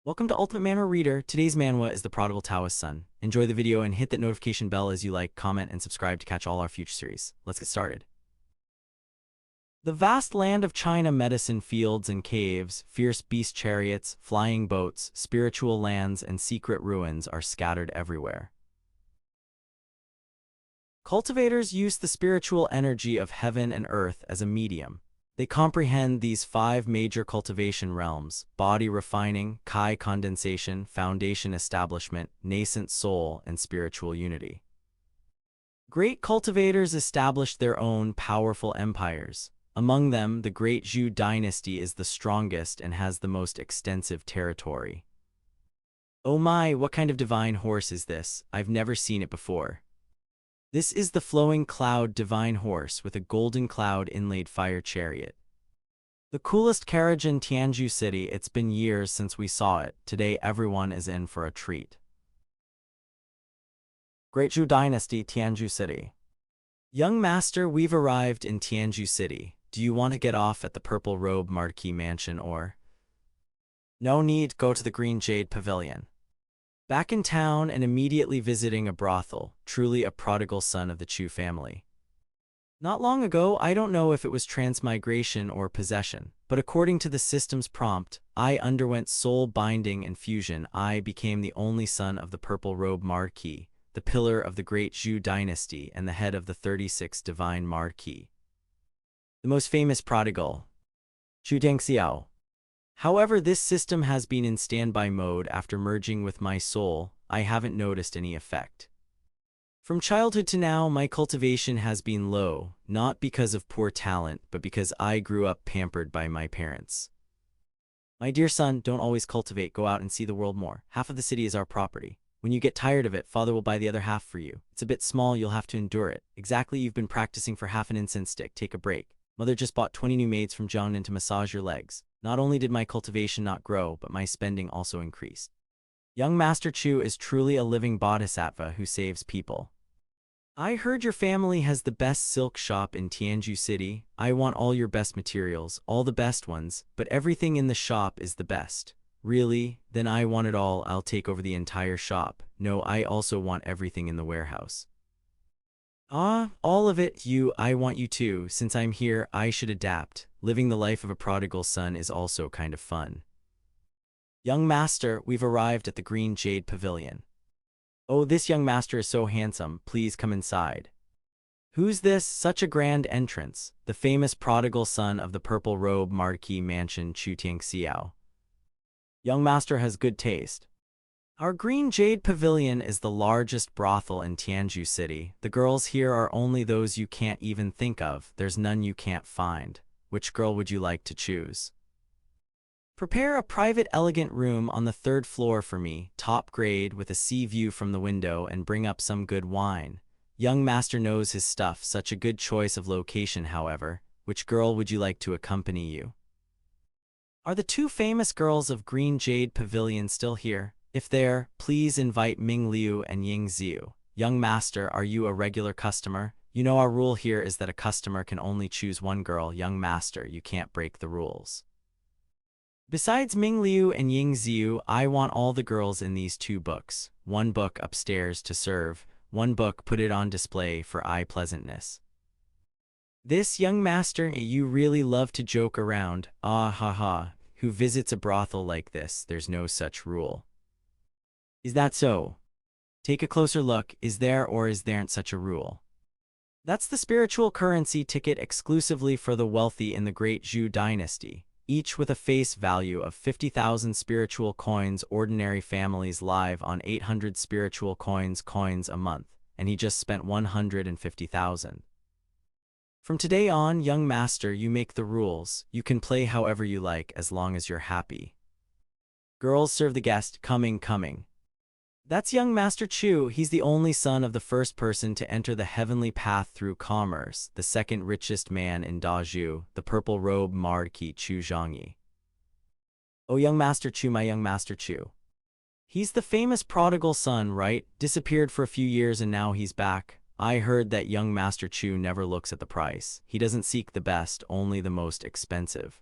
Welcome to Ultimate Manhwa Reader. Today's Manhwa is the Prodigal Taoist Son. Enjoy the video and hit that notification bell as you like, comment, and subscribe to catch all our future series. Let's get started. The vast land of China, medicine fields and caves, fierce beast chariots, flying boats, spiritual lands, and secret ruins are scattered everywhere. Cultivators use the spiritual energy of heaven and earth as a medium. They comprehend these 5 major cultivation realms: body refining, kai condensation, foundation establishment, nascent soul, and spiritual unity. Great cultivators established their own powerful empires. Among them, the Great Zhou dynasty is the strongest and has the most extensive territory. Oh my, what kind of divine horse is this? I've never seen it before. This is the flowing cloud divine horse with a golden cloud inlaid fire chariot. The coolest carriage in Tianzhu City. It's been years since we saw it. Today everyone is in for a treat. Great Zhou Dynasty, Tianzhu City. Young master, we've arrived in Tianzhu City. Do you want to get off at the Purple Robe Marquee Mansion or? No need, go to the Green Jade Pavilion. Back in town and immediately visiting a brothel, truly a prodigal son of the Chu family. Not long ago, I don't know if it was transmigration or possession, but according to the system's prompt, I underwent soul binding and fusion. I became the only son of the Purple Robe Marquis, the pillar of the Great Zhou dynasty and the head of the 36 divine Marquis. The most famous prodigal, Chu Xiao. However, this system has been in standby mode after merging with my soul. I haven't noticed any effect. From childhood to now, my cultivation has been low, not because of poor talent, but because I grew up pampered by my parents. My dear son, don't always cultivate, go out and see the world more. Half of the city is our property. When you get tired of it, father will buy the other half for you. It's a bit small, you'll have to endure it. Exactly, you've been practicing for half an incense stick, take a break. Mother just bought 20 new maids from Jiangnan to massage your legs. Not only did my cultivation not grow, but my spending also increased. Young Master Chu is truly a living bodhisattva who saves people. I heard your family has the best silk shop in Tianzhu City. I want all your best materials, all the best ones, but everything in the shop is the best. Really? Then I want it all. I'll take over the entire shop. No, I also want everything in the warehouse. Ah, all of it. I want you too. Since I'm here, I should adapt. Living the life of a prodigal son is also kind of fun. Young master, we've arrived at the Green Jade Pavilion. Oh, this young master is so handsome. Please come inside. Who's this? Such a grand entrance. The famous prodigal son of the Purple Robe Marquee Mansion, Chu Xiao. Young master has good taste. Our Green Jade Pavilion is the largest brothel in Tianzhu City. The girls here are only those you can't even think of. There's none you can't find. Which girl would you like to choose? Prepare a private elegant room on the 3rd floor for me, top grade with a sea view from the window, and bring up some good wine. Young master knows his stuff. Such a good choice of location, however. Which girl would you like to accompany you? Are the 2 famous girls of Green Jade Pavilion still here? If they're, please invite Ming Liu and Ying Xiu. Young master, are you a regular customer? You know our rule here is that a customer can only choose one girl. Young master, you can't break the rules. Besides Ming Liu and Ying Xiu, I want all the girls in these 2 books. 1 book upstairs to serve, 1 book put it on display for eye pleasantness. This young master, you really love to joke around. Ah ha ha, who visits a brothel like this? There's no such rule. Is that so? Take a closer look. Is there or is there'n't such a rule? That's the spiritual currency ticket exclusively for the wealthy in the Great Zhou dynasty, each with a face value of 50,000 spiritual coins. Ordinary families live on 800 spiritual coins a month, and he just spent 150,000. From today on, young master, you make the rules. You can play however you like as long as you're happy. Girls, serve the guest. Coming. That's young Master Chu. He's the only son of the first person to enter the heavenly path through commerce, the 2nd richest man in Dazhu, the Purple Robe Marquis Chu Zhangyi. Oh, young Master Chu, my young Master Chu. He's the famous prodigal son, right? Disappeared for a few years and now he's back. I heard that young Master Chu never looks at the price. He doesn't seek the best, only the most expensive.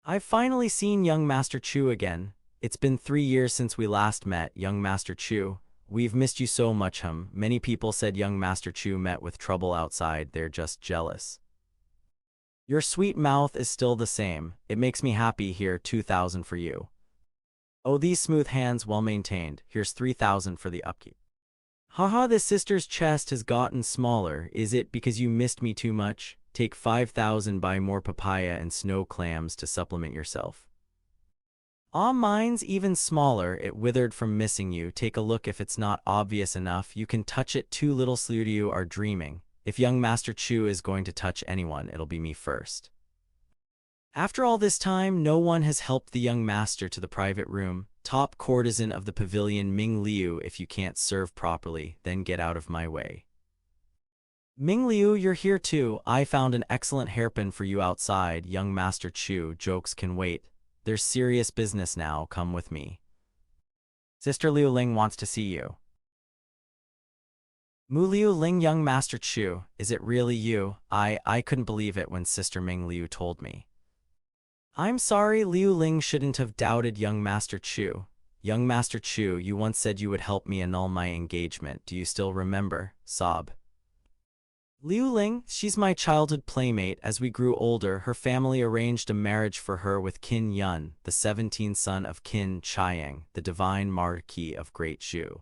I've finally seen young Master Chu again. It's been 3 years since we last met, young Master Chu. We've missed you so much, hum. Many people said young Master Chu met with trouble outside. They're just jealous. Your sweet mouth is still the same. It makes me happy. Here, 2,000 for you. Oh, these smooth hands, well maintained. Here's 3,000 for the upkeep. Haha, this sister's chest has gotten smaller. Is it because you missed me too much? Take 5,000, buy more papaya and snow clams to supplement yourself. Ah, mine's even smaller. It withered from missing you. Take a look. If it's not obvious enough, you can touch it. Too little. You are dreaming. If young Master Chu is going to touch anyone, it'll be me first. After all this time, no one has helped the young master to the private room. Top courtesan of the pavilion, Ming Liu. If you can't serve properly, then get out of my way. Ming Liu, you're here too. I found an excellent hairpin for you outside. Young Master Chu, jokes can wait. There's serious business now. Come with me. Sister Liu Ling wants to see you. Mu Liu Ling, young Master Chu, is it really you? I couldn't believe it when Sister Ming Liu told me. I'm sorry, Liu Ling shouldn't have doubted young Master Chu. Young Master Chu, you once said you would help me annul my engagement. Do you still remember? Sob. Liu Ling, she's my childhood playmate. As we grew older, her family arranged a marriage for her with Qin Yun, the 17th son of Qin Chiang, the divine Marquis of Great Shu.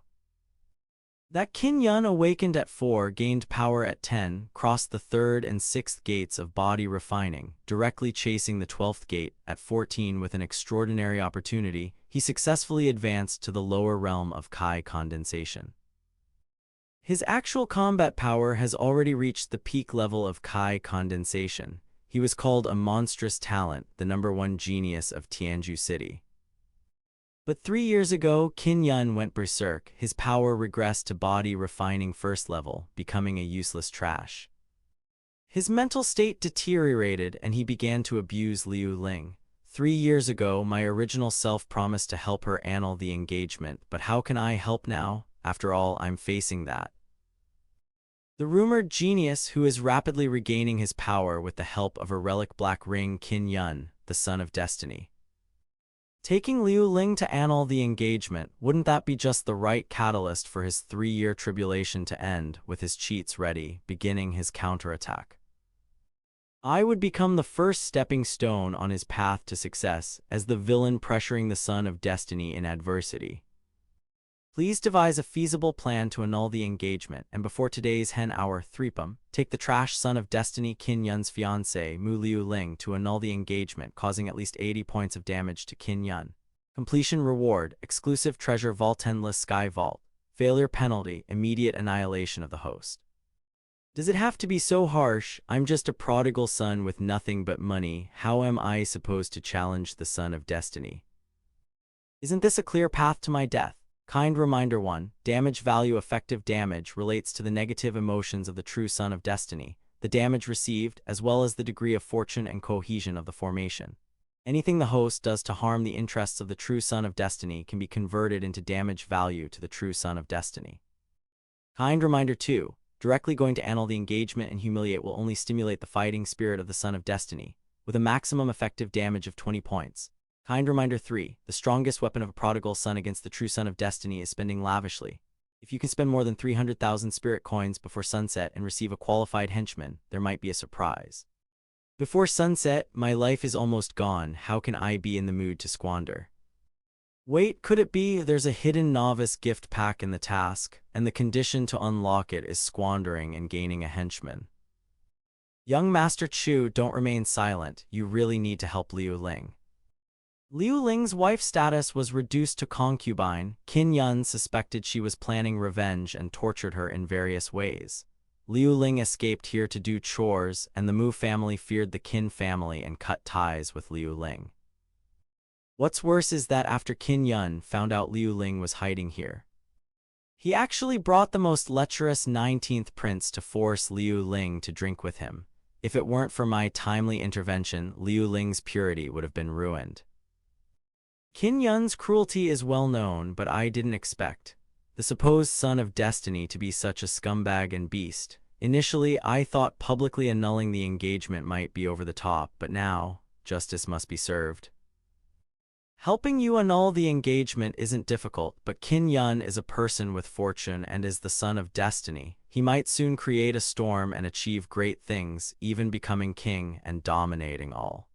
That Qin Yun awakened at 4, gained power at 10, crossed the 3rd and 6th gates of body refining, directly chasing the 12th gate. At 14, with an extraordinary opportunity, he successfully advanced to the lower realm of Kai condensation. His actual combat power has already reached the peak level of Kai condensation. He was called a monstrous talent, the #1 genius of Tianzhu City. But 3 years ago, Qin Yun went berserk. His power regressed to body refining 1st level, becoming a useless trash. His mental state deteriorated and he began to abuse Liu Ling. 3 years ago, my original self promised to help her annul the engagement, but how can I help now? After all, I'm facing that. The rumored genius who is rapidly regaining his power with the help of a relic black ring, Qin Yun, the son of destiny. Taking Liu Ling to annul the engagement, wouldn't that be just the right catalyst for his 3-year tribulation to end, with his cheats ready, beginning his counterattack? I would become the first stepping stone on his path to success, as the villain pressuring the son of destiny in adversity. Please devise a feasible plan to annul the engagement, and before today's hen hour 3 p.m., take the trash son of destiny Qin Yun's fiancée, Mu Liu Ling, to annul the engagement, causing at least 80 points of damage to Qin Yun. Completion reward, exclusive treasure vault, endless sky vault. Failure penalty, immediate annihilation of the host. Does it have to be so harsh? I'm just a prodigal son with nothing but money. How am I supposed to challenge the son of destiny? Isn't this a clear path to my death? Kind reminder 1. Damage value. Effective damage relates to the negative emotions of the true son of destiny, the damage received, as well as the degree of fortune and cohesion of the formation. Anything the host does to harm the interests of the true son of destiny can be converted into damage value to the true son of destiny. Kind reminder 2. Directly going to annul the engagement and humiliate will only stimulate the fighting spirit of the son of destiny, with a maximum effective damage of 20 points. Kind reminder 3. The strongest weapon of a prodigal son against the true son of destiny is spending lavishly. If you can spend more than 300,000 spirit coins before sunset and receive a qualified henchman, there might be a surprise. Before sunset, my life is almost gone. How can I be in the mood to squander? Wait, could it be there's a hidden novice gift pack in the task, and the condition to unlock it is squandering and gaining a henchman? Young Master Chu, don't remain silent. You really need to help Liu Ling. Liu Ling's wife's status was reduced to concubine. Qin Yun suspected she was planning revenge and tortured her in various ways. Liu Ling escaped here to do chores, and the Mu family feared the Qin family and cut ties with Liu Ling. What's worse is that after Qin Yun found out Liu Ling was hiding here, he actually brought the most lecherous 19th prince to force Liu Ling to drink with him. If it weren't for my timely intervention, Liu Ling's purity would have been ruined. Qin Yun's cruelty is well known, but I didn't expect the supposed son of destiny to be such a scumbag and beast. Initially, I thought publicly annulling the engagement might be over the top, but now, justice must be served. Helping you annul the engagement isn't difficult, but Qin Yun is a person with fortune and is the son of destiny. He might soon create a storm and achieve great things, even becoming king and dominating all.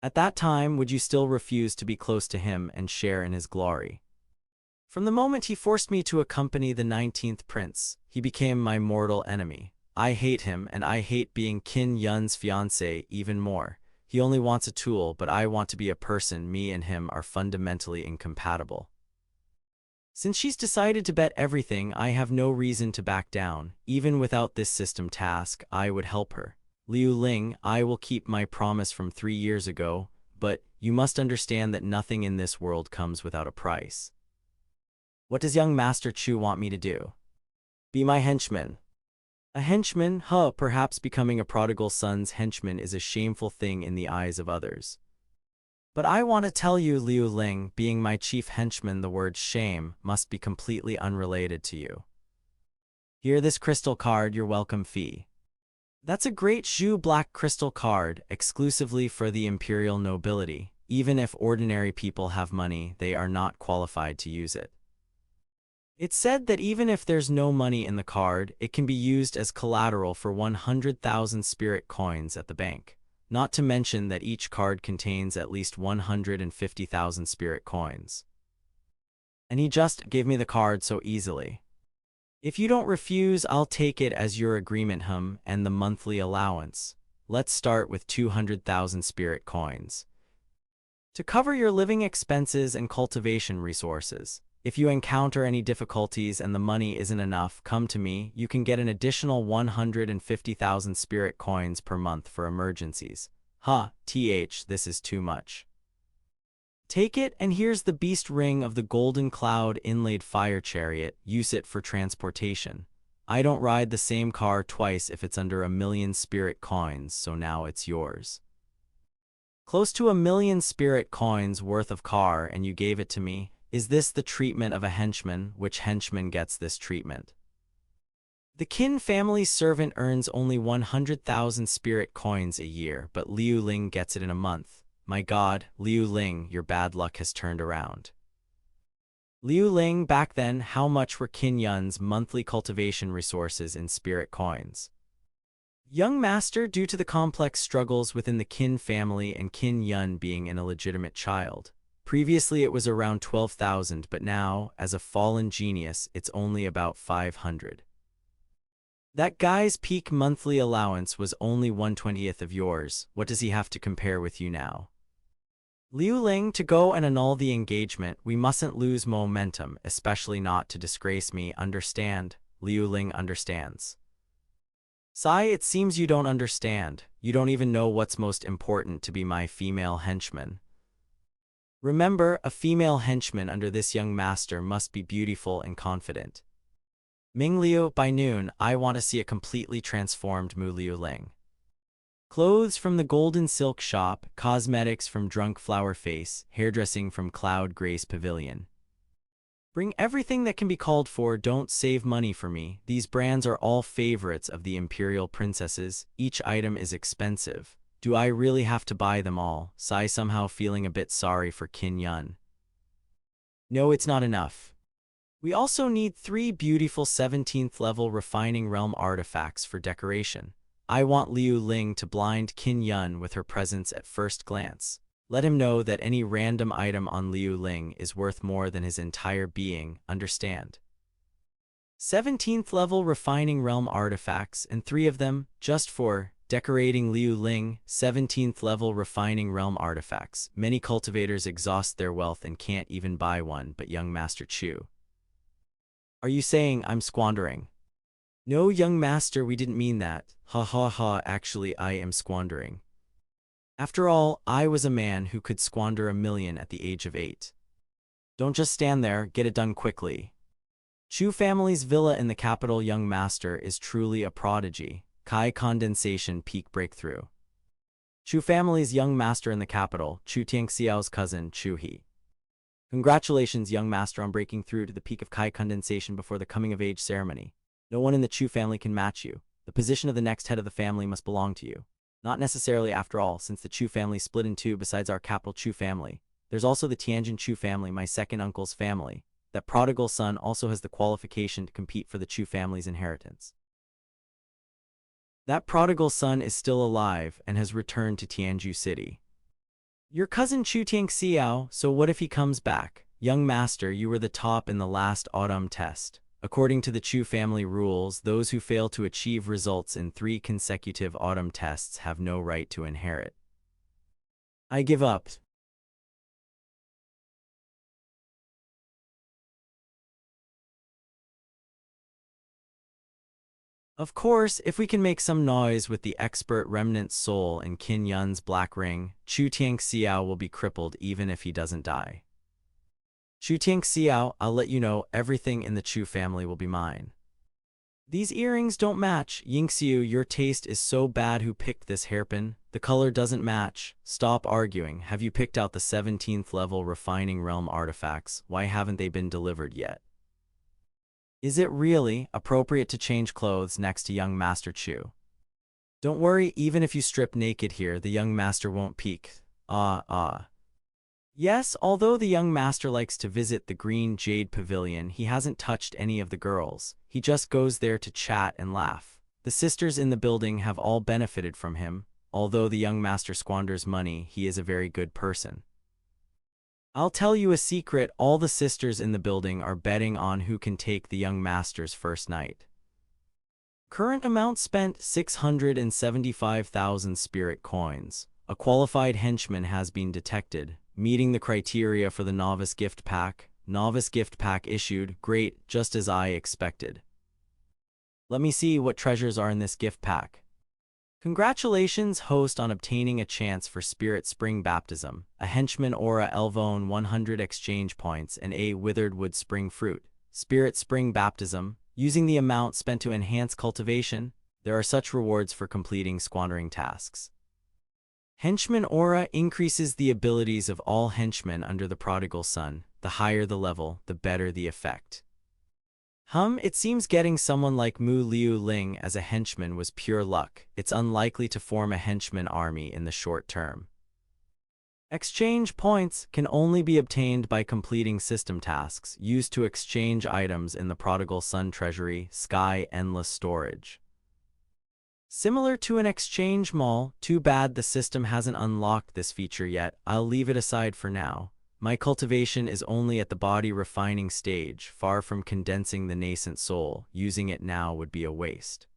At that time, would you still refuse to be close to him and share in his glory? From the moment he forced me to accompany the 19th prince, he became my mortal enemy. I hate him, and I hate being Qin Yun's fiancé even more. He only wants a tool, but I want to be a person. Me and him are fundamentally incompatible. Since she's decided to bet everything, I have no reason to back down. Even without this system task, I would help her. Liu Ling, I will keep my promise from 3 years ago, but you must understand that nothing in this world comes without a price. What does young Master Chu want me to do? Be my henchman. A henchman? Perhaps becoming a prodigal son's henchman is a shameful thing in the eyes of others. But I want to tell you, Liu Ling, being my chief henchman, the word shame must be completely unrelated to you. Here, this crystal card, your welcome fee. That's a great Zhu black crystal card, exclusively for the imperial nobility. Even if ordinary people have money, they are not qualified to use it. It's said that even if there's no money in the card, it can be used as collateral for 100,000 spirit coins at the bank. Not to mention that each card contains at least 150,000 spirit coins. And he just gave me the card so easily. If you don't refuse, I'll take it as your agreement, and the monthly allowance. Let's start with 200,000 spirit coins. To cover your living expenses and cultivation resources. If you encounter any difficulties and the money isn't enough, come to me. You can get an additional 150,000 spirit coins per month for emergencies. This is too much. Take it, and here's the beast ring of the golden cloud inlaid fire chariot. Use it for transportation. I don't ride the same car twice if it's under 1,000,000 spirit coins, so now it's yours. Close to 1,000,000 spirit coins worth of car, and you gave it to me. Is this the treatment of a henchman? Which henchman gets this treatment? The Qin family's servant earns only 100,000 spirit coins a year, but Liu Ling gets it in a month. My God, Liu Ling, your bad luck has turned around. Liu Ling, back then, how much were Qin Yun's monthly cultivation resources in spirit coins? Young Master, due to the complex struggles within the Qin family and Qin Yun being an illegitimate child, previously it was around 12,000, but now, as a fallen genius, it's only about 500. That guy's peak monthly allowance was only 1/20th of yours. What does he have to compare with you now? Liu Ling, to go and annul the engagement, we mustn't lose momentum, especially not to disgrace me, understand? Liu Ling understands. Sai, it seems you don't understand. You don't even know what's most important to be my female henchman. Remember, a female henchman under this young master must be beautiful and confident. Ming Liu, by noon, I want to see a completely transformed Mu Liu Ling. Clothes from the Golden Silk Shop, cosmetics from Drunk Flower Face, hairdressing from Cloud Grace Pavilion. Bring everything that can be called for. Don't save money for me. These brands are all favorites of the imperial princesses. Each item is expensive. Do I really have to buy them all? Sai, somehow feeling a bit sorry for Qin Yun. No, it's not enough. We also need 3 beautiful 17th level refining realm artifacts for decoration. I want Liu Ling to blind Qin Yun with her presence at first glance. Let him know that any random item on Liu Ling is worth more than his entire being, understand? 17th level refining realm artifacts, and 3 of them, just for decorating Liu Ling. 17th level refining realm artifacts. Many cultivators exhaust their wealth and can't even buy one, but young Master Chu. Are you saying I'm squandering? No, young master, we didn't mean that. Actually, I am squandering. After all, I was a man who could squander 1,000,000 at the age of 8. Don't just stand there, get it done quickly. Chu family's villa in the capital, young master, is truly a prodigy. Kai condensation peak breakthrough. Chu family's young master in the capital, Chu Tiangxiao's cousin, Chu He. Congratulations, young master, on breaking through to the peak of Kai condensation before the coming-of-age ceremony. No one in the Chu family can match you. The position of the next head of the family must belong to you. Not necessarily, after all, since the Chu family split in 2 besides our capital Chu family. There's also the Tianjin Chu family, my second uncle's family. That prodigal son also has the qualification to compete for the Chu family's inheritance. That prodigal son is still alive and has returned to Tianjin City. Your cousin Chu Tiangxiao, so what if he comes back? Young master, you were the top in the last autumn test. According to the Chu family rules, those who fail to achieve results in 3 consecutive autumn tests have no right to inherit. I give up. Of course, if we can make some noise with the expert remnant soul in Qin Yun's black ring, Chu Tiangxiao will be crippled even if he doesn't die. Chu Tiangxiao, I'll let you know, everything in the Chu family will be mine. These earrings don't match. Yingxiu, your taste is so bad. Who picked this hairpin? The color doesn't match. Stop arguing. Have you picked out the 17th level refining realm artifacts? Why haven't they been delivered yet? Is it really appropriate to change clothes next to young Master Chu? Don't worry, even if you strip naked here, the young master won't peek. Yes, although the young master likes to visit the Green Jade Pavilion, he hasn't touched any of the girls. He just goes there to chat and laugh. The sisters in the building have all benefited from him. Although the young master squanders money, he is a very good person. I'll tell you a secret, all the sisters in the building are betting on who can take the young master's first night. Current amount spent 675,000 spirit coins. A qualified henchman has been detected, meeting the criteria for the novice gift pack. Novice gift pack issued, great, just as I expected. Let me see what treasures are in this gift pack. Congratulations, host, on obtaining a chance for Spirit Spring Baptism, a henchman aura Elvone 100 exchange points, and a withered wood spring fruit. Spirit Spring Baptism, using the amount spent to enhance cultivation. There are such rewards for completing squandering tasks. Henchman aura increases the abilities of all henchmen under the Prodigal Son. The higher the level, the better the effect. It seems getting someone like Mu Liu Ling as a henchman was pure luck. It's unlikely to form a henchman army in the short term. Exchange points can only be obtained by completing system tasks used to exchange items in the Prodigal Son Treasury, Sky Endless Storage. Similar to an exchange mall, too bad the system hasn't unlocked this feature yet. I'll leave it aside for now. My cultivation is only at the body refining stage, far from condensing the nascent soul. Using it now would be a waste.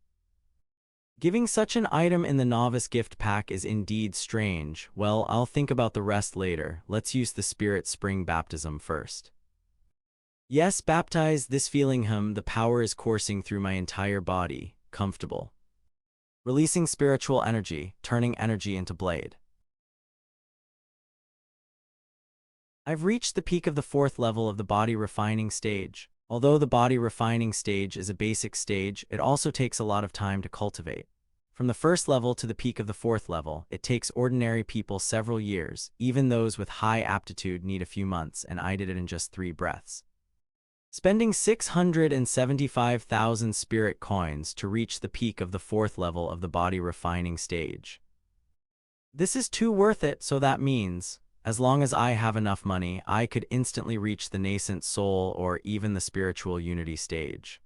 Giving such an item in the novice gift pack is indeed strange. Well, I'll think about the rest later. Let's use the Spirit Spring Baptism first. Yes, baptize this feeling. The power is coursing through my entire body. Comfortable. Releasing spiritual energy, turning energy into blade. I've reached the peak of the 4th level of the body refining stage. Although the body refining stage is a basic stage, it also takes a lot of time to cultivate. From the 1st level to the peak of the 4th level, it takes ordinary people several years. Even those with high aptitude need a few months, and I did it in just 3 breaths. Spending 675,000 spirit coins to reach the peak of the 4th level of the body refining stage. This is too worth it, so that means, as long as I have enough money, I could instantly reach the nascent soul or even the spiritual unity stage.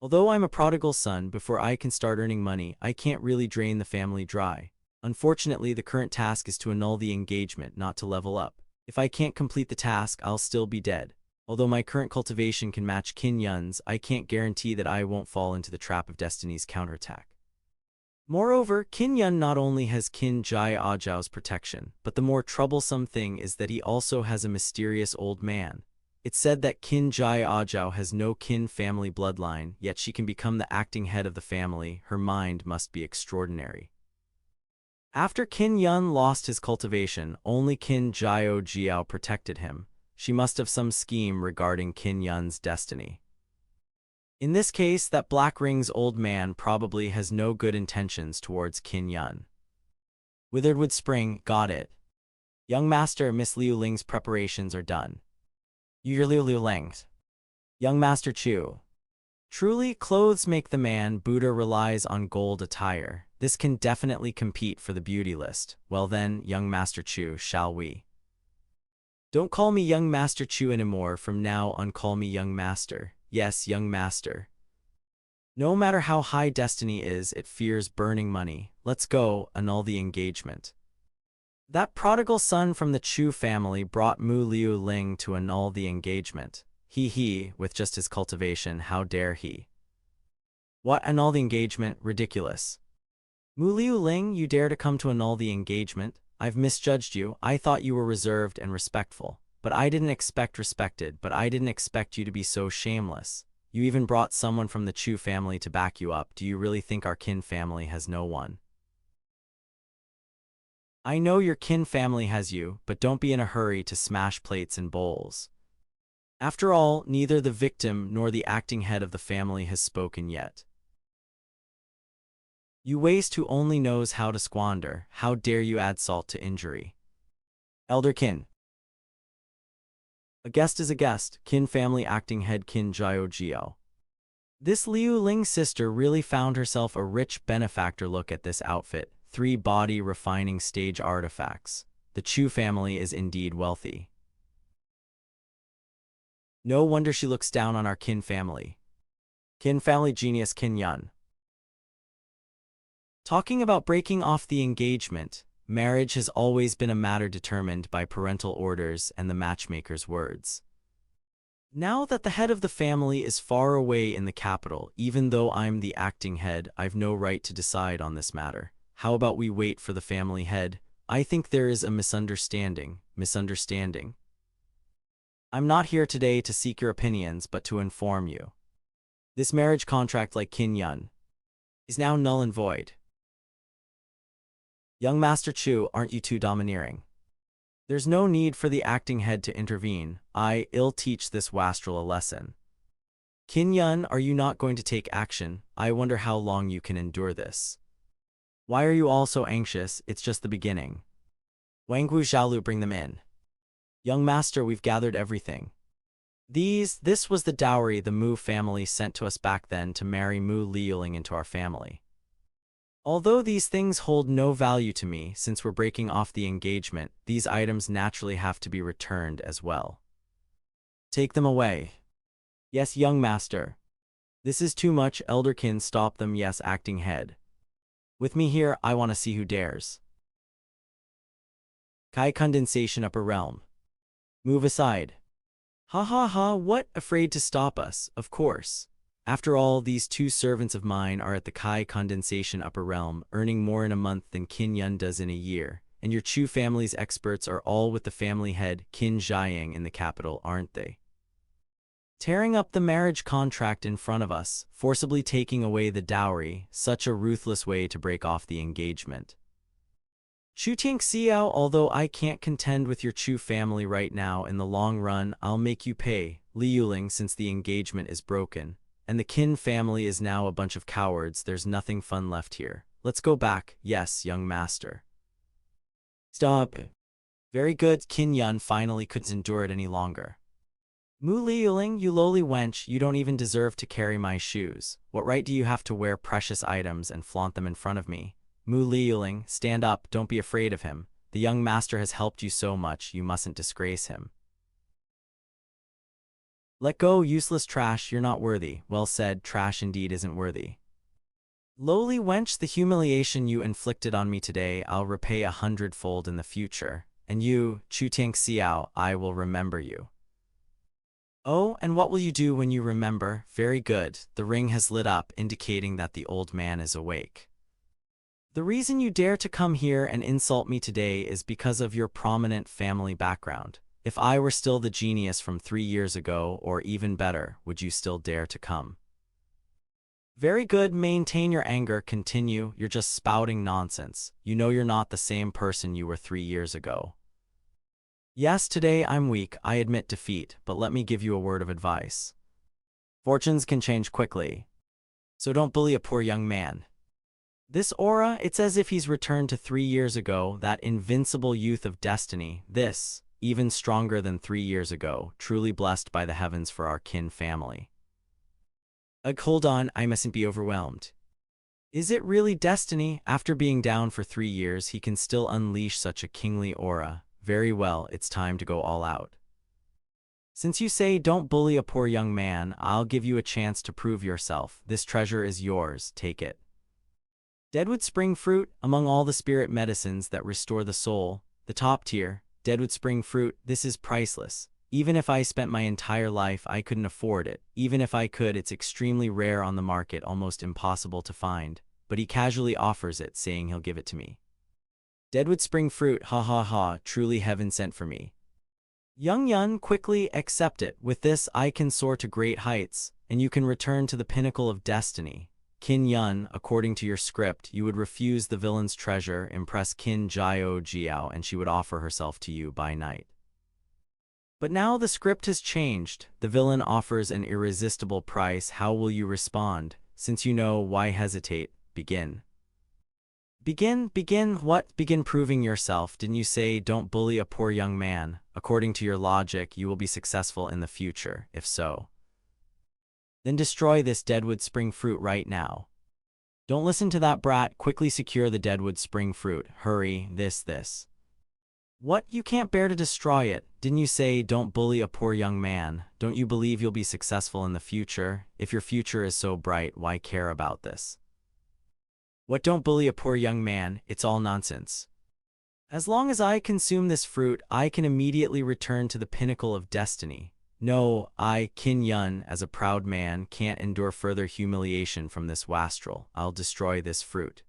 Although I'm a prodigal son, before I can start earning money, I can't really drain the family dry. Unfortunately, the current task is to annul the engagement, not to level up. If I can't complete the task, I'll still be dead. Although my current cultivation can match Qin Yun's, I can't guarantee that I won't fall into the trap of destiny's counterattack. Moreover, Qin Yun not only has Qin Jai Ajiao's protection, but the more troublesome thing is that he also has a mysterious old man. It's said that Qin Jai Ajiao has no Qin family bloodline, yet she can become the acting head of the family. Her mind must be extraordinary. After Qin Yun lost his cultivation, only Qin Jiao Jiao protected him. She must have some scheme regarding Qin Yun's destiny. In this case, that Black Ring's old man probably has no good intentions towards Qin Yun. Withered Wood Spring, got it. Young Master, Miss Liu Ling's preparations are done. Liu Ling. Young Master Chu. Truly, clothes make the man. Buddha relies on gold attire. This can definitely compete for the beauty list. Well then, young Master Chu, shall we? Don't call me young Master Chu anymore. From now on, call me young master. Yes, young master. No matter how high destiny is, it fears burning money. Let's go, annul the engagement. That prodigal son from the Chu family brought Mu Liu Ling to annul the engagement. He, with just his cultivation, how dare he? What, annul the engagement? Ridiculous. Mu Liu Ling, you dare to come to annul the engagement? I've misjudged you. I thought you were reserved and respectful. But I didn't expect you to be so shameless. You even brought someone from the Chu family to back you up. Do you really think our kin family has no one? I know your kin family has you, but don't be in a hurry to smash plates and bowls. After all, neither the victim nor the acting head of the family has spoken yet. You waste who only knows how to squander. How dare you add salt to injury? Elder kin. A guest is a guest. Kin family acting head Kin Jiao Jiao. This Liu Ling sister really found herself a rich benefactor. Look at this outfit. 3 body refining stage artifacts. The Chu family is indeed wealthy. No wonder she looks down on our kin family. Kin family genius Kin Yun. Talking about breaking off the engagement, marriage has always been a matter determined by parental orders and the matchmaker's words. Now that the head of the family is far away in the capital, even though I'm the acting head, I've no right to decide on this matter. How about we wait for the family head? I think there is a misunderstanding. I'm not here today to seek your opinions, but to inform you. This marriage contract, like Kin Yun, is now null and void. Young Master Chu, aren't you too domineering? There's no need for the acting head to intervene. I'll teach this wastrel a lesson. Kin Yun, are you not going to take action? I wonder how long you can endure this. Why are you all so anxious? It's just the beginning. Wanggu Xiaolu, bring them in. Young master, we've gathered everything. This was the dowry the Mu family sent to us back then to marry Mu Liuling into our family. Although these things hold no value to me since we're breaking off the engagement, these items naturally have to be returned as well. Take them away. Yes, young master. This is too much. Elderkin, stop them. Yes, acting head. With me here, I want to see who dares. Kai condensation upper realm. Move aside. Ha, what? Afraid to stop us, of course. After all, these 2 servants of mine are at the Kai condensation upper realm, earning more in a month than Kin Yun does in a year, and your Chu family's experts are all with the family head, Qin Jiaying, in the capital, aren't they? Tearing up the marriage contract in front of us, forcibly taking away the dowry, such a ruthless way to break off the engagement. Chu Tiang Xiao, although I can't contend with your Chu family right now, in the long run, I'll make you pay, Liuling, since the engagement is broken. And the Qin family is now a bunch of cowards. There's nothing fun left here. Let's go back. Yes, young master. Stop. Very good. Qin Yun finally couldn't endure it any longer. Mu Liuling, you lowly wench, you don't even deserve to carry my shoes. What right do you have to wear precious items and flaunt them in front of me? Mu Liuling, stand up. Don't be afraid of him. The young master has helped you so much, you mustn't disgrace him. Let go, useless trash, you're not worthy. Well said, trash indeed isn't worthy. Lowly wench, the humiliation you inflicted on me today, I'll repay 100-fold in the future. And you, Chu Tiang Xiao, I will remember you. Oh, and what will you do when you remember? Very good, the ring has lit up, indicating that the old man is awake. The reason you dare to come here and insult me today is because of your prominent family background. If I were still the genius from 3 years ago, or even better, would you still dare to come? Very good, maintain your anger, continue, you're just spouting nonsense. You know you're not the same person you were 3 years ago. Yes, today I'm weak, I admit defeat, but let me give you a word of advice. Fortunes can change quickly, so don't bully a poor young man. This aura, it's as if he's returned to 3 years ago, that invincible youth of destiny, this, even stronger than 3 years ago, truly blessed by the heavens for our kin family. Hold on, I mustn't be overwhelmed. Is it really destiny? After being down for 3 years, he can still unleash such a kingly aura. Very well, it's time to go all out. Since you say don't bully a poor young man, I'll give you a chance to prove yourself. This treasure is yours, take it. Deadwood spring fruit, among all the spirit medicines that restore the soul, the top tier, deadwood spring fruit, this is priceless. Even if I spent my entire life, I couldn't afford it. Even if I could, it's extremely rare on the market, almost impossible to find. But he casually offers it, saying he'll give it to me. Deadwood spring fruit, ha ha ha, truly heaven sent for me. Young Yun, quickly accept it. With this, I can soar to great heights, and you can return to the pinnacle of destiny. Qin Yun, according to your script, you would refuse the villain's treasure, impress Qin Jiao Jiao, and she would offer herself to you by night. But now the script has changed. The villain offers an irresistible price. How will you respond? Since you know, why hesitate? Begin. Begin what? Begin proving yourself. Didn't you say don't bully a poor young man? According to your logic, you will be successful in the future. If so, then destroy this deadwood spring fruit right now. Don't listen to that brat. Quickly secure the deadwood spring fruit. Hurry, this. What? You can't bear to destroy it. Didn't you say don't bully a poor young man? Don't you believe you'll be successful in the future? If your future is so bright, why care about this? What? Don't bully a poor young man? It's all nonsense. As long as I consume this fruit, I can immediately return to the pinnacle of destiny. No, I, Qin Yun, as a proud man, can't endure further humiliation from this wastrel. I'll destroy this fruit.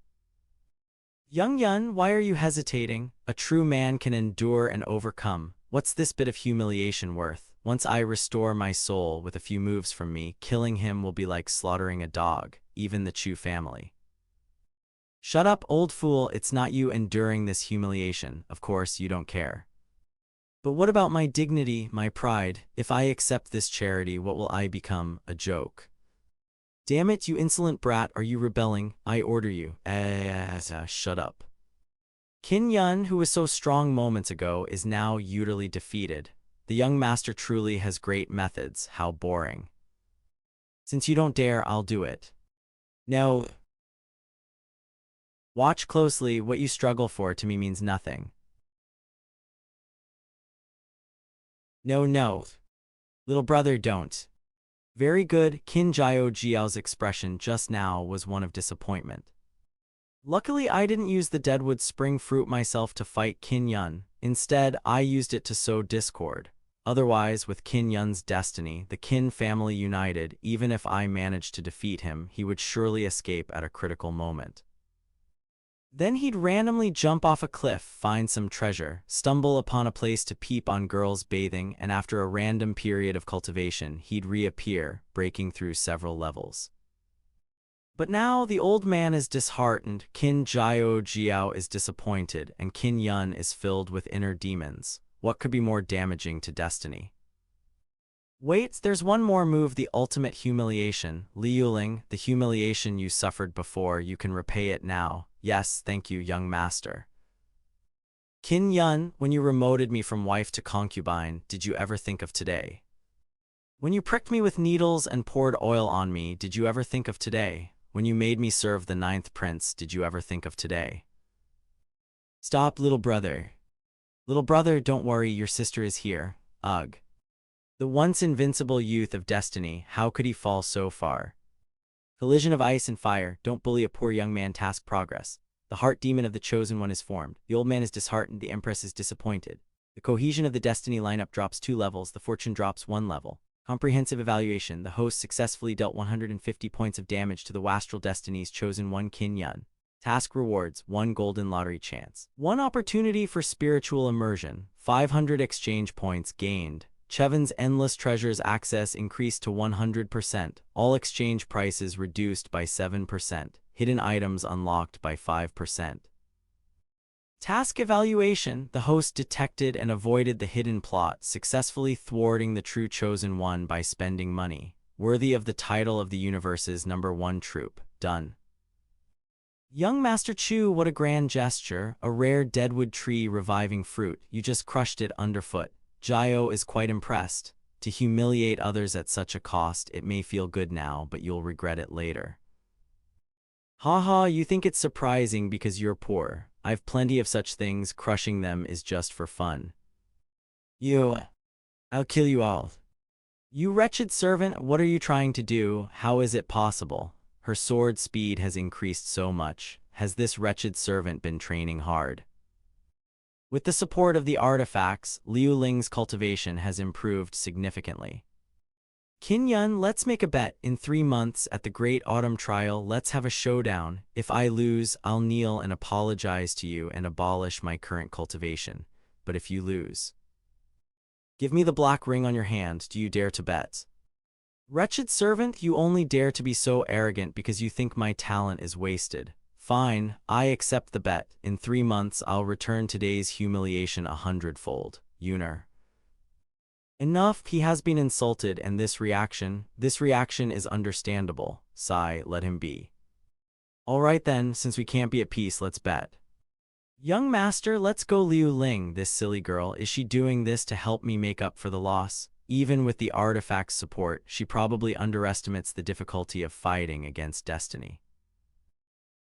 Young Yun, why are you hesitating? A true man can endure and overcome. What's this bit of humiliation worth? Once I restore my soul with a few moves from me, killing him will be like slaughtering a dog, even the Chu family. Shut up, old fool, it's not you enduring this humiliation. Of course, you don't care. But what about my dignity, my pride? If I accept this charity, what will I become? A joke. Damn it, you insolent brat, are you rebelling? I order you. Shut up. Qin Yun, who was so strong moments ago, is now utterly defeated. The young master truly has great methods. How boring. Since you don't dare, I'll do it. No. Watch closely. What you struggle for to me means nothing. No. Little brother, don't. Very good. Qin Jiao Jiao's expression just now was one of disappointment. Luckily, I didn't use the deadwood spring fruit myself to fight Qin Yun. Instead, I used it to sow discord. Otherwise, with Qin Yun's destiny, the Qin family united, even if I managed to defeat him, he would surely escape at a critical moment. Then he'd randomly jump off a cliff, find some treasure, stumble upon a place to peep on girls bathing, and after a random period of cultivation, he'd reappear, breaking through several levels. But now the old man is disheartened, Qin Jiao Jiao is disappointed, and Qin Yun is filled with inner demons. What could be more damaging to destiny? Wait, there's one more move, the ultimate humiliation. Liuling, the humiliation you suffered before, you can repay it now. Yes, thank you, young master. Qin Yun, when you remoted me from wife to concubine, did you ever think of today? When you pricked me with needles and poured oil on me, did you ever think of today? When you made me serve the 9th prince, did you ever think of today? Stop, little brother. Little brother, don't worry, your sister is here. Ugh. The once invincible youth of destiny, how could he fall so far? Collision of ice and fire, don't bully a poor young man. Task progress. The heart demon of the chosen one is formed. The old man is disheartened, the empress is disappointed. The cohesion of the destiny lineup drops 2 levels, the fortune drops 1 level. Comprehensive evaluation, the host successfully dealt 150 points of damage to the Wastral Destiny's chosen one Qin Yun. Task rewards, 1 golden lottery chance. 1 opportunity for spiritual immersion, 500 exchange points gained. Cheven's endless treasures access increased to 100%, all exchange prices reduced by 7%, hidden items unlocked by 5%. Task evaluation, the host detected and avoided the hidden plot, successfully thwarting the true chosen one by spending money. Worthy of the title of the universe's #1 troop. Done. Young Master Chu, what a grand gesture, a rare deadwood tree reviving fruit, you just crushed it underfoot. Jiao is quite impressed. To humiliate others at such a cost, it may feel good now, but you'll regret it later. Haha, you think it's surprising because you're poor. I've plenty of such things, crushing them is just for fun. I'll kill you all. You wretched servant, what are you trying to do? How is it possible? Her sword speed has increased so much. Has this wretched servant been training hard? With the support of the artifacts, Liu Ling's cultivation has improved significantly. Qin Yun, let's make a bet. In 3 months at the Great Autumn Trial, let's have a showdown. If I lose, I'll kneel and apologize to you and abolish my current cultivation. But if you lose, give me the black ring on your hand. Do you dare to bet? Wretched servant, you only dare to be so arrogant because you think my talent is wasted. Fine, I accept the bet. In 3 months, I'll return today's humiliation 100-fold. Yuner. Enough, he has been insulted, and this reaction is understandable. Sigh, let him be. All right then, since we can't be at peace, let's bet. Young master, let's go. Liu Ling, this silly girl, is she doing this to help me make up for the loss? Even with the artifact's support, she probably underestimates the difficulty of fighting against destiny.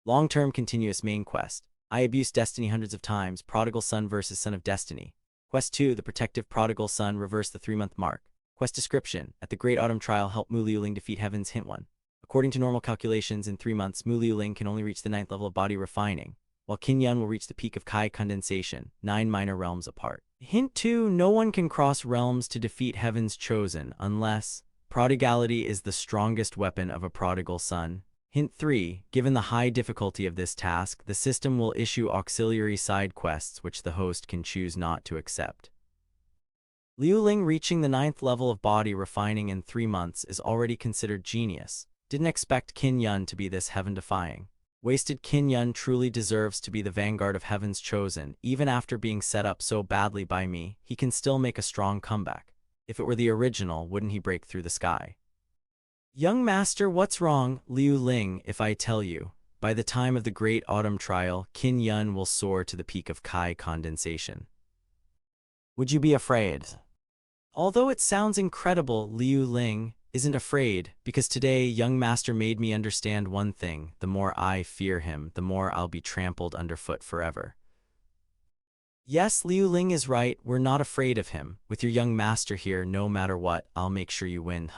Long-term continuous main quest. I abused destiny hundreds of times. Prodigal Son vs. Son of Destiny. Quest 2, the protective Prodigal Son, reverse the 3-month mark. Quest description. At the Great Autumn Trial, help Mu Liuling defeat Heaven's Hint 1. According to normal calculations, in 3 months, Mu Liuling can only reach the 9th level of body refining, while Qin Yun will reach the peak of Kai condensation, 9 minor realms apart. Hint 2, no one can cross realms to defeat Heaven's Chosen unless prodigality is the strongest weapon of a prodigal son. Hint 3, given the high difficulty of this task, the system will issue auxiliary side quests which the host can choose not to accept. Liu Ling reaching the 9th level of body refining in 3 months is already considered genius. Didn't expect Qin Yun to be this heaven-defying. Wasted. Qin Yun truly deserves to be the vanguard of Heaven's Chosen. Even after being set up so badly by me, he can still make a strong comeback. If it were the original, wouldn't he break through the sky? Young master, what's wrong? Liu Ling, if I tell you, by the time of the Great Autumn Trial, Qin Yun will soar to the peak of Kai condensation. Would you be afraid? Although it sounds incredible, Liu Ling isn't afraid, because today young master made me understand one thing: the more I fear him, the more I'll be trampled underfoot forever. Yes, Liu Ling is right, we're not afraid of him. With your young master here, no matter what, I'll make sure you win.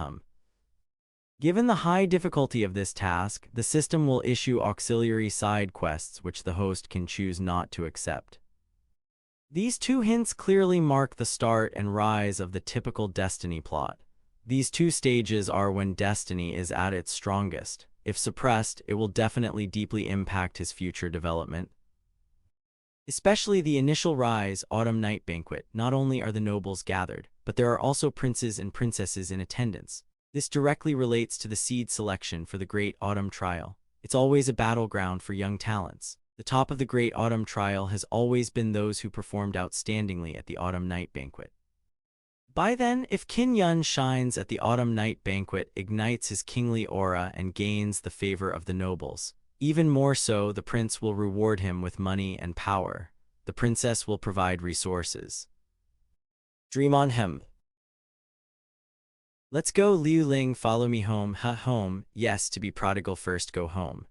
Given the high difficulty of this task, the system will issue auxiliary side quests which the host can choose not to accept. These 2 hints clearly mark the start and rise of the typical destiny plot. These 2 stages are when destiny is at its strongest. If suppressed, it will definitely deeply impact his future development. Especially the initial rise, Autumn Night Banquet. Not only are the nobles gathered, but there are also princes and princesses in attendance. This directly relates to the seed selection for the Great Autumn Trial. It's always a battleground for young talents. The top of the Great Autumn Trial has always been those who performed outstandingly at the Autumn Night Banquet. By then, if Qin Yun shines at the Autumn Night Banquet, ignites his kingly aura and gains the favor of the nobles. Even more so, the prince will reward him with money and power. The princess will provide resources. Dream on him. Let's go, Liu Ling, follow me home. Home, yes, to be prodigal first go home.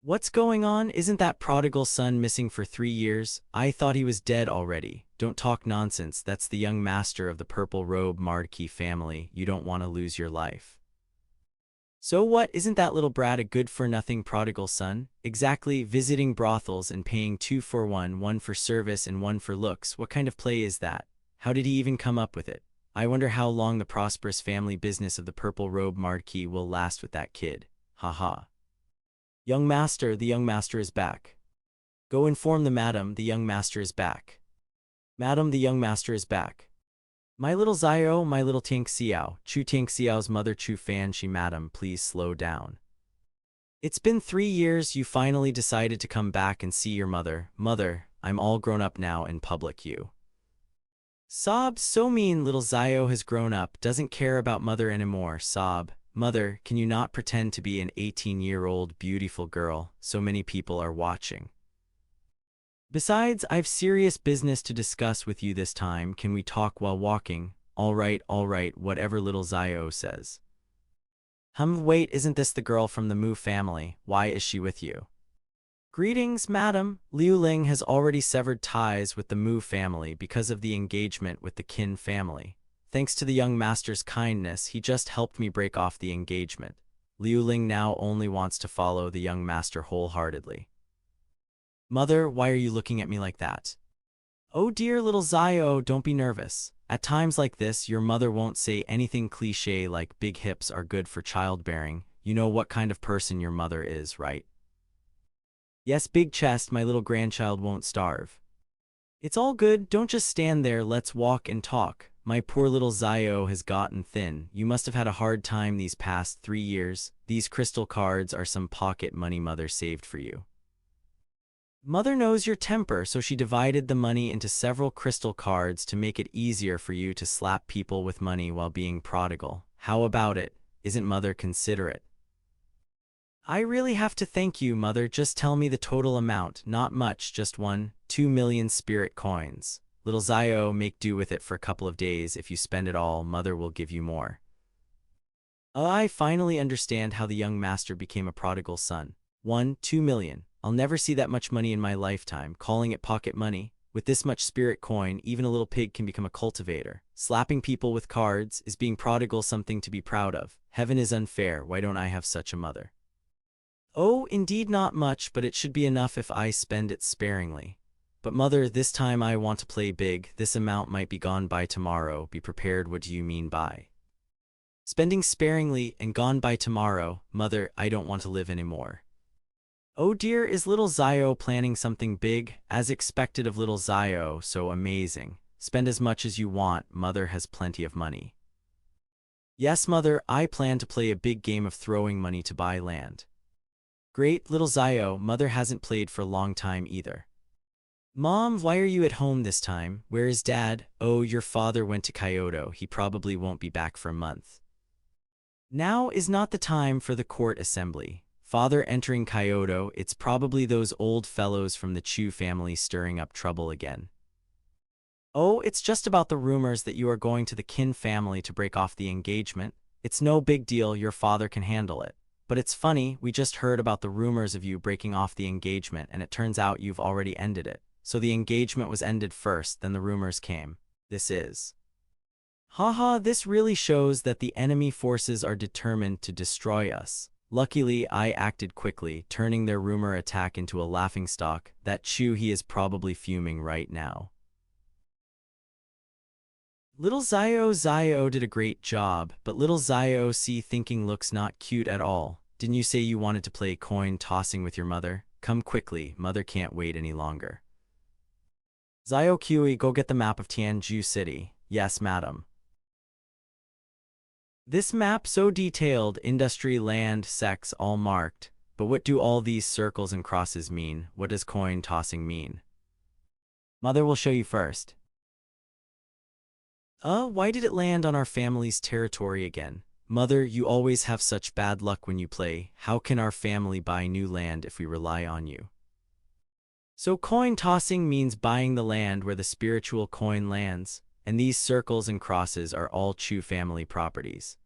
What's going on? Isn't that prodigal son missing for 3 years? I thought he was dead already. Don't talk nonsense, that's the young master of the purple robe Marquis family. You don't want to lose your life. So what, isn't that little brat a good-for-nothing prodigal son? Exactly, visiting brothels and paying 2 for 1, 1 for service and 1 for looks. What kind of play is that? How did he even come up with it? I wonder how long the prosperous family business of the purple robe Marquis will last with that kid. Ha. Young master, the young master is back. Go inform the madam, the young master is back. Madam, the young master is back. My little Zio, my little Tang Xiao, Chu Tang Xiao's mother Chu Fan Shi, madam, please slow down. It's been 3 years, you finally decided to come back and see your mother. Mother, I'm all grown up now in public, you. Sob, so mean, little Zio has grown up, doesn't care about mother anymore. Sob, mother, can you not pretend to be an 18-year-old beautiful girl? So many people are watching. Besides, I've serious business to discuss with you this time. Can we talk while walking? All right, whatever little Zio says. Wait, isn't this the girl from the Mu family? Why is she with you? Greetings, madam. Liu Ling has already severed ties with the Mu family because of the engagement with the Qin family. Thanks to the young master's kindness, he just helped me break off the engagement. Liu Ling now only wants to follow the young master wholeheartedly. Mother, why are you looking at me like that? Oh dear little Zio, don't be nervous. At times like this, your mother won't say anything cliché like big hips are good for childbearing. You know what kind of person your mother is, right? Yes, big chest, my little grandchild won't starve. It's all good, don't just stand there, let's walk and talk. My poor little Zio has gotten thin. You must have had a hard time these past 3 years. These crystal cards are some pocket money mother saved for you. Mother knows your temper, so she divided the money into several crystal cards to make it easier for you to slap people with money while being prodigal. How about it? Isn't Mother considerate? I really have to thank you, Mother. Just tell me the total amount. Not much, just 2 million spirit coins. Little Zio, make do with it for a couple of days. If you spend it all, Mother will give you more. I finally understand how the young master became a prodigal son. 2 million. I'll never see that much money in my lifetime, calling it pocket money. With this much spirit coin, even a little pig can become a cultivator. Slapping people with cards is being prodigal something to be proud of. Heaven is unfair. Why don't I have such a mother? Oh, indeed not much, but it should be enough if I spend it sparingly. But Mother, this time I want to play big. This amount might be gone by tomorrow. Be prepared. What do you mean by spending sparingly and gone by tomorrow? Mother, I don't want to live anymore. Oh dear, is little Zio planning something big? As expected of little Zio, so amazing. Spend as much as you want, Mother has plenty of money. Yes, Mother, I plan to play a big game of throwing money to buy land. Great, little Zio, Mother hasn't played for a long time either. Mom, why are you at home this time? Where is Dad? Oh, your father went to Kyoto. He probably won't be back for a month. Now is not the time for the court assembly. Father entering Kyoto, it's probably those old fellows from the Chu family stirring up trouble again. Oh, it's just about the rumors that you are going to the Qin family to break off the engagement. It's no big deal, your father can handle it. But it's funny, we just heard about the rumors of you breaking off the engagement and it turns out you've already ended it. So the engagement was ended first, then the rumors came. This is. Haha, this really shows that the enemy forces are determined to destroy us. Luckily, I acted quickly, turning their rumor attack into a laughingstock. That Chu, he is probably fuming right now. Little Zio did a great job, but little Zio thinking looks not cute at all. Didn't you say you wanted to play coin tossing with your mother? Come quickly, Mother can't wait any longer. Zio Kui, go get the map of Tianju City. Yes, madam. This map so detailed, industry, land, sex, all marked. But what do all these circles and crosses mean? What does coin tossing mean? Mother will show you first. Why did it land on our family's territory again? Mother, you always have such bad luck when you play. How can our family buy new land if we rely on you? So coin tossing means buying the land where the spiritual coin lands. And these circles and crosses are all Chu family properties.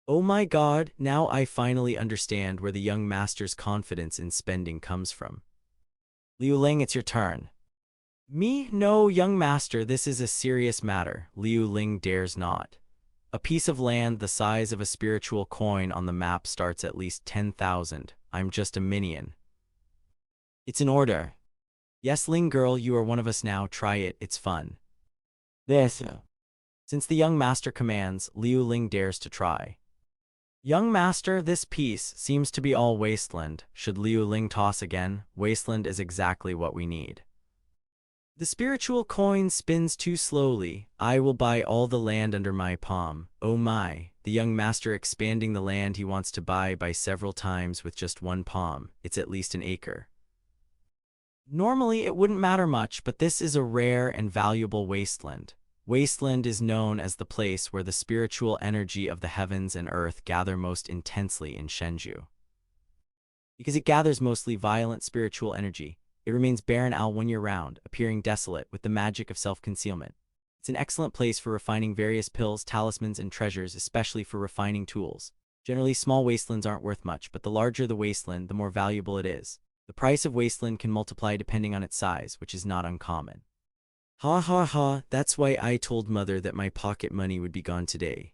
Oh my God, now I finally understand where the young master's confidence in spending comes from. Liu Ling, it's your turn. Me? No, young master, this is a serious matter. Liu Ling dares not. A piece of land the size of a spiritual coin on the map starts at least 10,000. I'm just a minion. It's in order. Yes, Ling girl, you are one of us now. Try it, it's fun. This. Since the young master commands, Liu Ling dares to try. Young master, this piece seems to be all wasteland. Should Liu Ling toss again? Wasteland is exactly what we need. The spiritual coin spins too slowly. I will buy all the land under my palm. Oh my, the young master expanding the land he wants to buy by several times with just one palm. It's at least an acre. Normally it wouldn't matter much, but this is a rare and valuable wasteland. Wasteland is known as the place where the spiritual energy of the heavens and earth gather most intensely in Shenzhou. Because it gathers mostly violent spiritual energy, it remains barren all 1 year round, appearing desolate with the magic of self-concealment. It's an excellent place for refining various pills, talismans, and treasures, especially for refining tools. Generally, small wastelands aren't worth much, but the larger the wasteland, the more valuable it is. The price of wasteland can multiply depending on its size, which is not uncommon. Ha ha ha, that's why I told mother that my pocket money would be gone today.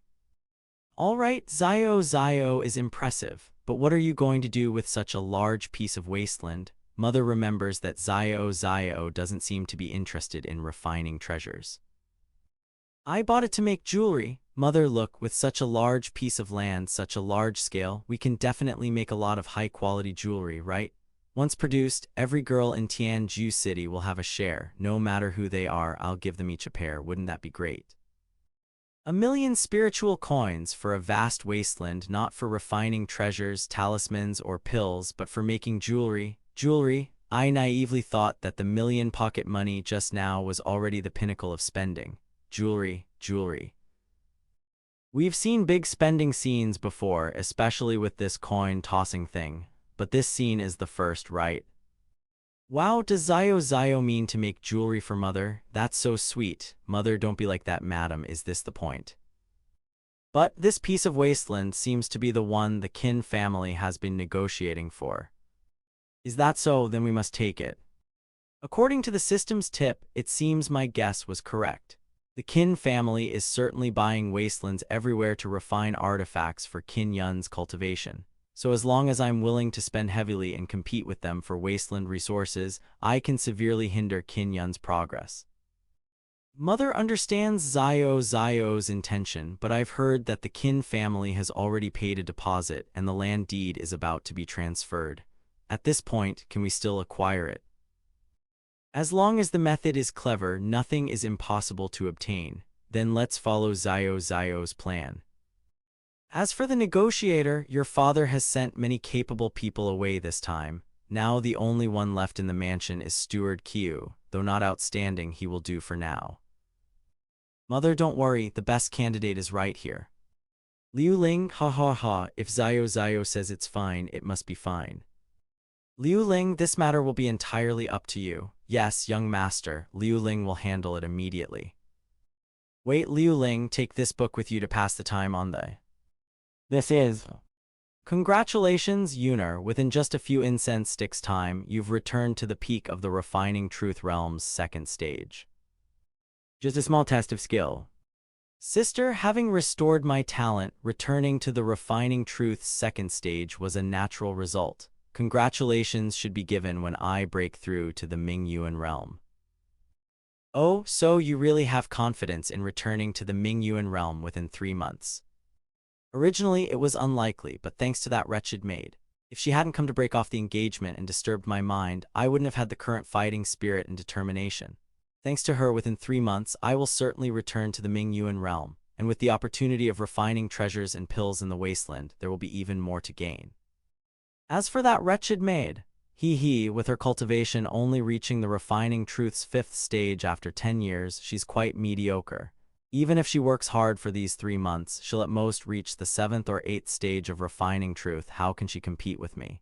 Alright, Zio is impressive, but what are you going to do with such a large piece of wasteland? Mother remembers that Zio doesn't seem to be interested in refining treasures. I bought it to make jewelry. Mother, look, with such a large piece of land, such a large scale, we can definitely make a lot of high-quality jewelry, right? Once produced, every girl in Tianju City will have a share. No matter who they are, I'll give them each a pair. Wouldn't that be great? 1,000,000 spiritual coins for a vast wasteland, not for refining treasures, talismans, or pills, but for making jewelry. Jewelry? I naively thought that the million pocket money just now was already the pinnacle of spending. Jewelry. We've seen big spending scenes before, especially with this coin-tossing thing, but this scene is the first, right? Wow, does Zio mean to make jewelry for mother? That's so sweet. Mother, don't be like that, madam. Is this the point? But this piece of wasteland seems to be the one the Qin family has been negotiating for. Is that so? Then we must take it. According to the system's tip, it seems my guess was correct. The Qin family is certainly buying wastelands everywhere to refine artifacts for Qin Yun's cultivation. So as long as I'm willing to spend heavily and compete with them for wasteland resources, I can severely hinder Qin Yun's progress. Mother understands Zio's intention, but I've heard that the Qin family has already paid a deposit and the land deed is about to be transferred. At this point, can we still acquire it? As long as the method is clever, nothing is impossible to obtain. Then let's follow Zio's plan. As for the negotiator, your father has sent many capable people away this time. Now the only one left in the mansion is Steward Qiu. Though not outstanding, he will do for now. Mother, don't worry, the best candidate is right here. Liu Ling, ha ha ha, if Zio says it's fine, it must be fine. Liu Ling, this matter will be entirely up to you. Yes, young master, Liu Ling will handle it immediately. Wait, Liu Ling, take this book with you to pass the time on the... This is... Congratulations, Yuner. Within just a few incense sticks' time, you've returned to the peak of the Refining Truth Realm's second stage. Just a small test of skill. Sister, having restored my talent, returning to the Refining Truth's second stage was a natural result. Congratulations should be given when I break through to the Mingyuan realm. Oh, so you really have confidence in returning to the Mingyuan realm within 3 months. Originally, it was unlikely, but thanks to that wretched maid. If she hadn't come to break off the engagement and disturbed my mind, I wouldn't have had the current fighting spirit and determination. Thanks to her, within 3 months, I will certainly return to the Mingyuan realm, and with the opportunity of refining treasures and pills in the wasteland, there will be even more to gain. As for that wretched maid, with her cultivation only reaching the Refining Truth's 5th stage after 10 years, she's quite mediocre. Even if she works hard for these 3 months, she'll at most reach the 7th or 8th stage of Refining Truth. How can she compete with me?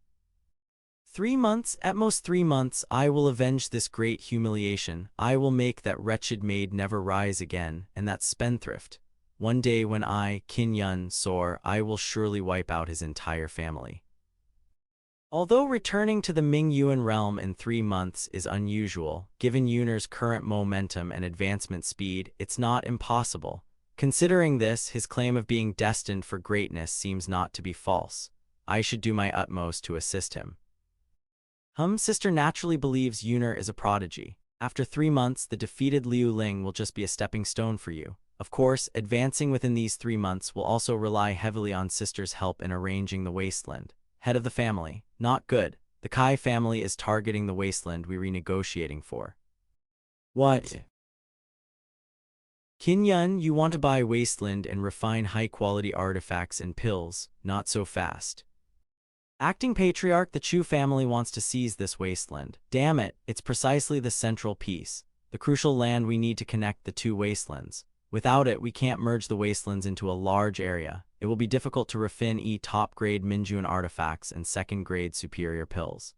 3 months, at most 3 months, I will avenge this great humiliation. I will make that wretched maid never rise again, and that spendthrift. One day when I, Qin Yun, soar, I will surely wipe out his entire family. Although returning to the Mingyuan realm in 3 months is unusual, given Yuner's current momentum and advancement speed, it's not impossible. Considering this, his claim of being destined for greatness seems not to be false. I should do my utmost to assist him. Sister naturally believes Yuner is a prodigy. After 3 months, the defeated Liu Ling will just be a stepping stone for you. Of course, advancing within these 3 months will also rely heavily on Sister's help in arranging the wasteland. Head of the family. Not good. The Kai family is targeting the wasteland we're renegotiating for. What? Qin Yun, you want to buy wasteland and refine high-quality artifacts and pills. Not so fast. Acting Patriarch, the Chu family wants to seize this wasteland. Damn it, it's precisely the central piece, the crucial land we need to connect the 2 wastelands. Without it, we can't merge the wastelands into a large area. It will be difficult to refine top-grade Mingyuan artifacts and second-grade superior pills.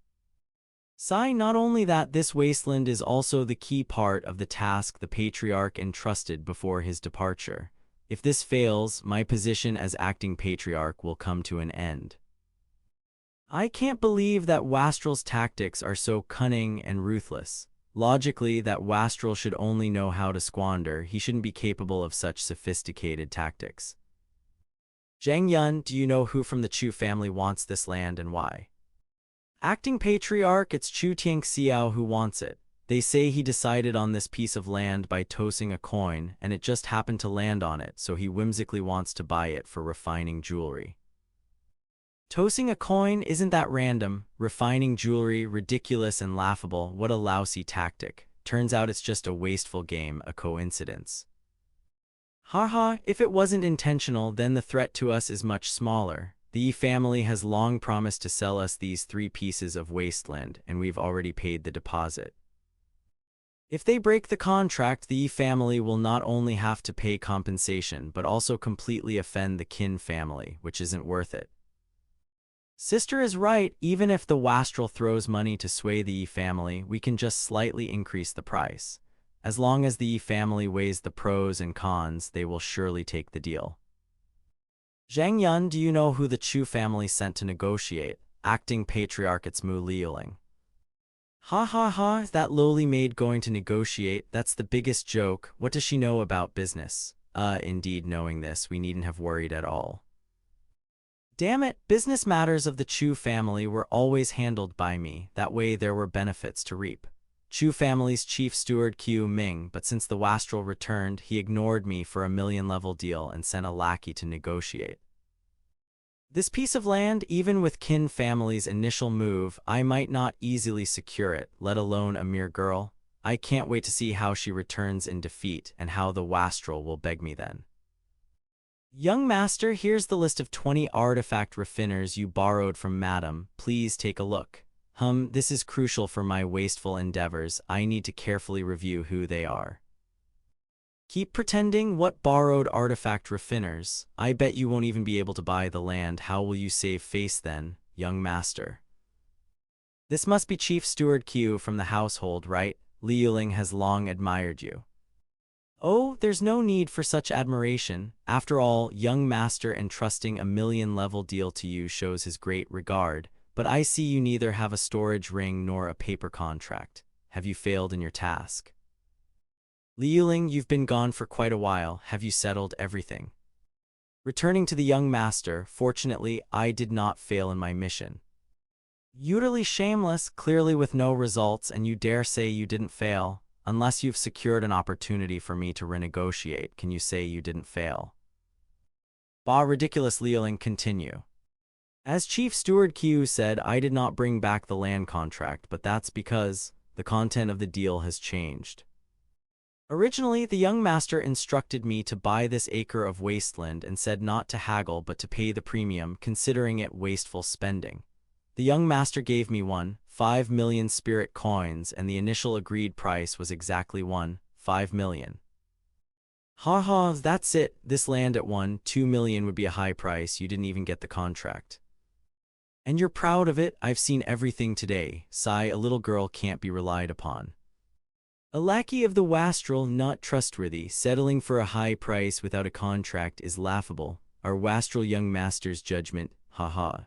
Not only that, this wasteland is also the key part of the task the Patriarch entrusted before his departure. If this fails, my position as acting Patriarch will come to an end. I can't believe that Wastrel's tactics are so cunning and ruthless. Logically, that Wastrel should only know how to squander. He shouldn't be capable of such sophisticated tactics. Zhang Yun, do you know who from the Chu family wants this land and why? Acting patriarch, it's Chu Tianxiao who wants it. They say he decided on this piece of land by tossing a coin, and it just happened to land on it, so he whimsically wants to buy it for refining jewelry. Tossing a coin, isn't that random? Refining jewelry, ridiculous and laughable. What a lousy tactic. Turns out it's just a wasteful game, a coincidence. Haha, if it wasn't intentional, then the threat to us is much smaller. The Yi family has long promised to sell us these 3 pieces of wasteland, and we've already paid the deposit. If they break the contract, the Yi family will not only have to pay compensation, but also completely offend the Qin family, which isn't worth it. Sister is right, even if the Wastrel throws money to sway the Yi family, we can just slightly increase the price. As long as the Yi family weighs the pros and cons, they will surely take the deal. Zhang Yun, do you know who the Chu family sent to negotiate? Acting patriarch, it's Mu Liuling. Ha ha ha, is that lowly maid going to negotiate? That's the biggest joke. What does she know about business? Indeed, knowing this, we needn't have worried at all. Damn it, business matters of the Chu family were always handled by me. That way there were benefits to reap. Chu family's chief steward Qiu Ming, but since the Wastrel returned, he ignored me for a million-level deal and sent a lackey to negotiate. This piece of land, even with Qin family's initial move, I might not easily secure it, let alone a mere girl. I can't wait to see how she returns in defeat and how the Wastrel will beg me then. Young master, here's the list of 20 artifact refiners you borrowed from madam. Please take a look. This is crucial for my wasteful endeavors. I need to carefully review who they are. Keep pretending. What borrowed artifact refiners? I bet you won't even be able to buy the land. How will you save face then, young master? This must be Chief Steward Qiu from the household, right? Liuling has long admired you. Oh, there's no need for such admiration. After all, young master entrusting a million-level deal to you shows his great regard. But I see you neither have a storage ring nor a paper contract. Have you failed in your task? Liuling, you've been gone for quite a while. Have you settled everything? Returning to the young master, fortunately, I did not fail in my mission. Utterly shameless, clearly with no results, and you dare say you didn't fail? Unless you've secured an opportunity for me to renegotiate, can you say you didn't fail? Bah, ridiculous. Liuling, continue. As Chief Steward Qiu said, I did not bring back the land contract, but that's because the content of the deal has changed. Originally, the young master instructed me to buy this acre of wasteland and said not to haggle but to pay the premium, considering it wasteful spending. The young master gave me 5 million spirit coins, and the initial agreed price was exactly 5 million. Ha, that's it. This land at 2 million would be a high price. You didn't even get the contract. And you're proud of it? I've seen everything today. Sigh, a little girl can't be relied upon. A lackey of the Wastrel, not trustworthy. Settling for a high price without a contract is laughable. Our Wastrel young master's judgment, haha.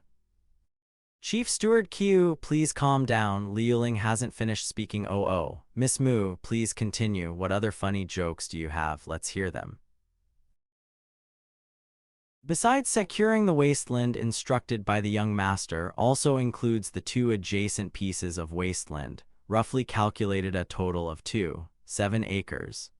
Chief Steward Qiu, please calm down. Liuling hasn't finished speaking. Oh. Miss Mu, please continue. What other funny jokes do you have? Let's hear them. Besides securing the wasteland instructed by the young master, also includes the 2 adjacent pieces of wasteland, roughly calculated a total of 7 acres.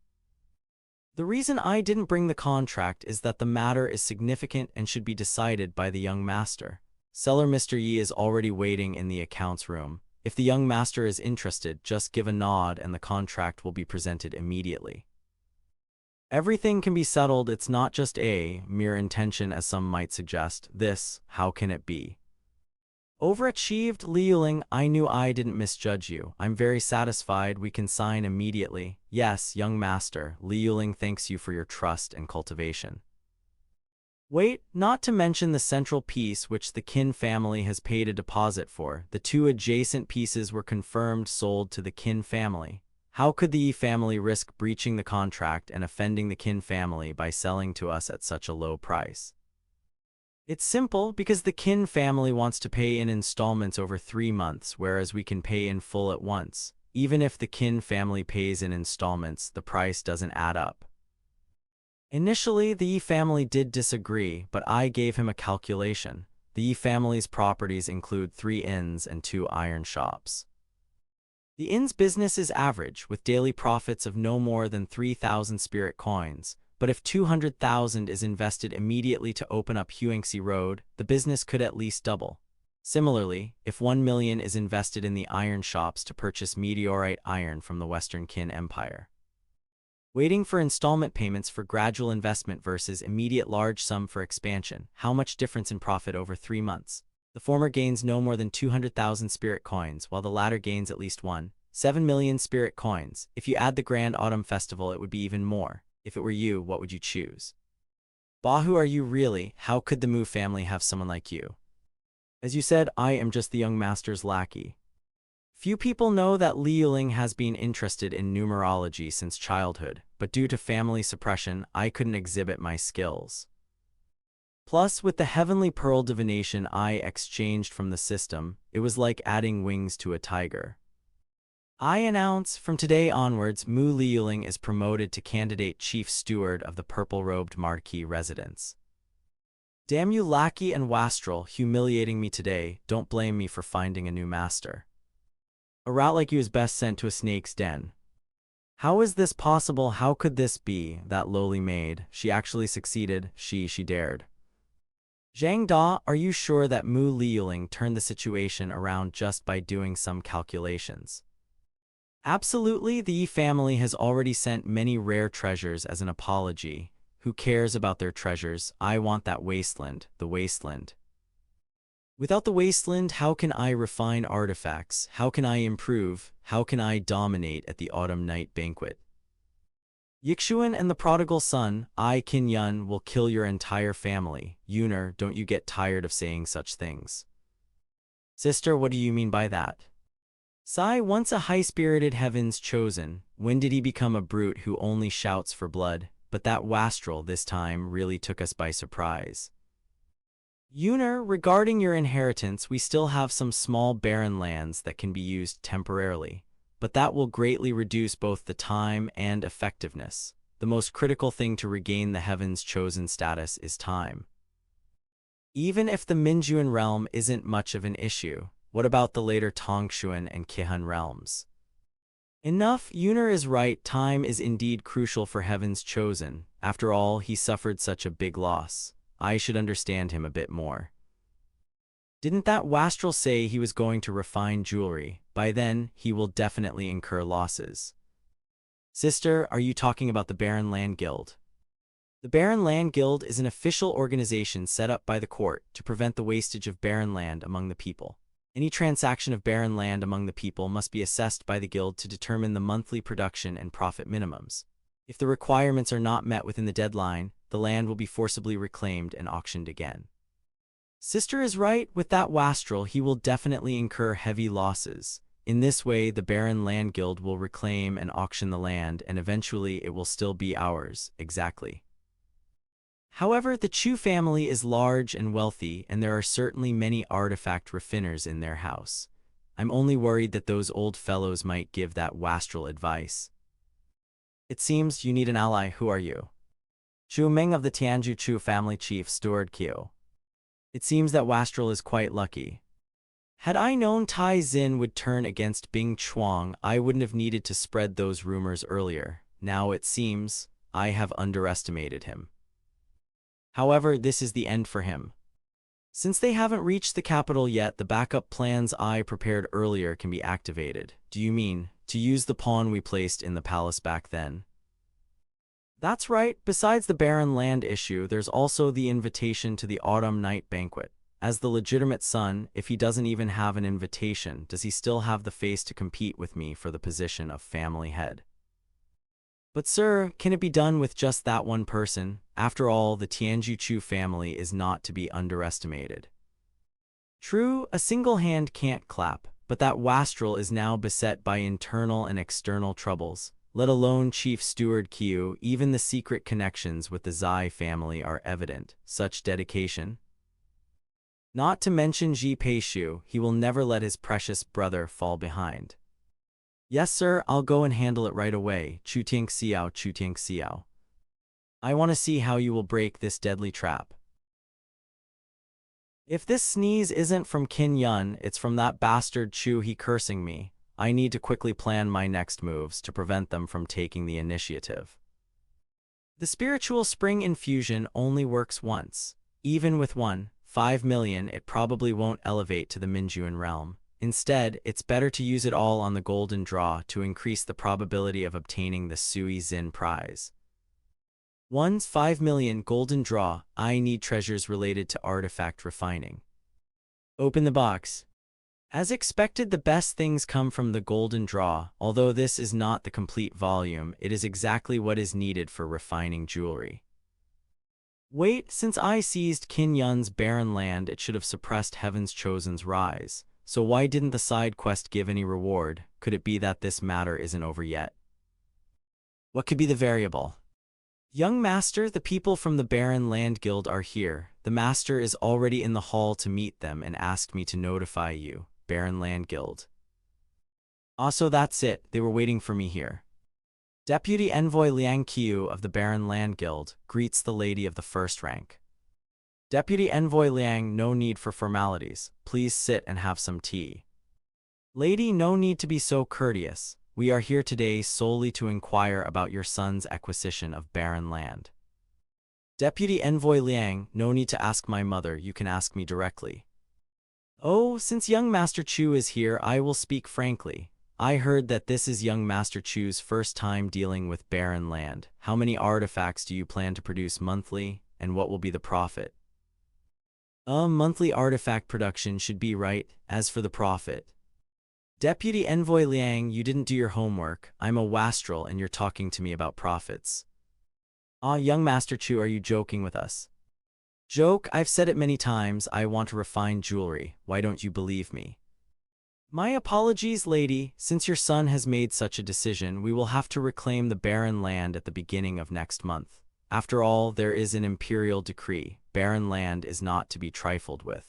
The reason I didn't bring the contract is that the matter is significant and should be decided by the young master. Seller Mr. Yi is already waiting in the accounts room. If the young master is interested, just give a nod and the contract will be presented immediately. Everything can be settled. It's not just a mere intention as some might suggest. This, how can it be? Overachieved. Liuling, I knew I didn't misjudge you. I'm very satisfied. We can sign immediately. Yes, young master. Liuling thanks you for your trust and cultivation. Wait, not to mention the central piece which the Qin family has paid a deposit for. The 2 adjacent pieces were confirmed sold to the Qin family. How could the Yi family risk breaching the contract and offending the Qin family by selling to us at such a low price? It's simple because the Qin family wants to pay in installments over 3 months, whereas we can pay in full at once. Even if the Qin family pays in installments, the price doesn't add up. Initially, the Yi family did disagree, but I gave him a calculation. The Yi family's properties include 3 inns and 2 iron shops. The inn's business is average, with daily profits of no more than 3,000 spirit coins, but if 200,000 is invested immediately to open up Huangxi Road, the business could at least double. Similarly, if 1 million is invested in the iron shops to purchase meteorite iron from the Western Qin Empire. Waiting for installment payments for gradual investment versus immediate large sum for expansion. How much difference in profit over 3 months? The former gains no more than 200,000 spirit coins, while the latter gains at least 7 million spirit coins. If you add the Grand Autumn Festival, it would be even more. If it were you, what would you choose? Bahu, are you really? How could the Mu family have someone like you? As you said, I am just the young master's lackey. Few people know that Li Yuling has been interested in numerology since childhood, but due to family suppression, I couldn't exhibit my skills. Plus, with the heavenly pearl divination I exchanged from the system, it was like adding wings to a tiger. I announce, from today onwards, Mu Liyuling is promoted to candidate chief steward of the purple-robed marquis residence. Damn you lackey and wastrel, humiliating me today. Don't blame me for finding a new master. A rat like you is best sent to a snake's den. How is this possible? How could this be? That lowly maid, she actually succeeded. She dared. Zhang Da, are you sure that Mu Liyuling turned the situation around just by doing some calculations? Absolutely, the Yi family has already sent many rare treasures as an apology. Who cares about their treasures? I want that wasteland, the wasteland. Without the wasteland, how can I refine artifacts? How can I improve? How can I dominate at the autumn night banquet? Yixuan and the Prodigal Son, I Qin Yun, will kill your entire family. Yuner, don't you get tired of saying such things? Sister, what do you mean by that? Sai, once a high-spirited heaven's chosen, when did he become a brute who only shouts for blood? But that wastrel this time really took us by surprise. Yuner, regarding your inheritance, we still have some small barren lands that can be used temporarily, but that will greatly reduce both the time and effectiveness. The most critical thing to regain the heaven's chosen status is time. Even if the Minjuan realm isn't much of an issue, what about the later Tongshuan and Kihan realms? Enough, Yuner is right, time is indeed crucial for heaven's chosen. After all, he suffered such a big loss. I should understand him a bit more. Didn't that wastrel say he was going to refine jewelry? By then, he will definitely incur losses. Sister, are you talking about the Barren Land Guild? The Barren Land Guild is an official organization set up by the court to prevent the wastage of barren land among the people. Any transaction of barren land among the people must be assessed by the guild to determine the monthly production and profit minimums. If the requirements are not met within the deadline, the land will be forcibly reclaimed and auctioned again. Sister is right, with that wastrel he will definitely incur heavy losses. In this way, the Barren Land Guild will reclaim and auction the land, and eventually it will still be ours, exactly. However, the Chu family is large and wealthy, and there are certainly many artifact raffiners in their house. I'm only worried that those old fellows might give that wastrel advice. It seems you need an ally. Who are you? Chu Ming of the Tianju Chu family, chief steward Qiu. It seems that wastrel is quite lucky. Had I known Tai Xin would turn against Bing Chuang, I wouldn't have needed to spread those rumors earlier. Now it seems I have underestimated him. However, this is the end for him. Since they haven't reached the capital yet, the backup plans I prepared earlier can be activated. Do you mean to use the pawn we placed in the palace back then? That's right. Besides the barren land issue, there's also the invitation to the autumn night banquet. As the legitimate son, if he doesn't even have an invitation, does he still have the face to compete with me for the position of family head? But sir, can it be done with just that one person? After all, the Tianju Chu family is not to be underestimated. True, a single hand can't clap, but that wastrel is now beset by internal and external troubles. Let alone Chief Steward Qiu, even the secret connections with the Zai family are evident. Such dedication. Not to mention Ji Peishu, he will never let his precious brother fall behind. Yes, sir, I'll go and handle it right away. Chu Tiang Xiao, Chu Tiang Xiao. I want to see how you will break this deadly trap. If this sneeze isn't from Qin Yun, it's from that bastard Chu He cursing me. I need to quickly plan my next moves to prevent them from taking the initiative. The spiritual spring infusion only works once. Even with 5 million, it probably won't elevate to the Minjuan realm. Instead, it's better to use it all on the golden draw to increase the probability of obtaining the Sui Xin prize. 5 million golden draw. I need treasures related to artifact refining. Open the box. As expected, the best things come from the golden draw. Although this is not the complete volume, it is exactly what is needed for refining jewelry. Wait, since I seized Qin Yun's barren land, it should have suppressed Heaven's Chosen's rise. So why didn't the side quest give any reward? Could it be that this matter isn't over yet? What could be the variable? Young Master, the people from the Barren Land Guild are here. The Master is already in the hall to meet them and asked me to notify you, Barren Land Guild. Also, that's it, they were waiting for me here. Deputy Envoy Liang Qiu of the Barren Land Guild greets the lady of the first rank. Deputy Envoy Liang, no need for formalities. Please sit and have some tea. Lady, no need to be so courteous. We are here today solely to inquire about your son's acquisition of barren land. Deputy Envoy Liang, no need to ask my mother, you can ask me directly. Oh, since young Master Chu is here, I will speak frankly. I heard that this is young Master Chu's first time dealing with barren land. How many artifacts do you plan to produce monthly, and what will be the profit? Monthly artifact production should be right. As for the profit, Deputy Envoy Liang, you didn't do your homework. I'm a wastrel and you're talking to me about profits. Young Master Chu, are you joking with us? Joke? I've said it many times, I want to refine jewelry. Why don't you believe me? My apologies, lady. Since your son has made such a decision, we will have to reclaim the barren land at the beginning of next month. After all, there is an imperial decree. Barren land is not to be trifled with.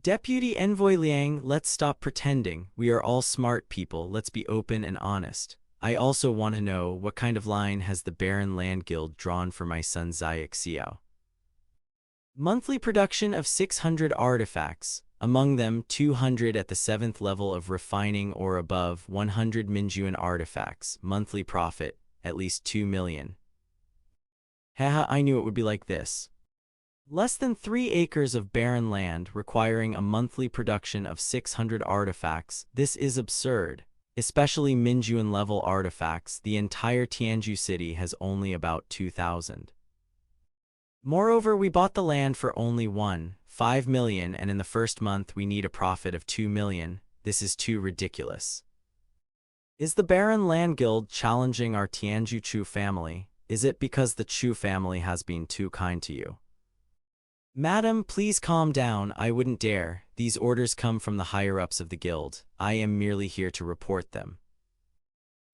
Deputy Envoy Liang, let's stop pretending. We are all smart people. Let's be open and honest. I also want to know what kind of line has the Barren Land Guild drawn for my son Zayek Xiao. Monthly production of 600 artifacts, among them 200 at the 7th level of refining or above, 100 Minjuan artifacts. Monthly profit, at least 2 million. Haha, I knew it would be like this. Less than 3 acres of barren land requiring a monthly production of 600 artifacts. This is absurd. Especially Minjuan level artifacts, the entire Tianju city has only about 2,000. Moreover, we bought the land for only 5 million, and in the first month we need a profit of 2 million. This is too ridiculous. Is the Barren Land Guild challenging our Tianju Chu family? Is it because the Chu family has been too kind to you? Madam, please calm down. I wouldn't dare. These orders come from the higher-ups of the guild. I am merely here to report them.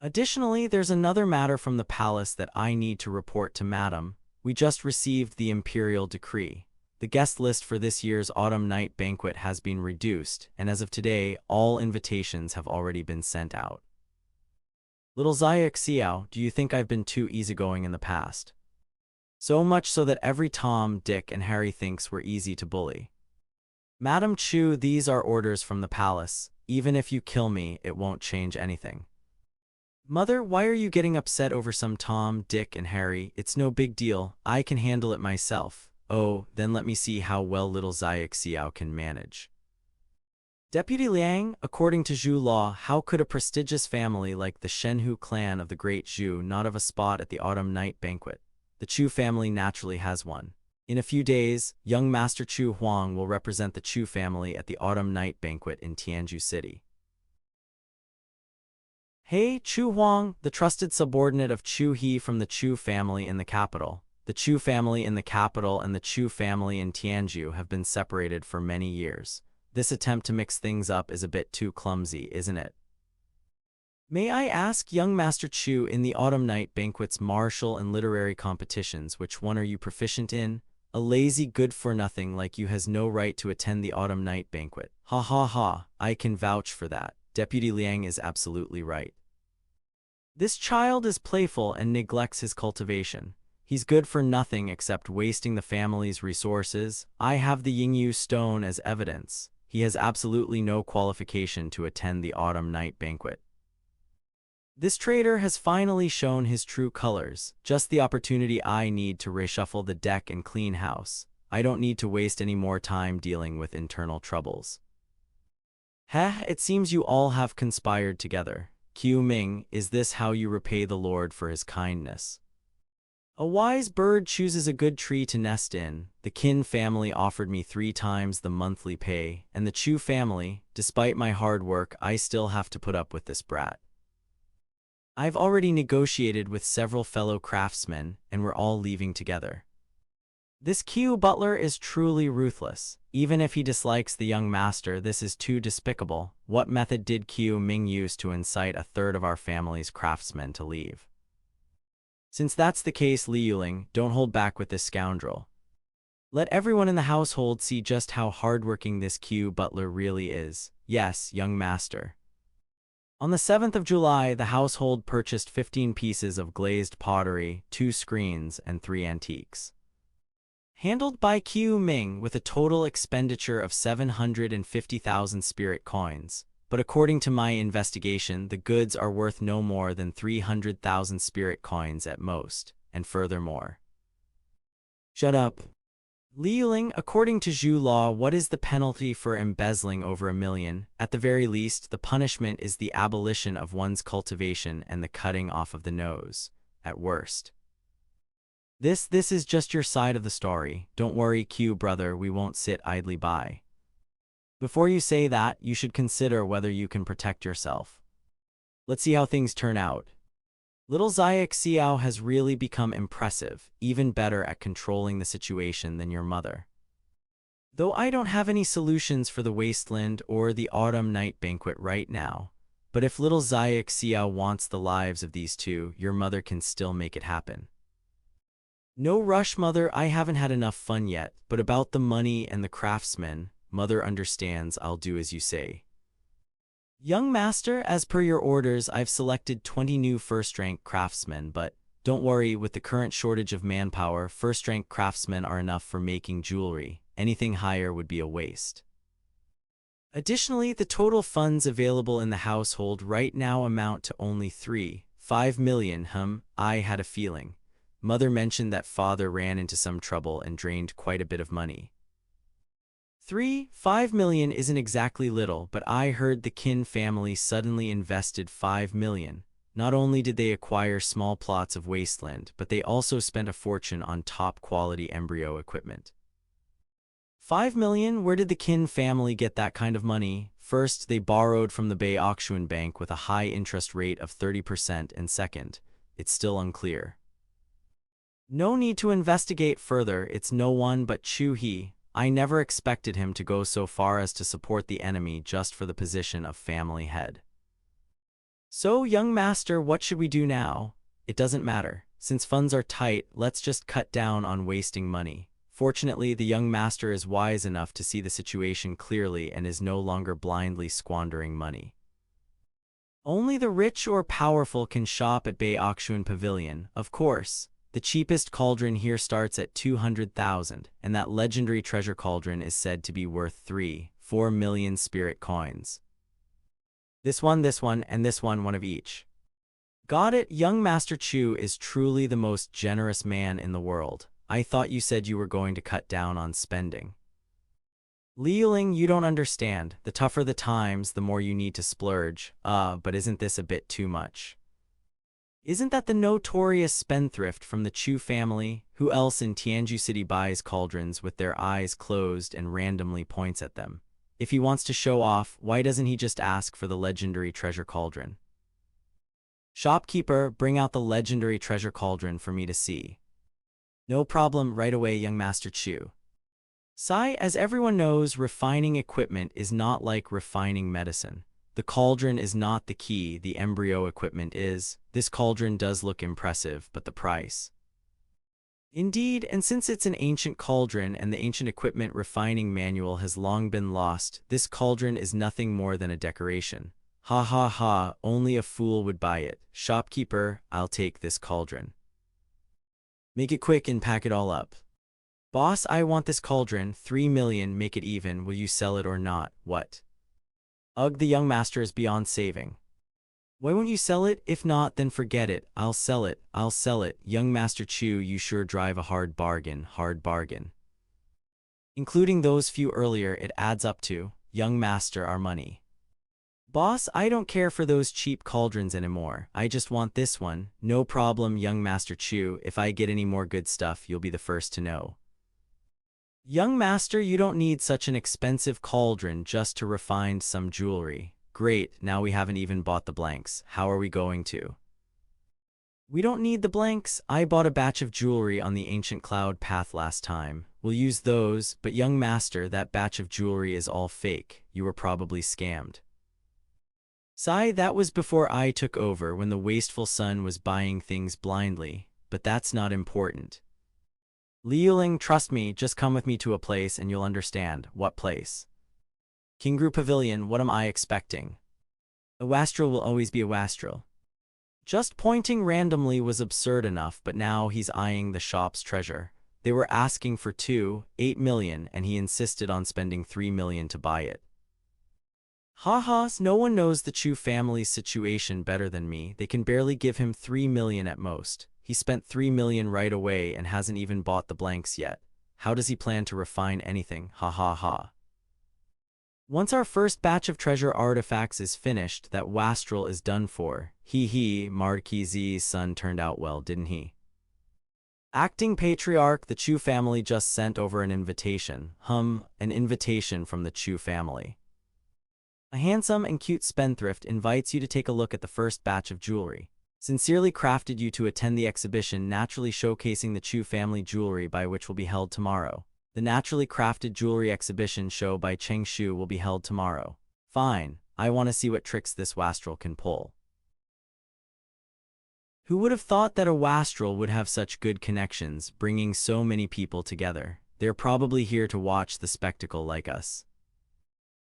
Additionally, there's another matter from the palace that I need to report to Madam. We just received the imperial decree. The guest list for this year's autumn night banquet has been reduced, and as of today, all invitations have already been sent out. Little Zayek Xiao, do you think I've been too easygoing in the past? So much so that every Tom, Dick, and Harry thinks we're easy to bully. Madam Chu, these are orders from the palace. Even if you kill me, it won't change anything. Mother, why are you getting upset over some Tom, Dick, and Harry? It's no big deal. I can handle it myself. Oh, then let me see how well little Zayek Xiao can manage. Deputy Liang, according to Zhu law, how could a prestigious family like the Shenhu clan of the great Zhu not have a spot at the autumn night banquet? The Chu family naturally has one. In a few days, young Master Chu Huang will represent the Chu family at the autumn night banquet in Tianju City. Hey, Chu Huang, the trusted subordinate of Chu He from the Chu family in the capital. The Chu family in the capital and the Chu family in Tianju have been separated for many years. This attempt to mix things up is a bit too clumsy, isn't it? May I ask, young Master Chu, in the autumn night banquet's martial and literary competitions, which one are you proficient in? A lazy good-for-nothing like you has no right to attend the autumn night banquet. Ha ha ha, I can vouch for that. Deputy Liang is absolutely right. This child is playful and neglects his cultivation. He's good for nothing except wasting the family's resources. I have the Yingyu stone as evidence. He has absolutely no qualification to attend the autumn night banquet. This traitor has finally shown his true colors, just the opportunity I need to reshuffle the deck and clean house. I don't need to waste any more time dealing with internal troubles. Heh, it seems you all have conspired together. Qiu Ming, is this how you repay the Lord for his kindness? A wise bird chooses a good tree to nest in. The Qin family offered me 3 times the monthly pay, and the Chu family, despite my hard work, I still have to put up with this brat. I've already negotiated with several fellow craftsmen, and we're all leaving together. This Qiu butler is truly ruthless. Even if he dislikes the young master, this is too despicable. What method did Qiu Ming use to incite a third of our family's craftsmen to leave? Since that's the case, Li Yuling, don't hold back with this scoundrel. Let everyone in the household see just how hardworking this Qiu butler really is. Yes, young master. On the 7th of July, the household purchased 15 pieces of glazed pottery, 2 screens, and 3 antiques. Handled by Qiu Ming with a total expenditure of 750,000 spirit coins. But according to my investigation, the goods are worth no more than 300,000 spirit coins at most, and furthermore. Shut up. Li Yuling, according to Zhu law, what is the penalty for embezzling over 1 million? At the very least, the punishment is the abolition of one's cultivation and the cutting off of the nose. At worst. This is just your side of the story. Don't worry, Q brother, we won't sit idly by. Before you say that, you should consider whether you can protect yourself. Let's see how things turn out. Little Zayak Xiao has really become impressive, even better at controlling the situation than your mother. Though I don't have any solutions for the wasteland or the autumn night banquet right now, but if little Zayak Xiao wants the lives of these two, your mother can still make it happen. No rush, mother, I haven't had enough fun yet, but about the money and the craftsmen, mother understands, I'll do as you say. Young master, as per your orders, I've selected 20 new first-rank craftsmen, but don't worry, with the current shortage of manpower, first-rank craftsmen are enough for making jewelry. Anything higher would be a waste. Additionally, the total funds available in the household right now amount to only 3.5 million. I had a feeling. Mother mentioned that father ran into some trouble and drained quite a bit of money. 3.5 million isn't exactly little, but I heard the Qin family suddenly invested 5 million. Not only did they acquire small plots of wasteland, but they also spent a fortune on top-quality embryo equipment. 5 million? Where did the Qin family get that kind of money? First, they borrowed from the Baoxuan Bank with a high interest rate of 30%, and second, it's still unclear. No need to investigate further, it's no one but Chu He. I never expected him to go so far as to support the enemy just for the position of family head. So, young master, what should we do now? It doesn't matter. Since funds are tight, let's just cut down on wasting money. Fortunately, the young master is wise enough to see the situation clearly and is no longer blindly squandering money. Only the rich or powerful can shop at Baoxuan Pavilion, of course. The cheapest cauldron here starts at 200,000, and that legendary treasure cauldron is said to be worth 3.4 million spirit coins. This one, and this one of each. Got it, young Master Chu is truly the most generous man in the world. I thought you said you were going to cut down on spending. Li Yuling, you don't understand. The tougher the times, the more you need to splurge. But isn't this a bit too much? Isn't that the notorious spendthrift from the Chu family? Who else in Tianju City buys cauldrons with their eyes closed and randomly points at them? If he wants to show off, why doesn't he just ask for the legendary treasure cauldron? Shopkeeper, bring out the legendary treasure cauldron for me to see. No problem, right away, young Master Chu. Sai, as everyone knows, refining equipment is not like refining medicine. The cauldron is not the key, the embryo equipment is. This cauldron does look impressive, but the price. Indeed, and since it's an ancient cauldron and the ancient equipment refining manual has long been lost, this cauldron is nothing more than a decoration. Ha ha ha, only a fool would buy it. Shopkeeper, I'll take this cauldron. Make it quick and pack it all up. Boss, I want this cauldron, 3 million, make it even, will you sell it or not? What? Ugh, the young master is beyond saving. Why won't you sell it? If not, then forget it. I'll sell it, I'll sell it. Young Master Chu, you sure drive a hard bargain, hard bargain. Including those few earlier, it adds up to, young master, our money. Boss, I don't care for those cheap cauldrons anymore. I just want this one. No problem, young Master Chu. If I get any more good stuff, you'll be the first to know. Young master, you don't need such an expensive cauldron just to refine some jewelry. Great, now we haven't even bought the blanks. How are we going to? We don't need the blanks. I bought a batch of jewelry on the ancient cloud path last time. We'll use those, but young master, that batch of jewelry is all fake. You were probably scammed. Sigh, that was before I took over, when the wasteful son was buying things blindly, but that's not important. Liuling, trust me, just come with me to a place and you'll understand. What place? Kingru Pavilion, what am I expecting? A wastrel will always be a wastrel. Just pointing randomly was absurd enough, but now he's eyeing the shop's treasure. They were asking for 8 million, and he insisted on spending 3 million to buy it. Ha, no one knows the Chu family's situation better than me. They can barely give him 3 million at most. He spent 3 million right away and hasn't even bought the blanks yet. How does he plan to refine anything? Ha. Once our first batch of treasure artifacts is finished, that wastrel is done for. Marquis's son turned out well, didn't he? Acting patriarch, the Chu family just sent over an invitation. An invitation from the Chu family. A handsome and cute spendthrift invites you to take a look at the first batch of jewelry. Sincerely crafted you to attend the exhibition naturally showcasing the Chu family jewelry by which will be held tomorrow. The naturally crafted jewelry exhibition show by Cheng Shu will be held tomorrow. Fine, I want to see what tricks this wastrel can pull. Who would have thought that a wastrel would have such good connections, bringing so many people together? They're probably here to watch the spectacle like us.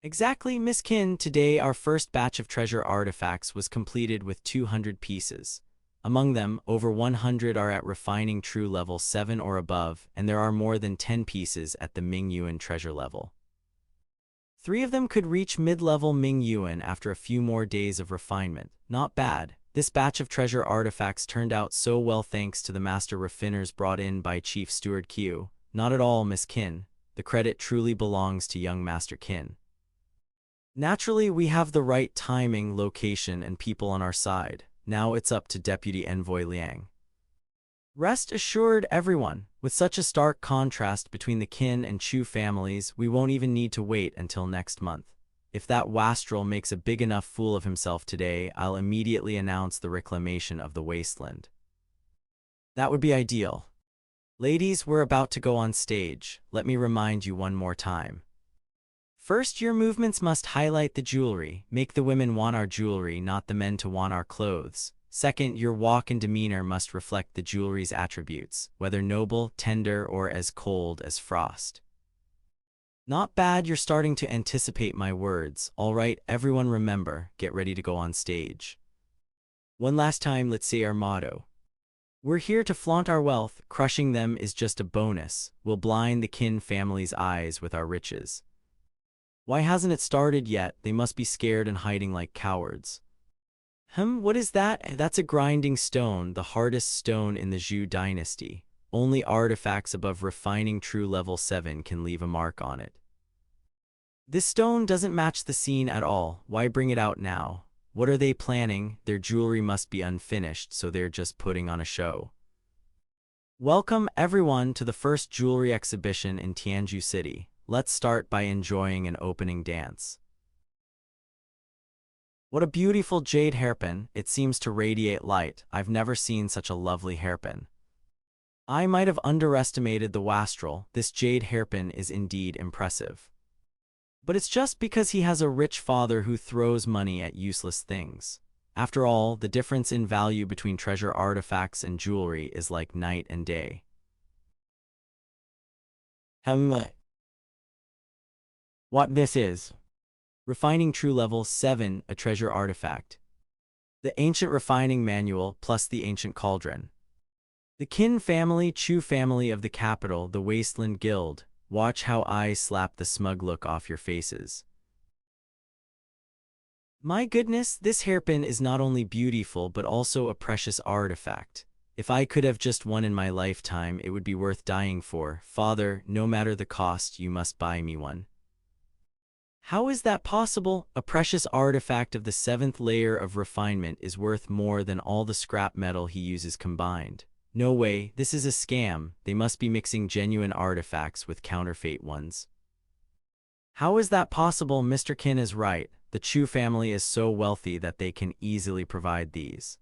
Exactly, Miss Kin. Today our first batch of treasure artifacts was completed with 200 pieces. Among them, over 100 are at refining true level 7 or above, and there are more than 10 pieces at the Ming Yuan treasure level. 3 of them could reach mid-level Ming Yuan after a few more days of refinement. Not bad. This batch of treasure artifacts turned out so well thanks to the master refiners brought in by Chief Steward Q. Not at all, Miss Kin. The credit truly belongs to young Master Qin. Naturally, we have the right timing, location, and people on our side. Now it's up to Deputy Envoy Liang. Rest assured, everyone, with such a stark contrast between the Qin and Chu families, we won't even need to wait until next month. If that wastrel makes a big enough fool of himself today, I'll immediately announce the reclamation of the wasteland. That would be ideal. Ladies, we're about to go on stage. Let me remind you one more time. First, your movements must highlight the jewelry, make the women want our jewelry, not the men to want our clothes. Second, your walk and demeanor must reflect the jewelry's attributes, whether noble, tender, or as cold as frost. Not bad, you're starting to anticipate my words. All right, everyone remember, get ready to go on stage. One last time, let's say our motto. We're here to flaunt our wealth, crushing them is just a bonus. We'll blind the Qin family's eyes with our riches. Why hasn't it started yet? They must be scared and hiding like cowards. What is that? That's a grinding stone, the hardest stone in the Zhou dynasty. Only artifacts above refining true level 7 can leave a mark on it. This stone doesn't match the scene at all. Why bring it out now? What are they planning? Their jewelry must be unfinished, so they're just putting on a show. Welcome everyone to the first jewelry exhibition in Tianjin City. Let's start by enjoying an opening dance. What a beautiful jade hairpin. It seems to radiate light. I've never seen such a lovely hairpin. I might have underestimated the wastrel. This jade hairpin is indeed impressive. But it's just because he has a rich father who throws money at useless things. After all, the difference in value between treasure artifacts and jewelry is like night and day. What this is? Refining True Level 7, a treasure artifact. The Ancient Refining Manual plus the Ancient Cauldron. The Qin family, Chu family of the capital, the Wasteland Guild. Watch how I slap the smug look off your faces. My goodness, this hairpin is not only beautiful but also a precious artifact. If I could have just one in my lifetime, it would be worth dying for. Father, no matter the cost, you must buy me one. How is that possible? A precious artifact of the 7th layer of refinement is worth more than all the scrap metal he uses combined. No way, this is a scam. They must be mixing genuine artifacts with counterfeit ones. How is that possible? Mr. Qin is right. The Chu family is so wealthy that they can easily provide these.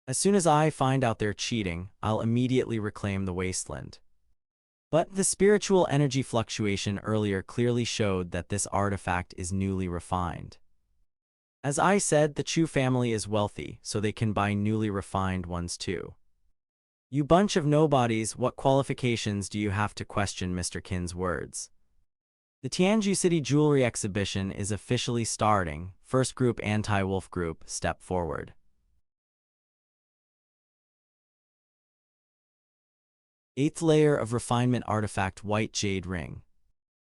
As soon as I find out they're cheating, I'll immediately reclaim the wasteland. But the spiritual energy fluctuation earlier clearly showed that this artifact is newly refined. As I said, the Chu family is wealthy, so they can buy newly refined ones too. You bunch of nobodies, what qualifications do you have to question Mr. Qin's words? The Tianju City Jewelry Exhibition is officially starting. First group Anti-Wolf Group, step forward. Eighth layer of refinement artifact, White Jade Ring.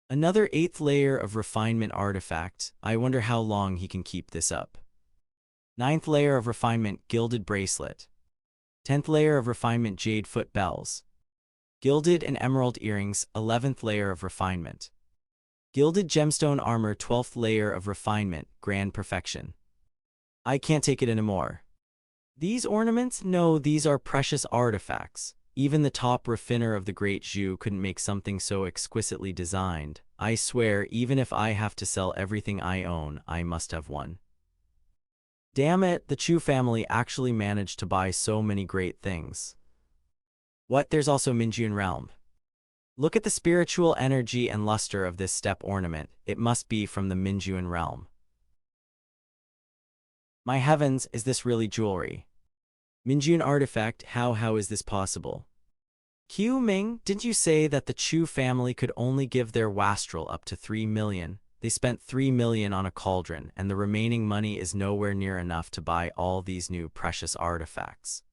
Another 8th layer of refinement artifact. I wonder how long he can keep this up. 9th layer of refinement, Gilded Bracelet. 10th layer of refinement, Jade Foot Bells. Gilded and Emerald Earrings, 11th layer of refinement. Gilded Gemstone Armor, 12th layer of refinement, Grand Perfection. I can't take it anymore. These ornaments? No, these are precious artifacts. Even the top refiner of the Great Zhu couldn't make something so exquisitely designed. I swear, even if I have to sell everything I own, I must have one. Damn it, the Chu family actually managed to buy so many great things. What? There's also Minjun Realm. Look at the spiritual energy and luster of this step ornament. It must be from the Minjun realm. My heavens, is this really jewelry? Minjun artifact, how is this possible? Qiu Ming, didn't you say that the Chu family could only give their wastrel up to 3 million? They spent 3 million on a cauldron, and the remaining money is nowhere near enough to buy all these new precious artifacts.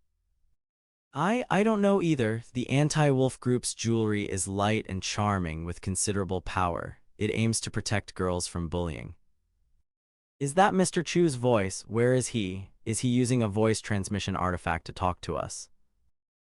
I don't know either. The Anti-Wolf Group's jewelry is light and charming with considerable power. It aims to protect girls from bullying. Is that Mr. Chu's voice? Where is he? Is he using a voice transmission artifact to talk to us?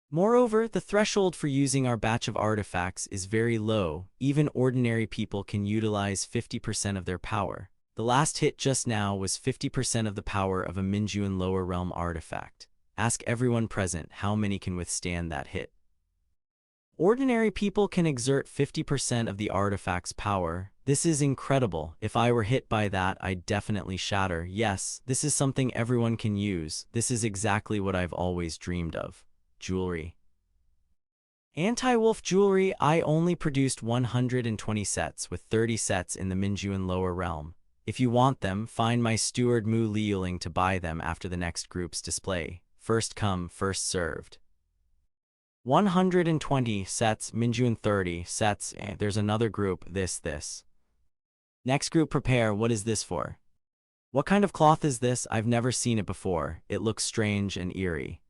Moreover, the threshold for using our batch of artifacts is very low. Even ordinary people can utilize 50% of their power. The last hit just now was 50% of the power of a Minjun lower realm artifact. Ask everyone present how many can withstand that hit. Ordinary people can exert 50% of the artifact's power. This is incredible. If I were hit by that, I'd definitely shatter. Yes, this is something everyone can use. This is exactly what I've always dreamed of. Jewelry. Anti-Wolf jewelry. I only produced 120 sets with 30 sets in the Minjun lower realm. If you want them, find my steward Mu Liuling to buy them after the next group's display. First come, first served. 120 sets, Minjun 30 sets. There's another group, this. Next group, prepare. What is this for? What kind of cloth is this? I've never seen it before. It looks strange and eerie.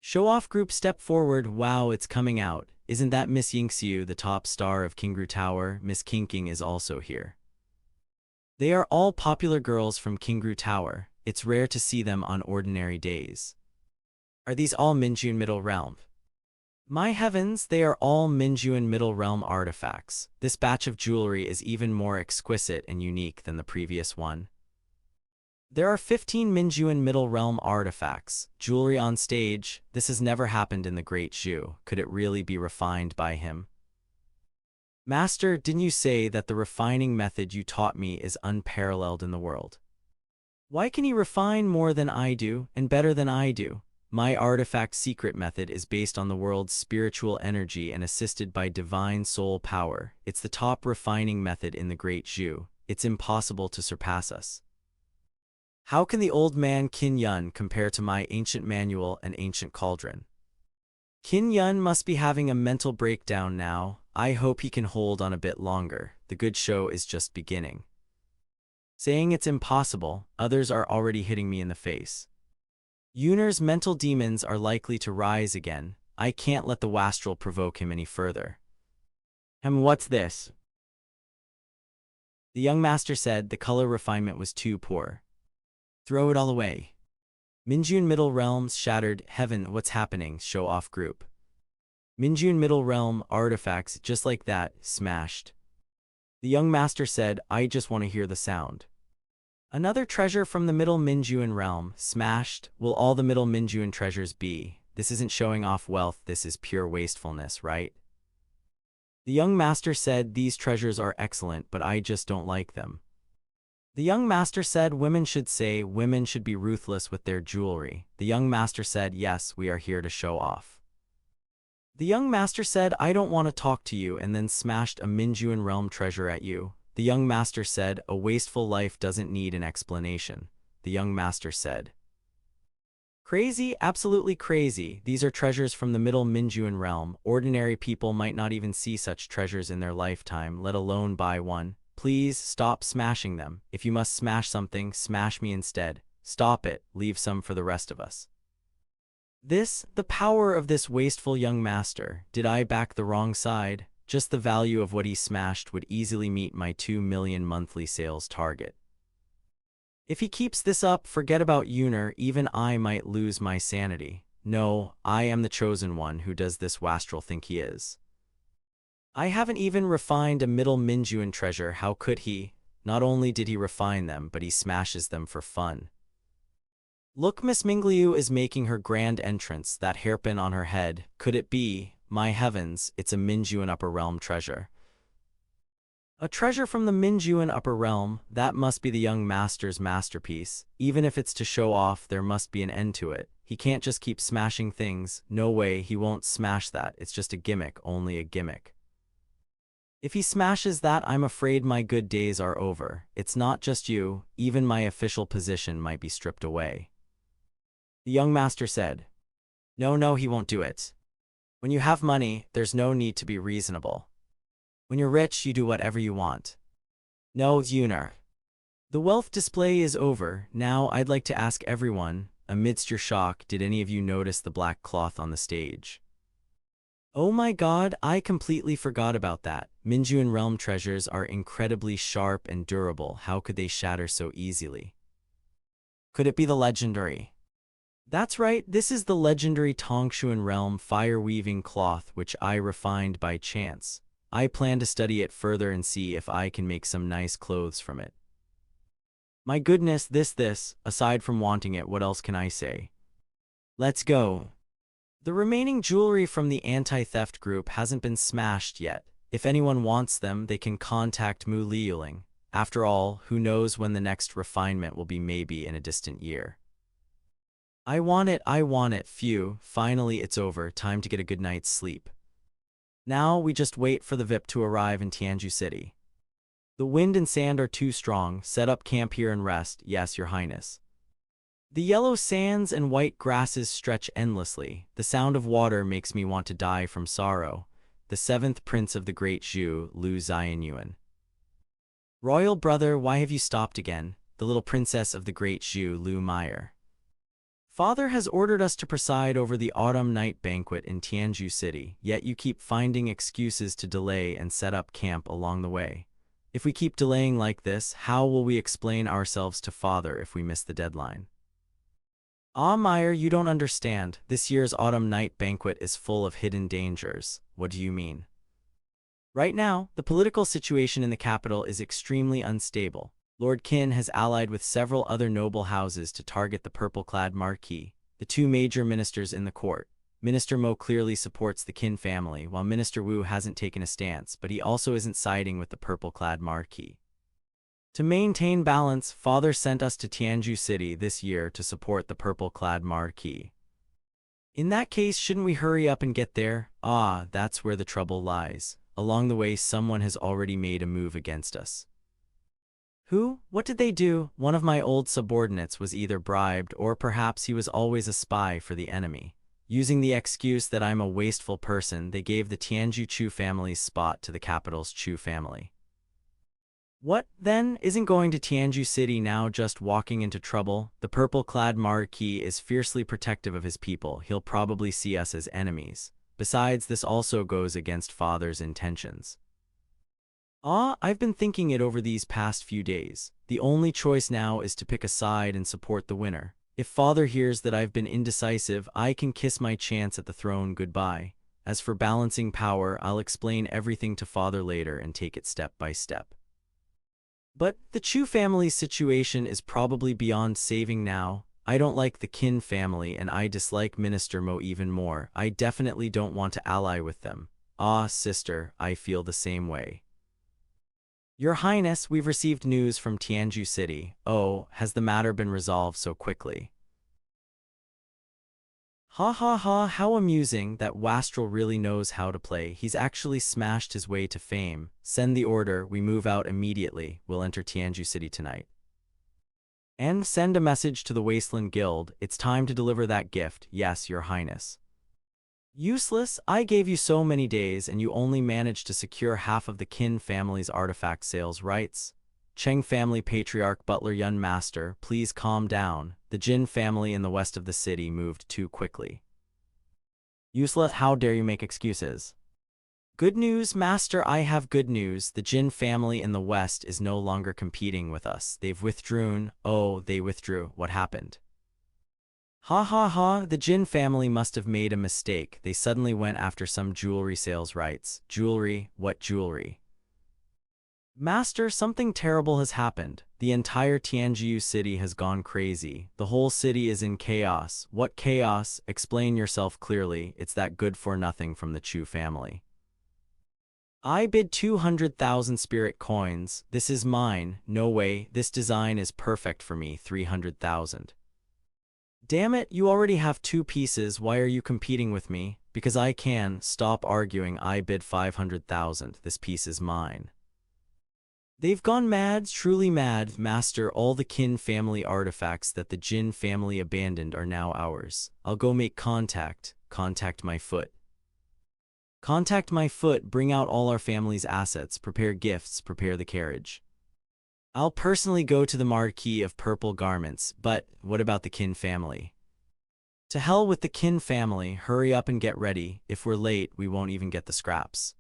Show-off group, step forward. Wow, it's coming out. Isn't that Miss Yingxiu, the top star of Qingru Tower? Miss Qingqing is also here. They are all popular girls from Qingru Tower. It's rare to see them on ordinary days. Are these all Minjun Middle Realm? My heavens, they are all Minjun Middle Realm artifacts. This batch of jewelry is even more exquisite and unique than the previous one. There are 15 Minjun Middle Realm artifacts. Jewelry on stage. This has never happened in the Great Zhu. Could it really be refined by him? Master, didn't you say that the refining method you taught me is unparalleled in the world? Why can he refine more than I do, and better than I do? My artifact secret method is based on the world's spiritual energy and assisted by divine soul power. It's the top refining method in the Great Zhu. It's impossible to surpass us. How can the old man Qin Yun compare to my ancient manual and ancient cauldron? Qin Yun must be having a mental breakdown now. I hope he can hold on a bit longer. The good show is just beginning. Saying it's impossible, others are already hitting me in the face. Yuner's mental demons are likely to rise again. I can't let the wastrel provoke him any further. What's this? The young master said the color refinement was too poor. Throw it all away. Minjun Middle Realms shattered. Heaven, what's happening? Show off group. Minjun Middle Realm artifacts just like that, smashed. The young master said, I just want to hear the sound. Another treasure from the Middle Minjuan realm, smashed. Will all the Middle Minjuan treasures be? This isn't showing off wealth, this is pure wastefulness, right? The young master said these treasures are excellent, but I just don't like them. The young master said women should be ruthless with their jewelry. The young master said, yes, we are here to show off. The young master said, I don't want to talk to you, and then smashed a Minjuan realm treasure at you. The young master said, a wasteful life doesn't need an explanation. The young master said, crazy, absolutely crazy. These are treasures from the Middle Minjuan realm. Ordinary people might not even see such treasures in their lifetime, let alone buy one. Please stop smashing them. If you must smash something, smash me instead. Stop it, leave some for the rest of us. The power of this wasteful young master. Did I back the wrong side? Just the value of what he smashed would easily meet my 2 million monthly sales target. If he keeps this up, forget about Yuner, even I might lose my sanity. No, I am the chosen one. Who does this wastrel think he is? I haven't even refined a Middle Minjuan treasure. How could he? Not only did he refine them, but he smashes them for fun. Look, Miss Mingliu is making her grand entrance, that hairpin on her head. Could it be? My heavens, it's a Minjuan Upper Realm treasure. A treasure from the Minjuan Upper Realm, that must be the young master's masterpiece. Even if it's to show off, there must be an end to it. He can't just keep smashing things. No way, he won't smash that. It's just a gimmick, only a gimmick. If he smashes that, I'm afraid my good days are over. It's not just you, even my official position might be stripped away. The young master said, no, he won't do it. When you have money, there's no need to be reasonable. When you're rich, you do whatever you want. No, Yuner. The wealth display is over. Now I'd like to ask everyone, amidst your shock, did any of you notice the black cloth on the stage? Oh my god, I completely forgot about that. Minjuan realm treasures are incredibly sharp and durable. How could they shatter so easily? Could it be the legendary? That's right, this is the legendary Tongshuan realm fire-weaving cloth, which I refined by chance. I plan to study it further and see if I can make some nice clothes from it. My goodness, this, aside from wanting it, what else can I say? Let's go. The remaining jewelry from the anti-theft group hasn't been smashed yet. If anyone wants them, they can contact Mu Liuling. After all, who knows when the next refinement will be, maybe in a distant year. I want it, phew, finally it's over, time to get a good night's sleep. Now we just wait for the VIP to arrive in Tianju City. The wind and sand are too strong, set up camp here and rest, yes, your highness. The yellow sands and white grasses stretch endlessly. The sound of water makes me want to die from sorrow. The 7th prince of the great Zhu, Lu Xianyuan. Royal brother, why have you stopped again? The little princess of the great Zhu, Lu Meyer. Father has ordered us to preside over the autumn night banquet in Tianju City, yet you keep finding excuses to delay and set up camp along the way. If we keep delaying like this, how will we explain ourselves to Father if we miss the deadline? Ah, Meyer, you don't understand. This year's autumn night banquet is full of hidden dangers. What do you mean? Right now, the political situation in the capital is extremely unstable. Lord Qin has allied with several other noble houses to target the purple-clad marquis, the 2 major ministers in the court. Minister Mo clearly supports the Qin family, while Minister Wu hasn't taken a stance, but he also isn't siding with the purple-clad marquis. To maintain balance, Father sent us to Tianju City this year to support the purple-clad marquis. In that case, shouldn't we hurry up and get there? Ah, that's where the trouble lies. Along the way, someone has already made a move against us. Who? What did they do? One of my old subordinates was either bribed or perhaps he was always a spy for the enemy. Using the excuse that I'm a wasteful person, they gave the Tianju Chu family's spot to the capital's Chu family. What, then, isn't going to Tianju City now just walking into trouble? The purple-clad Marquis is fiercely protective of his people. He'll probably see us as enemies. Besides, this also goes against Father's intentions. I've been thinking it over these past few days. The only choice now is to pick a side and support the winner. If Father hears that I've been indecisive, I can kiss my chance at the throne goodbye. As for balancing power, I'll explain everything to Father later and take it step by step. But the Chu family's situation is probably beyond saving now. I don't like the Qin family and I dislike Minister Mo even more. I definitely don't want to ally with them. Sister, I feel the same way. Your Highness, we've received news from Tianju City. Oh, has the matter been resolved so quickly? Ha ha ha, how amusing that Wastrel really knows how to play. He's actually smashed his way to fame. Send the order, we move out immediately. We'll enter Tianju City tonight. And send a message to the Wasteland Guild. It's time to deliver that gift. Yes, Your Highness. Useless, I gave you so many days and you only managed to secure half of the Qin family's artifact sales rights. Cheng family patriarch butler Yun Master, please calm down. The Jin family in the west of the city moved too quickly. Useless, how dare you make excuses? Good news, Master, I have good news. The Jin family in the west is no longer competing with us. They've withdrawn. Oh, they withdrew. What happened? Ha ha ha, the Jin family must have made a mistake. They suddenly went after some jewelry sales rights. Jewelry? What jewelry? Master, something terrible has happened. The entire Tianju city has gone crazy. The whole city is in chaos. What chaos? Explain yourself clearly. It's that good-for-nothing from the Chu family. I bid 200,000 spirit coins. This is mine. No way. This design is perfect for me. 300,000. Damn it, you already have 2 pieces. Why are you competing with me? Because I can. Stop arguing. I bid 500,000. This piece is mine. They've gone mad, truly mad, Master. All the Qin family artifacts that the Jin family abandoned are now ours. I'll go make contact. Contact my foot. Contact my foot. Bring out all our family's assets. Prepare gifts. Prepare the carriage. I'll personally go to the Marquis of Purple Garments, but what about the Qin family? To hell with the Qin family. Hurry up and get ready. If we're late, we won't even get the scraps.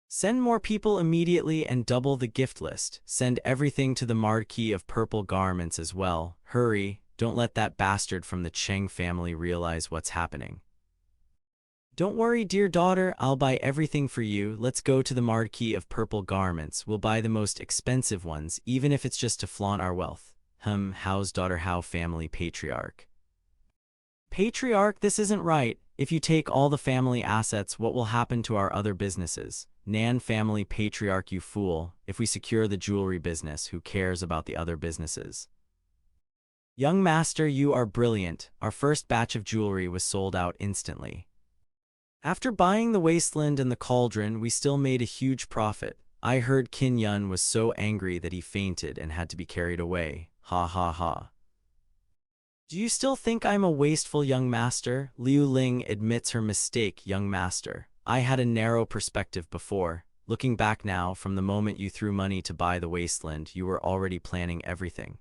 Send more people immediately and double the gift list. Send everything to the Marquis of Purple Garments as well. Hurry, don't let that bastard from the Cheng family realize what's happening. Don't worry, dear daughter, I'll buy everything for you. Let's go to the Marquis of Purple Garments. We'll buy the most expensive ones, even if it's just to flaunt our wealth. How's daughter How family patriarch? Patriarch, this isn't right. If you take all the family assets, what will happen to our other businesses? Nan family patriarch, you fool. If we secure the jewelry business, who cares about the other businesses? Young master, you are brilliant. Our first batch of jewelry was sold out instantly. After buying the wasteland and the cauldron, we still made a huge profit. I heard Qin Yun was so angry that he fainted and had to be carried away. Ha ha ha. Do you still think I'm a wasteful young master? Liu Ling admits her mistake, young master. I had a narrow perspective before. Looking back now, from the moment you threw money to buy the wasteland, you were already planning everything.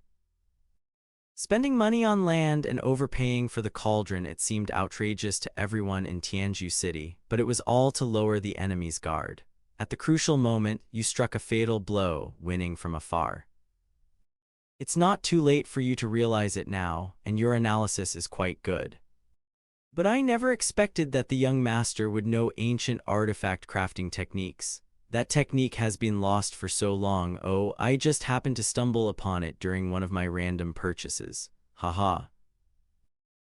Spending money on land and overpaying for the cauldron, it seemed outrageous to everyone in Tianju City, but it was all to lower the enemy's guard. At the crucial moment, you struck a fatal blow, winning from afar. It's not too late for you to realize it now, and your analysis is quite good. But I never expected that the young master would know ancient artifact crafting techniques. That technique has been lost for so long. Oh, I just happened to stumble upon it during one of my random purchases. Haha.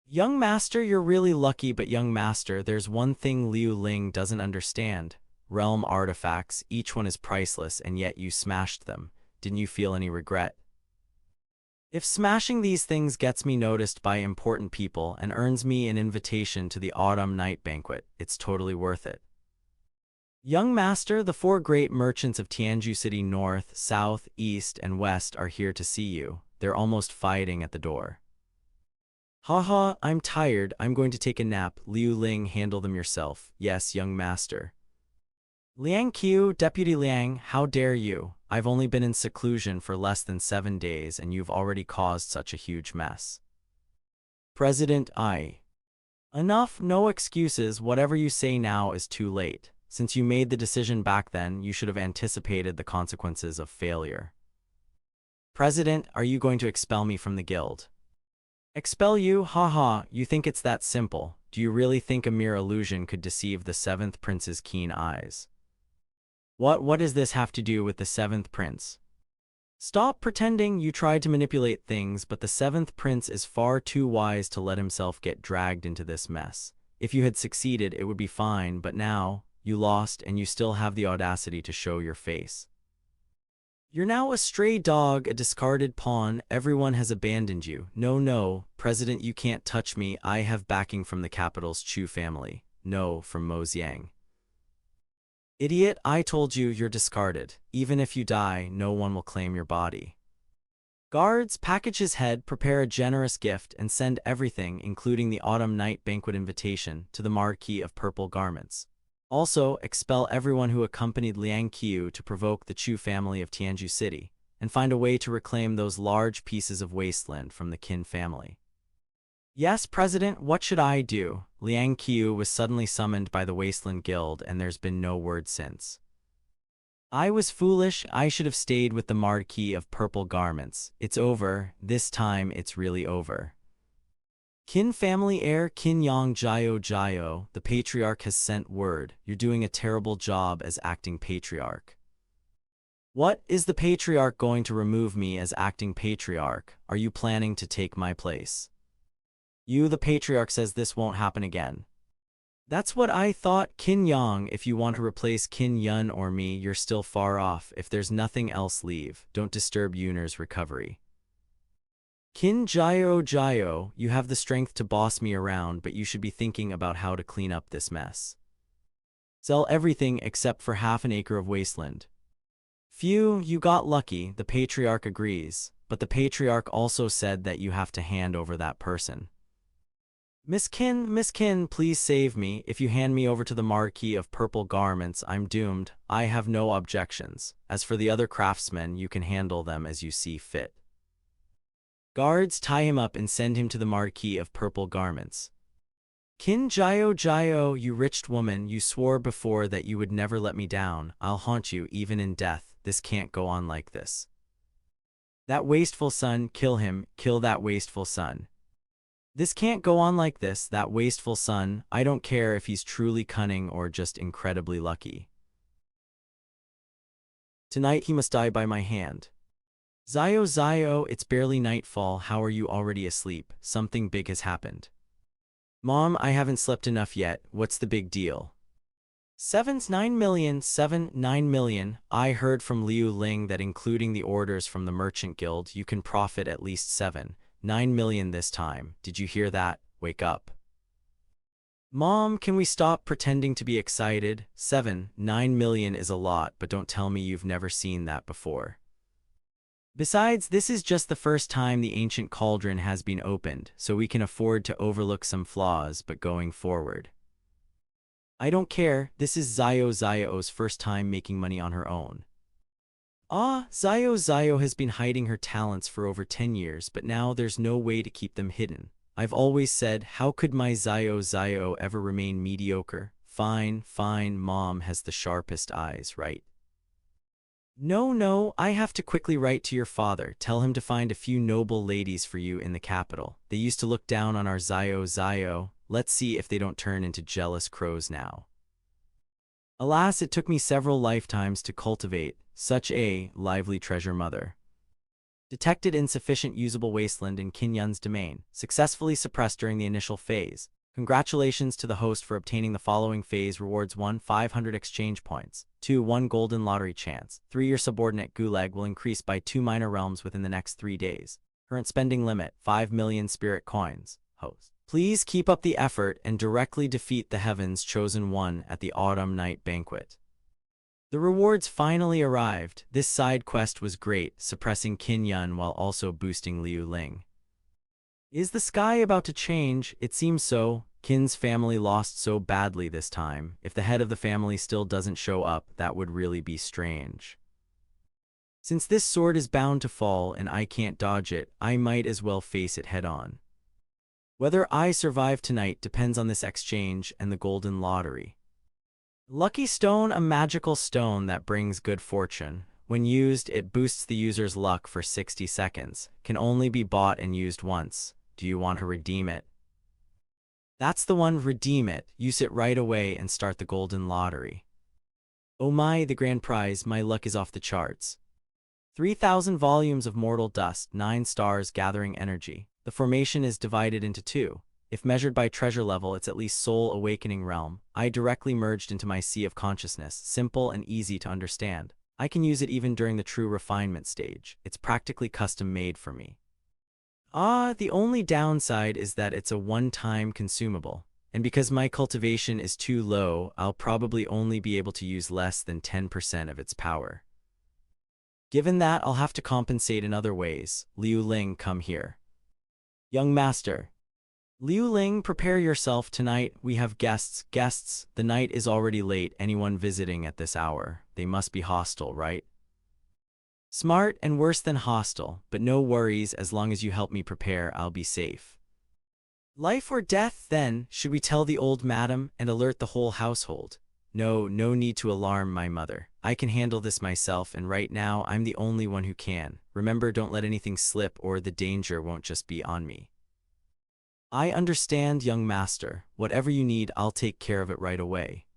Young master, you're really lucky, but young master, there's one thing Liu Ling doesn't understand. Realm artifacts, each one is priceless, and yet you smashed them. Didn't you feel any regret? If smashing these things gets me noticed by important people and earns me an invitation to the autumn night banquet, it's totally worth it. Young master, the 4 great merchants of Tianju City North, South, East, and West are here to see you. They're almost fighting at the door. Haha, I'm tired, I'm going to take a nap. Liu Ling, handle them yourself. Yes, young master. Liang Qiu, Deputy Liang, how dare you? I've only been in seclusion for less than 7 days and you've already caused such a huge mess. President I. Enough, no excuses, whatever you say now is too late. Since you made the decision back then, you should have anticipated the consequences of failure. President, are you going to expel me from the guild? Expel you? Haha, you think it's that simple. Do you really think a mere illusion could deceive the 7th prince's keen eyes? What does this have to do with the 7th prince? Stop pretending you tried to manipulate things, but the 7th prince is far too wise to let himself get dragged into this mess. If you had succeeded, it would be fine, but now, you lost and you still have the audacity to show your face. You're now a stray dog, a discarded pawn, everyone has abandoned you. No, President, you can't touch me, I have backing from the capital's Chu family. No, from Mo Xiang. Idiot, I told you you're discarded. Even if you die, no one will claim your body. Guards, package his head, prepare a generous gift, and send everything, including the autumn night banquet invitation, to the Marquis of Purple Garments. Also, expel everyone who accompanied Liang Qiu to provoke the Chu family of Tianzhu City, and find a way to reclaim those large pieces of wasteland from the Qin family. Yes, President, what should I do? Liang Qiu was suddenly summoned by the Wasteland Guild and there's been no word since. I was foolish, I should have stayed with the Marquis of Purple Garments. It's over, this time it's really over. Qin family heir Qin Yang Jiao, the patriarch has sent word. You're doing a terrible job as acting patriarch. What, is the patriarch going to remove me as acting patriarch? Are you planning to take my place? You, the patriarch, says this won't happen again. That's what I thought, Qin Yang. If you want to replace Qin Yun or me, you're still far off. If there's nothing else, leave. Don't disturb Yun'er's recovery. Qin Jiao, you have the strength to boss me around, but you should be thinking about how to clean up this mess. Sell everything except for half an acre of wasteland. Phew, you got lucky, the patriarch agrees, but the patriarch also said that you have to hand over that person. Miss Qin, please save me. If you hand me over to the Marquis of Purple Garments, I'm doomed. I have no objections. As for the other craftsmen, you can handle them as you see fit. Guards, tie him up and send him to the Marquis of Purple Garments. Qin Jiao, you rich woman, you swore before that you would never let me down. I'll haunt you even in death. This can't go on like this. That wasteful son, kill him, kill that wasteful son. This can't go on like this, that wasteful son. I don't care if he's truly cunning or just incredibly lucky. Tonight he must die by my hand. Zio, it's barely nightfall, how are you already asleep? Something big has happened. Mom, I haven't slept enough yet, what's the big deal? 9 million. I heard from Liu Ling that including the orders from the Merchant Guild, you can profit at least 9 million this time. Did you hear that? Wake up. Mom, can we stop pretending to be excited? 9 million is a lot, but don't tell me you've never seen that before. Besides, this is just the first time the ancient cauldron has been opened, so we can afford to overlook some flaws, but going forward. I don't care, this is Zio's first time making money on her own. Zio has been hiding her talents for over 10 years, but now there's no way to keep them hidden. I've always said, how could my Zio ever remain mediocre? Fine, Mom has the sharpest eyes, right? No, I have to quickly write to your father, tell him to find a few noble ladies for you in the capital. They used to look down on our Zio. Let's see if they don't turn into jealous crows now. Alas, it took me several lifetimes to cultivate such a lively treasure mother. Detected insufficient usable wasteland in Qin Yun's domain, successfully suppressed during the initial phase. Congratulations to the host for obtaining the following phase rewards: 1. 500 exchange points. 2. 1 golden lottery chance. 3. Your subordinate Gulag will increase by 2 minor realms within the next 3 days. Current spending limit, 5 million spirit coins. Host. Please keep up the effort and directly defeat the Heaven's Chosen One at the Autumn Night Banquet. The rewards finally arrived. This side quest was great, suppressing Qin Yun while also boosting Liu Ling. Is the sky about to change? It seems so. Qin's family lost so badly this time. If the head of the family still doesn't show up, that would really be strange. Since this sword is bound to fall and I can't dodge it, I might as well face it head-on. Whether I survive tonight depends on this exchange and the golden lottery. Lucky stone, a magical stone that brings good fortune. When used, it boosts the user's luck for 60 seconds. Can only be bought and used once. Do you want to redeem it? That's the one, redeem it. Use it right away and start the golden lottery. Oh my, the grand prize, my luck is off the charts. 3,000 volumes of mortal dust, 9 stars gathering energy. The formation is divided into 2. If measured by treasure level, it's at least soul awakening realm. I directly merged into my sea of consciousness, simple and easy to understand. I can use it even during the true refinement stage. It's practically custom made for me. The only downside is that it's a one-time consumable. And because my cultivation is too low, I'll probably only be able to use less than 10% of its power. Given that, I'll have to compensate in other ways. Liu Ling, come here. Young master. Liu Ling, prepare yourself. Tonight, we have guests. Guests, the night is already late. Anyone visiting at this hour, they must be hostile, right? Smart and worse than hostile, but no worries, as long as you help me prepare, I'll be safe. Life or death, then? Should we tell the old madam and alert the whole household? No need to alarm my mother. I can handle this myself, and right now I'm the only one who can. Remember, don't let anything slip or the danger won't just be on me. I understand, young master. Whatever you need, I'll take care of it right away.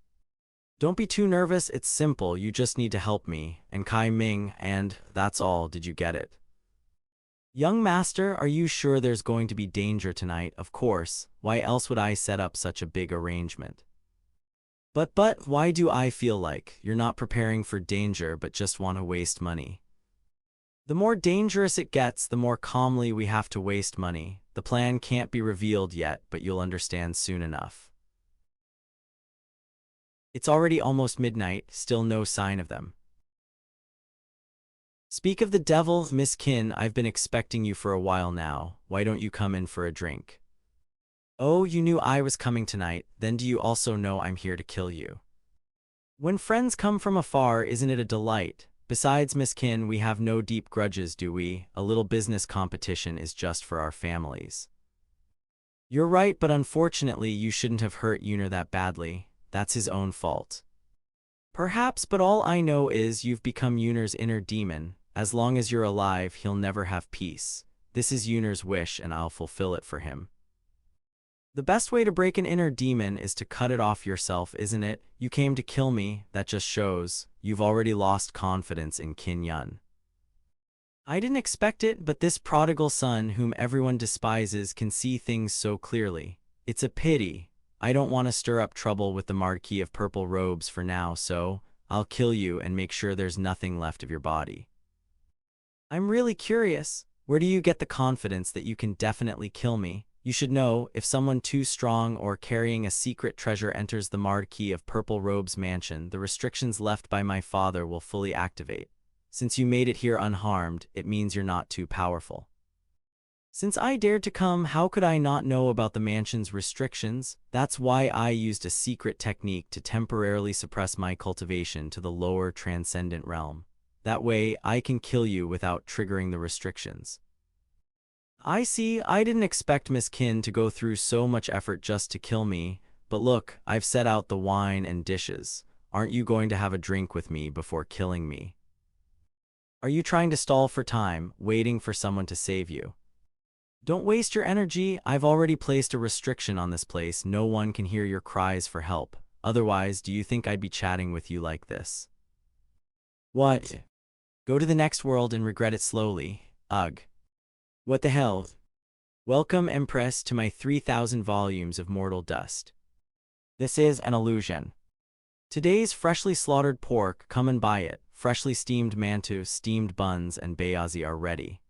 Don't be too nervous, it's simple, you just need to help me, and Kai Ming, and that's all. Did you get it? Young master, are you sure there's going to be danger tonight? Of course, why else would I set up such a big arrangement? But, why do I feel like you're not preparing for danger but just want to waste money? The more dangerous it gets, the more calmly we have to waste money. The plan can't be revealed yet, but you'll understand soon enough. It's already almost midnight, still no sign of them. Speak of the devil, Miss Qin, I've been expecting you for a while now. Why don't you come in for a drink? Oh, you knew I was coming tonight, then do you also know I'm here to kill you? When friends come from afar, isn't it a delight? Besides, Miss Qin, we have no deep grudges, do we? A little business competition is just for our families. You're right, but unfortunately you shouldn't have hurt Yuner that badly. That's his own fault. Perhaps, but all I know is you've become Yuner's inner demon. As long as you're alive, he'll never have peace. This is Yuner's wish, and I'll fulfill it for him. The best way to break an inner demon is to cut it off yourself, isn't it? You came to kill me, that just shows you've already lost confidence in Qin Yun. I didn't expect it, but this prodigal son whom everyone despises can see things so clearly. It's a pity. I don't want to stir up trouble with the Marquis of Purple Robes for now, so I'll kill you and make sure there's nothing left of your body. I'm really curious. Where do you get the confidence that you can definitely kill me? You should know, if someone too strong or carrying a secret treasure enters the Marquis of Purple Robes mansion, the restrictions left by my father will fully activate. Since you made it here unharmed, it means you're not too powerful. Since I dared to come, how could I not know about the mansion's restrictions? That's why I used a secret technique to temporarily suppress my cultivation to the lower transcendent realm. That way, I can kill you without triggering the restrictions. I see. I didn't expect Miss Qin to go through so much effort just to kill me, but look, I've set out the wine and dishes. Aren't you going to have a drink with me before killing me? Are you trying to stall for time, waiting for someone to save you? Don't waste your energy. I've already placed a restriction on this place. No one can hear your cries for help. Otherwise, do you think I'd be chatting with you like this? What? Go to the next world and regret it slowly. Ugh. What the hell? Welcome, Empress, to my 3,000 volumes of mortal dust. This is an illusion. Today's freshly slaughtered pork, come and buy it. Freshly steamed mantu, steamed buns, and bayazi are ready.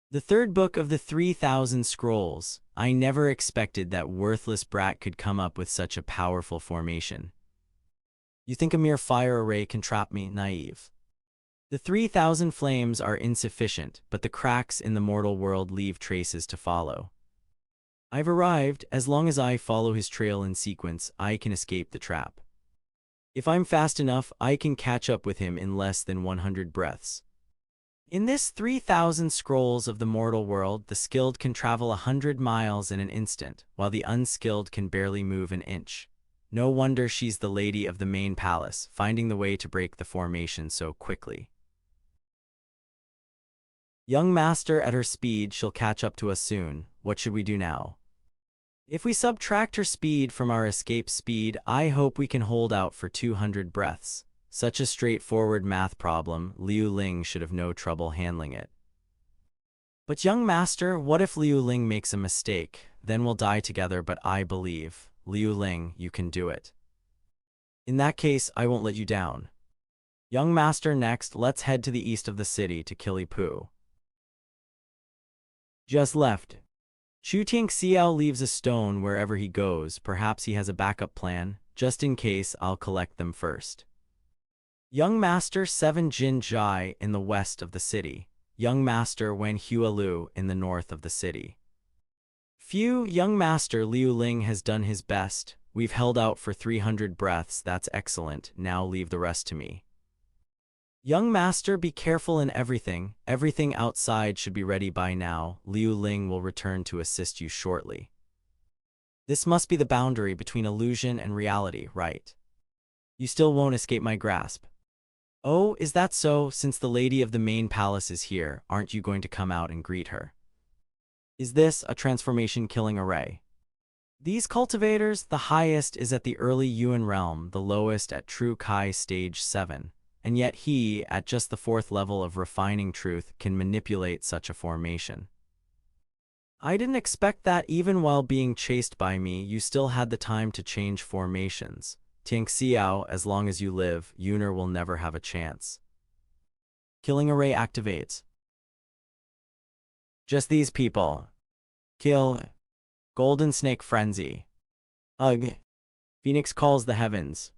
The third book of the 3,000 scrolls. I never expected that worthless brat could come up with such a powerful formation. You think a mere fire array can trap me? Naive. The 3,000 flames are insufficient, but the cracks in the mortal world leave traces to follow. I've arrived. As long as I follow his trail in sequence, I can escape the trap. If I'm fast enough, I can catch up with him in less than 100 breaths. In this 3,000 scrolls of the mortal world, the skilled can travel 100 miles in an instant, while the unskilled can barely move an inch. No wonder she's the lady of the main palace, finding the way to break the formation so quickly. Young master, at her speed, she'll catch up to us soon. What should we do now? If we subtract her speed from our escape speed, I hope we can hold out for 200 breaths. Such a straightforward math problem, Liu Ling should have no trouble handling it. But young master, what if Liu Ling makes a mistake? Then we'll die together, but I believe. Liu Ling, you can do it. In that case, I won't let you down. Young master, next, let's head to the east of the city to Kilipu. Just left. Chu Tingxiao leaves a stone wherever he goes. Perhaps he has a backup plan. Just in case, I'll collect them first. Young Master 7 Jin Jai in the west of the city. Young Master Wen Hualu in the north of the city. Phew, Young Master Liu Ling has done his best. We've held out for 300 breaths. That's excellent. Now leave the rest to me. Young Master, be careful in everything. Everything outside should be ready by now. Liu Ling will return to assist you shortly. This must be the boundary between illusion and reality, right? You still won't escape my grasp. Oh, is that so? Since the lady of the main palace is here, aren't you going to come out and greet her? Is this a transformation killing array? These cultivators, the highest is at the early Yuan realm, the lowest at True Kai stage 7. And yet he, at just the 4th level of refining truth, can manipulate such a formation. I didn't expect that. Even while being chased by me, you still had the time to change formations. Tingxiao, as long as you live, Yuner will never have a chance. Killing array activates. Just these people. Kill. Golden Snake Frenzy. Ugh. Phoenix calls the heavens.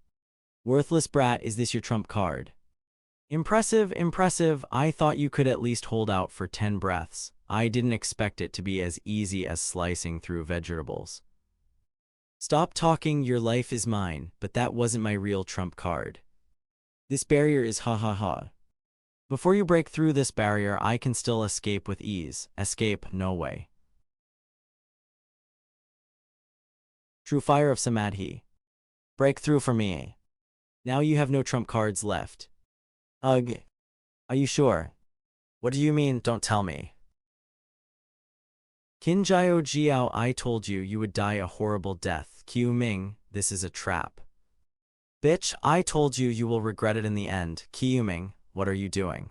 Worthless brat, is this your trump card? Impressive, impressive. I thought you could at least hold out for 10 breaths. I didn't expect it to be as easy as slicing through vegetables. Stop talking, your life is mine, but that wasn't my real trump card. This barrier is ha ha ha. Before you break through this barrier, I can still escape with ease. Escape, no way. True Fire of Samadhi. Break through for me. Now you have no trump cards left. Ugh. Are you sure? What do you mean, don't tell me? Qin Jiao Jiao, I told you you would die a horrible death. Qiu Ming, this is a trap. Bitch, I told you you will regret it in the end. Qiu Ming, what are you doing?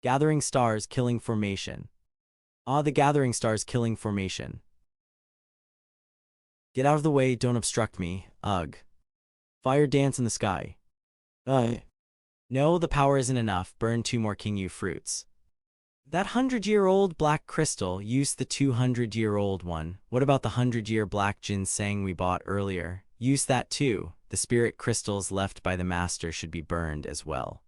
Gathering Stars Killing Formation. Ah, the Gathering Stars Killing Formation. Get out of the way, don't obstruct me. Ugh. Fire Dance in the Sky. No, the power isn't enough. Burn 2 more King Yu fruits. That 100-year-old black crystal, use the 200-year-old one. What about the 100-year black ginseng we bought earlier? Use that too. The spirit crystals left by the master should be burned as well.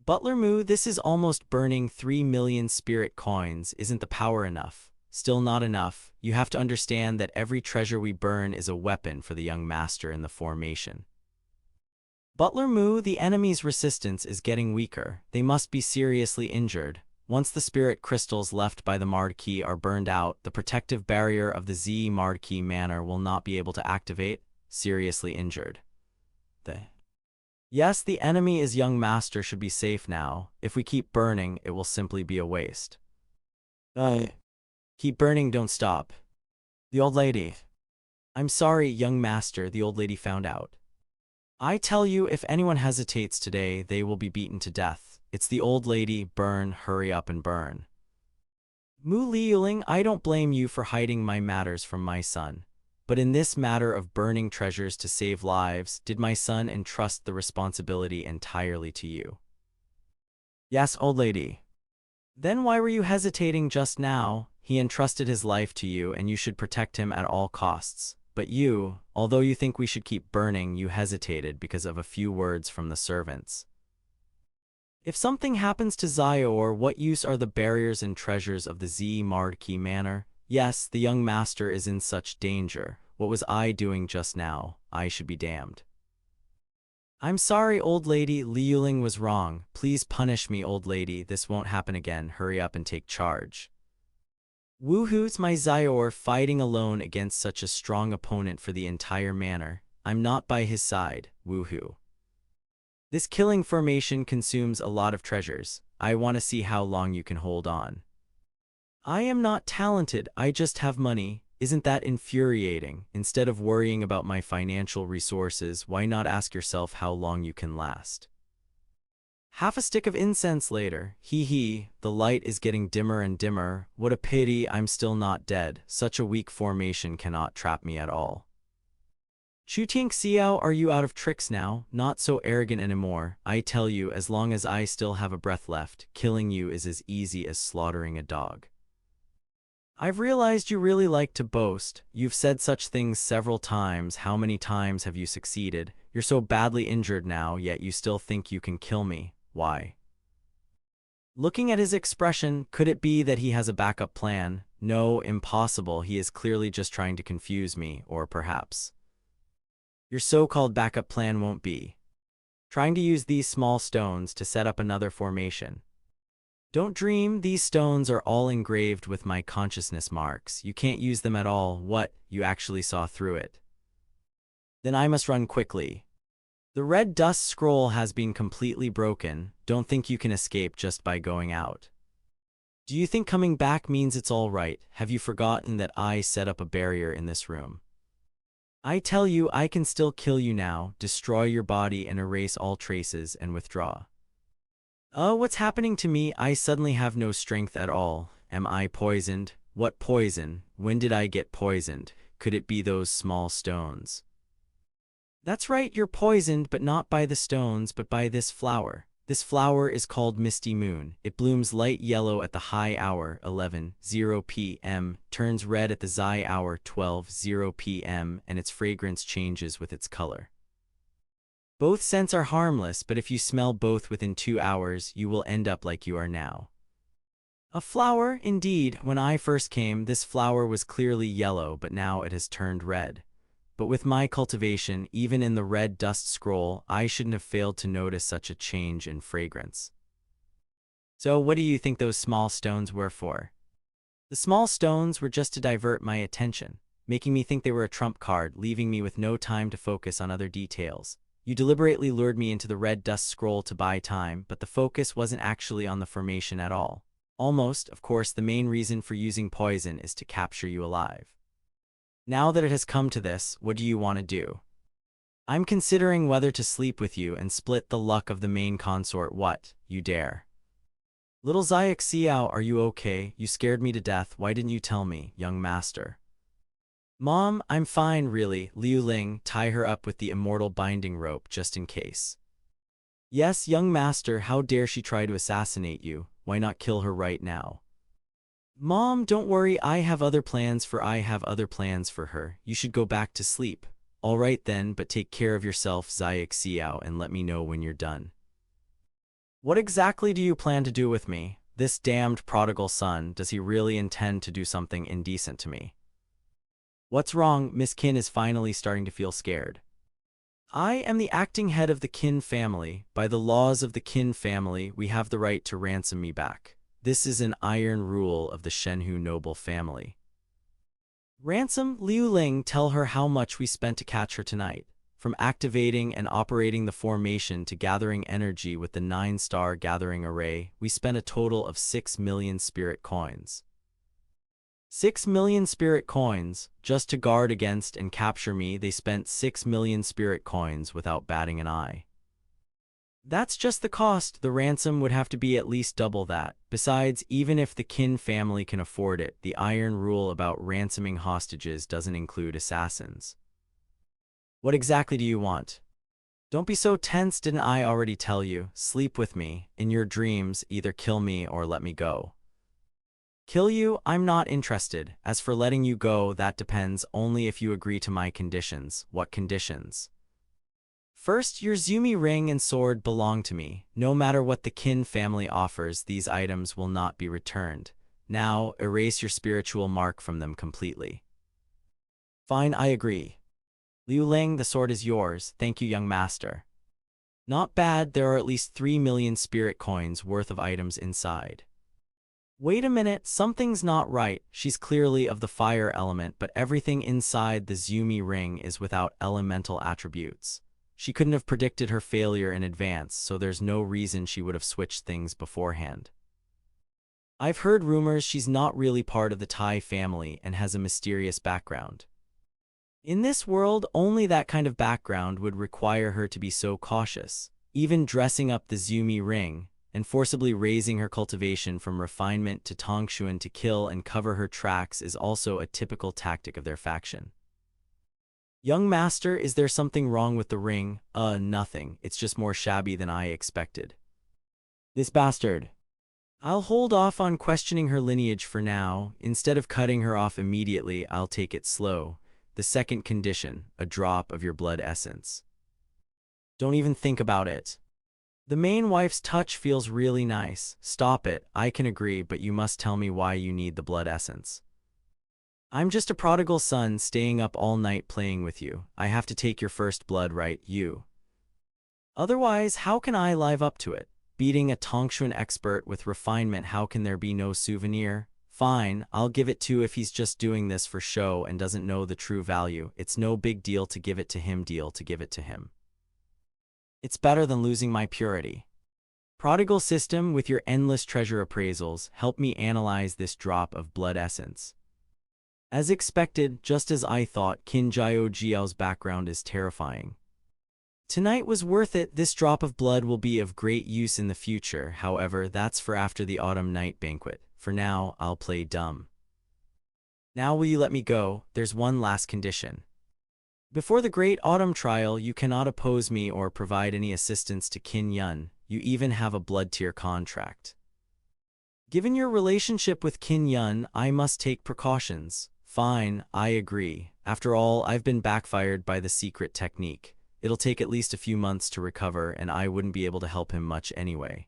Butler Moo, this is almost burning 3 million spirit coins. Isn't the power enough? Still not enough. You have to understand that every treasure we burn is a weapon for the young master in the formation. Butler Moo, the enemy's resistance is getting weaker. They must be seriously injured. Once the spirit crystals left by the Marquis are burned out, the protective barrier of the Z Marquis Manor will not be able to activate. Seriously injured. Yes, the enemy is young master should be safe now. If we keep burning, it will simply be a waste. Keep burning, don't stop. The old lady. I'm sorry, young master, the old lady found out. I tell you, if anyone hesitates today, they will be beaten to death. It's the old lady. Burn, hurry up and burn. Mu Liuling, I don't blame you for hiding my matters from my son. But in this matter of burning treasures to save lives, did my son entrust the responsibility entirely to you? Yes, old lady. Then why were you hesitating just now? He entrusted his life to you and you should protect him at all costs. But you, although you think we should keep burning, you hesitated because of a few words from the servants. If something happens to Xiaor, what use are the barriers and treasures of the Marquee Manor? Yes, the young master is in such danger. What was I doing just now? I should be damned. I'm sorry, old lady, Liuling was wrong. Please punish me, old lady. This won't happen again. Hurry up and take charge. Woohoo's my Xiaor fighting alone against such a strong opponent for the entire manor. I'm not by his side, woohoo. This killing formation consumes a lot of treasures. I want to see how long you can hold on. I am not talented, I just have money. Isn't that infuriating? Instead of worrying about my financial resources, why not ask yourself how long you can last? Half a stick of incense later, hee, the light is getting dimmer and dimmer. What a pity I'm still not dead. Such a weak formation cannot trap me at all. Chutink Xiao, are you out of tricks now? Not so arrogant anymore. I tell you, as long as I still have a breath left, killing you is as easy as slaughtering a dog. I've realized you really like to boast. You've said such things several times. How many times have you succeeded? You're so badly injured now, yet you still think you can kill me. Why? Looking at his expression, could it be that he has a backup plan? No, impossible. He is clearly just trying to confuse me, or perhaps your so-called backup plan won't be trying to use these small stones to set up another formation. Don't dream, these stones are all engraved with my consciousness marks. You can't use them at all. What? You actually saw through it. Then I must run quickly. The red dust scroll has been completely broken. Don't think you can escape just by going out. Do you think coming back means it's all right? Have you forgotten that I set up a barrier in this room? I tell you, I can still kill you now, destroy your body and erase all traces and withdraw. Oh, what's happening to me? I suddenly have no strength at all. Am I poisoned? What poison? When did I get poisoned? Could it be those small stones? That's right, you're poisoned, but not by the stones, but by this flower. This flower is called Misty Moon. It blooms light yellow at the high hour 11:00 p.m., turns red at the Xi hour 12:00 p.m., and its fragrance changes with its color. Both scents are harmless, but if you smell both within 2 hours, you will end up like you are now. A flower, indeed. When I first came, this flower was clearly yellow, but now it has turned red. But with my cultivation, even in the red dust scroll, I shouldn't have failed to notice such a change in fragrance. So what do you think those small stones were for? The small stones were just to divert my attention, making me think they were a trump card, leaving me with no time to focus on other details. You deliberately lured me into the red dust scroll to buy time, but the focus wasn't actually on the formation at all. Almost, of course, the main reason for using poison is to capture you alive. Now that it has come to this, what do you want to do? I'm considering whether to sleep with you and split the luck of the main consort. What? You dare? Little Zayak Xiao, are you okay? You scared me to death. Why didn't you tell me, young master? Mom, I'm fine, really. Liu Ling, tie her up with the immortal binding rope just in case. Yes, young master, how dare she try to assassinate you? Why not kill her right now? Mom, don't worry, I have other plans for her. You should go back to sleep. All right then, but take care of yourself, Zayak Xiao, and let me know when you're done. What exactly do you plan to do with me? This damned prodigal son, does he really intend to do something indecent to me? What's wrong? Miss Qin is finally starting to feel scared. I am the acting head of the Qin family. By the laws of the Qin family, we have the right to ransom me back. This is an iron rule of the Shenhu noble family. Ransom? Liu Ling, tell her how much we spent to catch her tonight. From activating and operating the formation to gathering energy with the 9-star gathering array, we spent a total of 6 million spirit coins. 6 million spirit coins, just to guard against and capture me. They spent 6 million spirit coins without batting an eye. That's just the cost. The ransom would have to be at least double that. Besides, even if the Qin family can afford it, the iron rule about ransoming hostages doesn't include assassins. What exactly do you want? Don't be so tense, didn't I already tell you? Sleep with me. In your dreams, either kill me or let me go. Kill you? I'm not interested. As for letting you go, that depends only if you agree to my conditions. What conditions? First, your Zumi ring and sword belong to me. No matter what the Qin family offers, these items will not be returned. Now, erase your spiritual mark from them completely. Fine, I agree. Liu Ling, the sword is yours. Thank you, young master. Not bad, there are at least 3 million spirit coins worth of items inside. Wait a minute, something's not right. She's clearly of the fire element, but everything inside the Zumi ring is without elemental attributes. She couldn't have predicted her failure in advance, so there's no reason she would have switched things beforehand. I've heard rumors she's not really part of the Tai family and has a mysterious background. In this world, only that kind of background would require her to be so cautious. Even dressing up the Zumi ring and forcibly raising her cultivation from refinement to Tongshuan to kill and cover her tracks is also a typical tactic of their faction. Young master, is there something wrong with the ring? Nothing. It's just more shabby than I expected. This bastard. I'll hold off on questioning her lineage for now. Instead of cutting her off immediately, I'll take it slow. The second condition, a drop of your blood essence. Don't even think about it. The main wife's touch feels really nice. Stop it, I can agree, but you must tell me why you need the blood essence. I'm just a prodigal son staying up all night playing with you. I have to take your first blood, right, you? Otherwise, how can I live up to it? Beating a Tongshuan expert with refinement, how can there be no souvenir? Fine, I'll give it to if he's just doing this for show and doesn't know the true value. It's no big deal to give it to him, It's better than losing my purity. Prodigal System, with your endless treasure appraisals, help me analyze this drop of blood essence. As expected, just as I thought, Qin Jiao Jiao's background is terrifying. Tonight was worth it. This drop of blood will be of great use in the future, however, that's for after the autumn night banquet. For now, I'll play dumb. Now will you let me go? There's one last condition. Before the Great Autumn Trial, you cannot oppose me or provide any assistance to Qin Yun. You even have a blood tier contract. Given your relationship with Qin Yun, I must take precautions. Fine, I agree. After all, I've been backfired by the secret technique. It'll take at least a few months to recover, and I wouldn't be able to help him much anyway.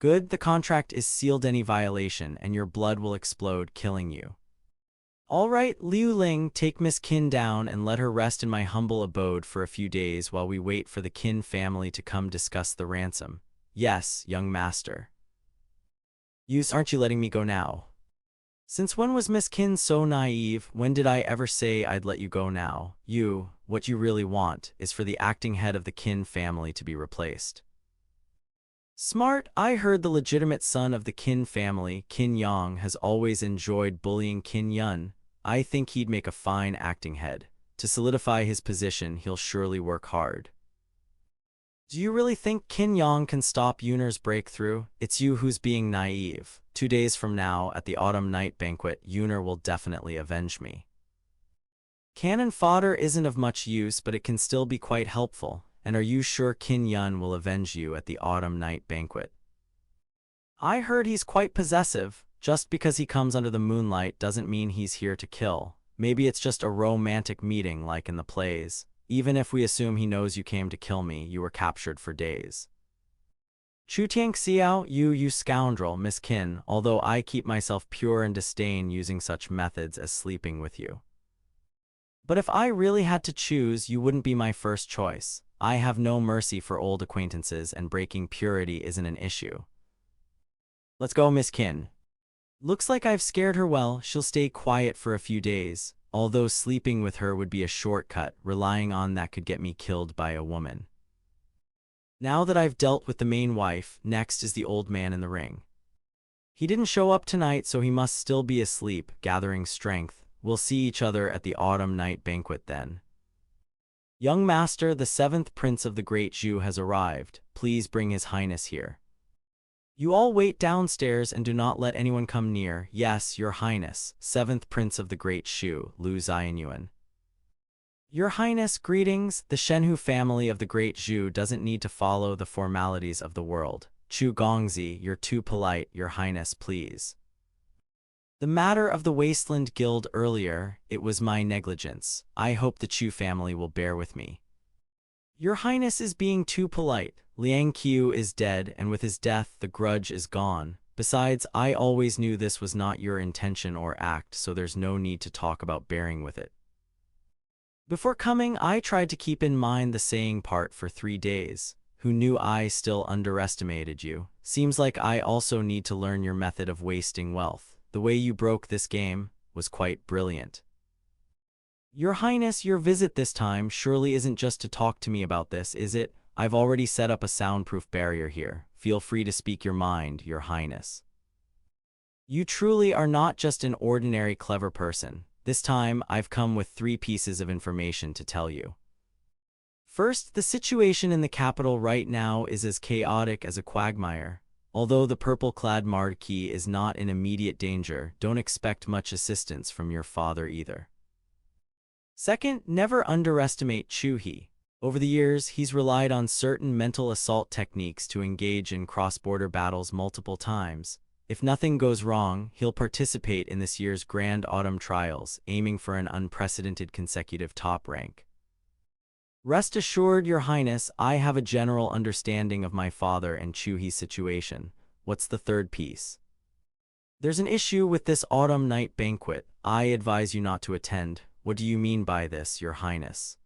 Good, the contract is sealed. Any violation, and your blood will explode, killing you. All right, Liu Ling, take Miss Qin down and let her rest in my humble abode for a few days while we wait for the Qin family to come discuss the ransom. Yes, young master. Aren't you letting me go now? Since when was Miss Qin so naive? When did I ever say I'd let you go now? What you really want is for the acting head of the Qin family to be replaced. Smart, I heard the legitimate son of the Qin family, Qin Yang, has always enjoyed bullying Qin Yun. I think he'd make a fine acting head. To solidify his position, he'll surely work hard. Do you really think Qin Yang can stop Yun'er's breakthrough? It's you who's being naive. 2 days from now, at the autumn night banquet, Yun'er will definitely avenge me. Cannon fodder isn't of much use, but it can still be quite helpful. And are you sure Qin Yun will avenge you at the autumn night banquet? I heard he's quite possessive. Just because he comes under the moonlight doesn't mean he's here to kill. Maybe it's just a romantic meeting like in the plays. Even if we assume he knows you came to kill me, you were captured for days. Chu Tiang Xiao, you scoundrel, Miss Qin, although I keep myself pure and disdain using such methods as sleeping with you. But if I really had to choose, you wouldn't be my first choice. I have no mercy for old acquaintances, and breaking purity isn't an issue. Let's go, Miss Qin. Looks like I've scared her well. She'll stay quiet for a few days, although sleeping with her would be a shortcut. Relying on that could get me killed by a woman. Now that I've dealt with the main wife, next is the old man in the ring. He didn't show up tonight, so he must still be asleep, gathering strength. We'll see each other at the autumn night banquet then. Young master, the 7th prince of the Great Zhu has arrived. Please bring his highness here. You all wait downstairs and do not let anyone come near. Yes, your highness, 7th prince of the Great Zhu, Lu Xianyuan. Your highness, greetings. The Shenhu family of the Great Zhu doesn't need to follow the formalities of the world. Chu Gongzi, you're too polite, your highness, please. The matter of the Wasteland Guild earlier, it was my negligence. I hope the Chu family will bear with me. Your Highness is being too polite. Liang Qiu is dead, and with his death, the grudge is gone. Besides, I always knew this was not your intention or act, so there's no need to talk about bearing with it. Before coming, I tried to keep in mind the saying part for 3 days. Who knew I still underestimated you? Seems like I also need to learn your method of wasting wealth. The way you broke this game was quite brilliant. Your Highness, your visit this time surely isn't just to talk to me about this, is it? I've already set up a soundproof barrier here. Feel free to speak your mind, Your Highness. You truly are not just an ordinary clever person. This time, I've come with 3 pieces of information to tell you. First, the situation in the capital right now is as chaotic as a quagmire. Although the purple-clad Marquis is not in immediate danger, don't expect much assistance from your father either. Second, never underestimate Chu He. Over the years, he's relied on certain mental assault techniques to engage in cross-border battles multiple times. If nothing goes wrong, he'll participate in this year's Grand Autumn Trials, aiming for an unprecedented consecutive top rank. Rest assured, Your Highness, I have a general understanding of my father and Chu He's situation. What's the third piece? There's an issue with this autumn night banquet. I advise you not to attend. What do you mean by this, Your Highness?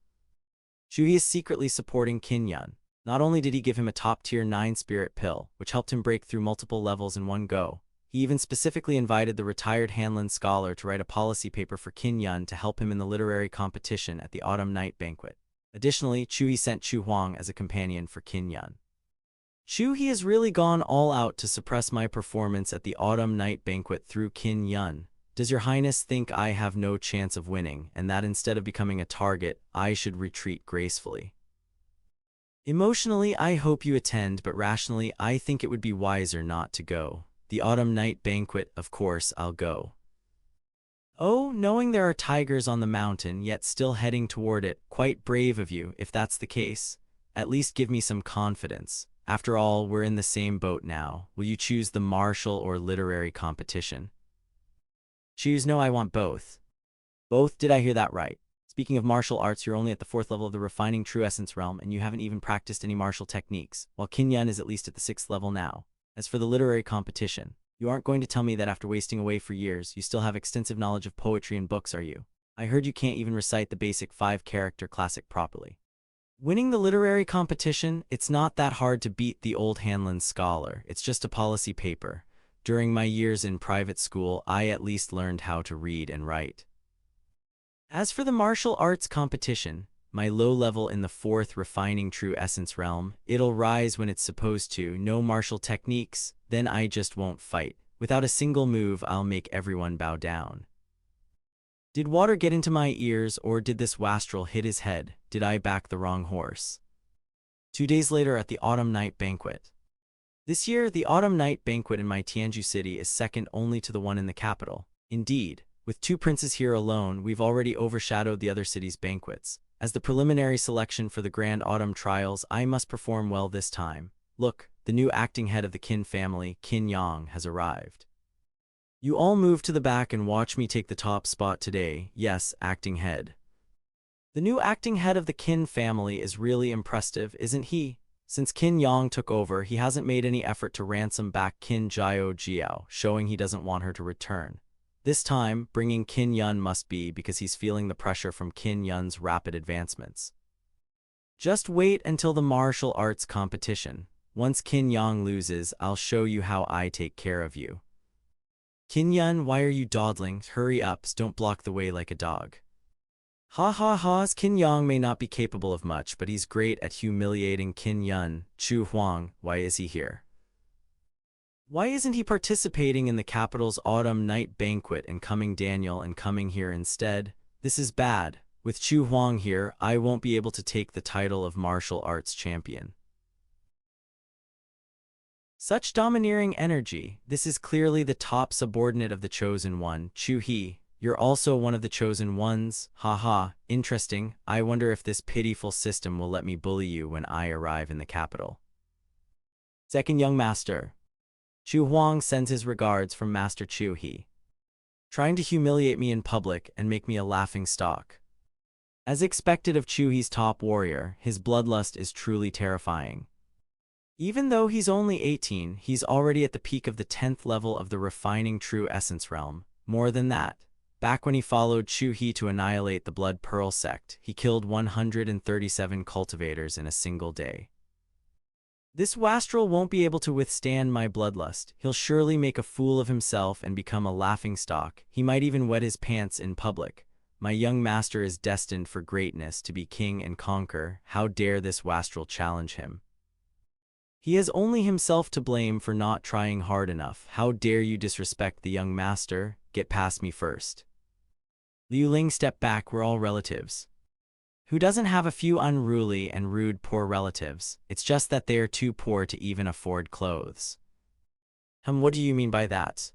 Chu He is secretly supporting Qin Yun. Not only did he give him a top-tier 9 spirit pill, which helped him break through multiple levels in one go, he even specifically invited the retired Hanlin scholar to write a policy paper for Qin Yun to help him in the literary competition at the autumn night banquet. Additionally, Chu He sent Chu Huang as a companion for Qin Yun. Chu He has really gone all out to suppress my performance at the autumn night banquet through Qin Yun. Does Your Highness think I have no chance of winning, and that instead of becoming a target, I should retreat gracefully? Emotionally, I hope you attend, but rationally, I think it would be wiser not to go. The autumn night banquet, of course, I'll go. Oh, knowing there are tigers on the mountain, yet still heading toward it, quite brave of you, if that's the case. At least give me some confidence. After all, we're in the same boat now. Will you choose the martial or literary competition? Choose no, I want both. Both? Did I hear that right? Speaking of martial arts, you're only at the 4th level of the refining true essence realm, and you haven't even practiced any martial techniques, while Qin Yun is at least at the 6th level now. As for the literary competition, you aren't going to tell me that after wasting away for years, you still have extensive knowledge of poetry and books, are you? I heard you can't even recite the basic 5-character classic properly. Winning the literary competition, it's not that hard to beat the old Hanlon scholar. It's just a policy paper. During my years in private school, I at least learned how to read and write. As for the martial arts competition, my low level in the 4th refining true essence realm, it'll rise when it's supposed to. No martial techniques, then I just won't fight. Without a single move, I'll make everyone bow down. Did water get into my ears, or did this wastrel hit his head? Did I back the wrong horse? 2 days later at the autumn night banquet. This year, the autumn night banquet in my Tianzhu city is second only to the one in the capital. Indeed, with 2 princes here alone, we've already overshadowed the other cities' banquets. As the preliminary selection for the Grand Autumn Trials, I must perform well this time. Look, the new acting head of the Qin family, Qin Yang, has arrived. You all move to the back and watch me take the top spot today. Yes, acting head. The new acting head of the Qin family is really impressive, isn't he? Since Qin Yang took over, he hasn't made any effort to ransom back Qin Jiao Jiao, showing he doesn't want her to return. This time, bringing Qin Yun must be because he's feeling the pressure from Qin Yun's rapid advancements. Just wait until the martial arts competition. Once Qin Yang loses, I'll show you how I take care of you. Qin Yun, why are you dawdling? Hurry up, don't block the way like a dog. Ha ha ha, Qin Yang may not be capable of much, but he's great at humiliating Qin Yun. Chu Huang, why is he here? Why isn't he participating in the capital's autumn night banquet and coming here instead? This is bad. With Chu Huang here, I won't be able to take the title of martial arts champion. Such domineering energy. This is clearly the top subordinate of the Chosen One, Chu He. You're also one of the Chosen Ones? Haha, interesting. I wonder if this pitiful system will let me bully you when I arrive in the capital. Second young master. Chu Huang sends his regards from Master Chu He. Trying to humiliate me in public and make me a laughing stock. As expected of Chuhi's top warrior, his bloodlust is truly terrifying. Even though he's only 18, he's already at the peak of the 10th level of the refining true essence realm. More than that, back when he followed Chuhi to annihilate the Blood Pearl sect, he killed 137 cultivators in a single day. This wastrel won't be able to withstand my bloodlust. He'll surely make a fool of himself and become a laughingstock. He might even wet his pants in public. My young master is destined for greatness, to be king and conquer. How dare this wastrel challenge him? He has only himself to blame for not trying hard enough. How dare you disrespect the young master? Get past me first. Liu Ling stepped back. We're all relatives. Who doesn't have a few unruly and rude poor relatives? It's just that they are too poor to even afford clothes. What do you mean by that?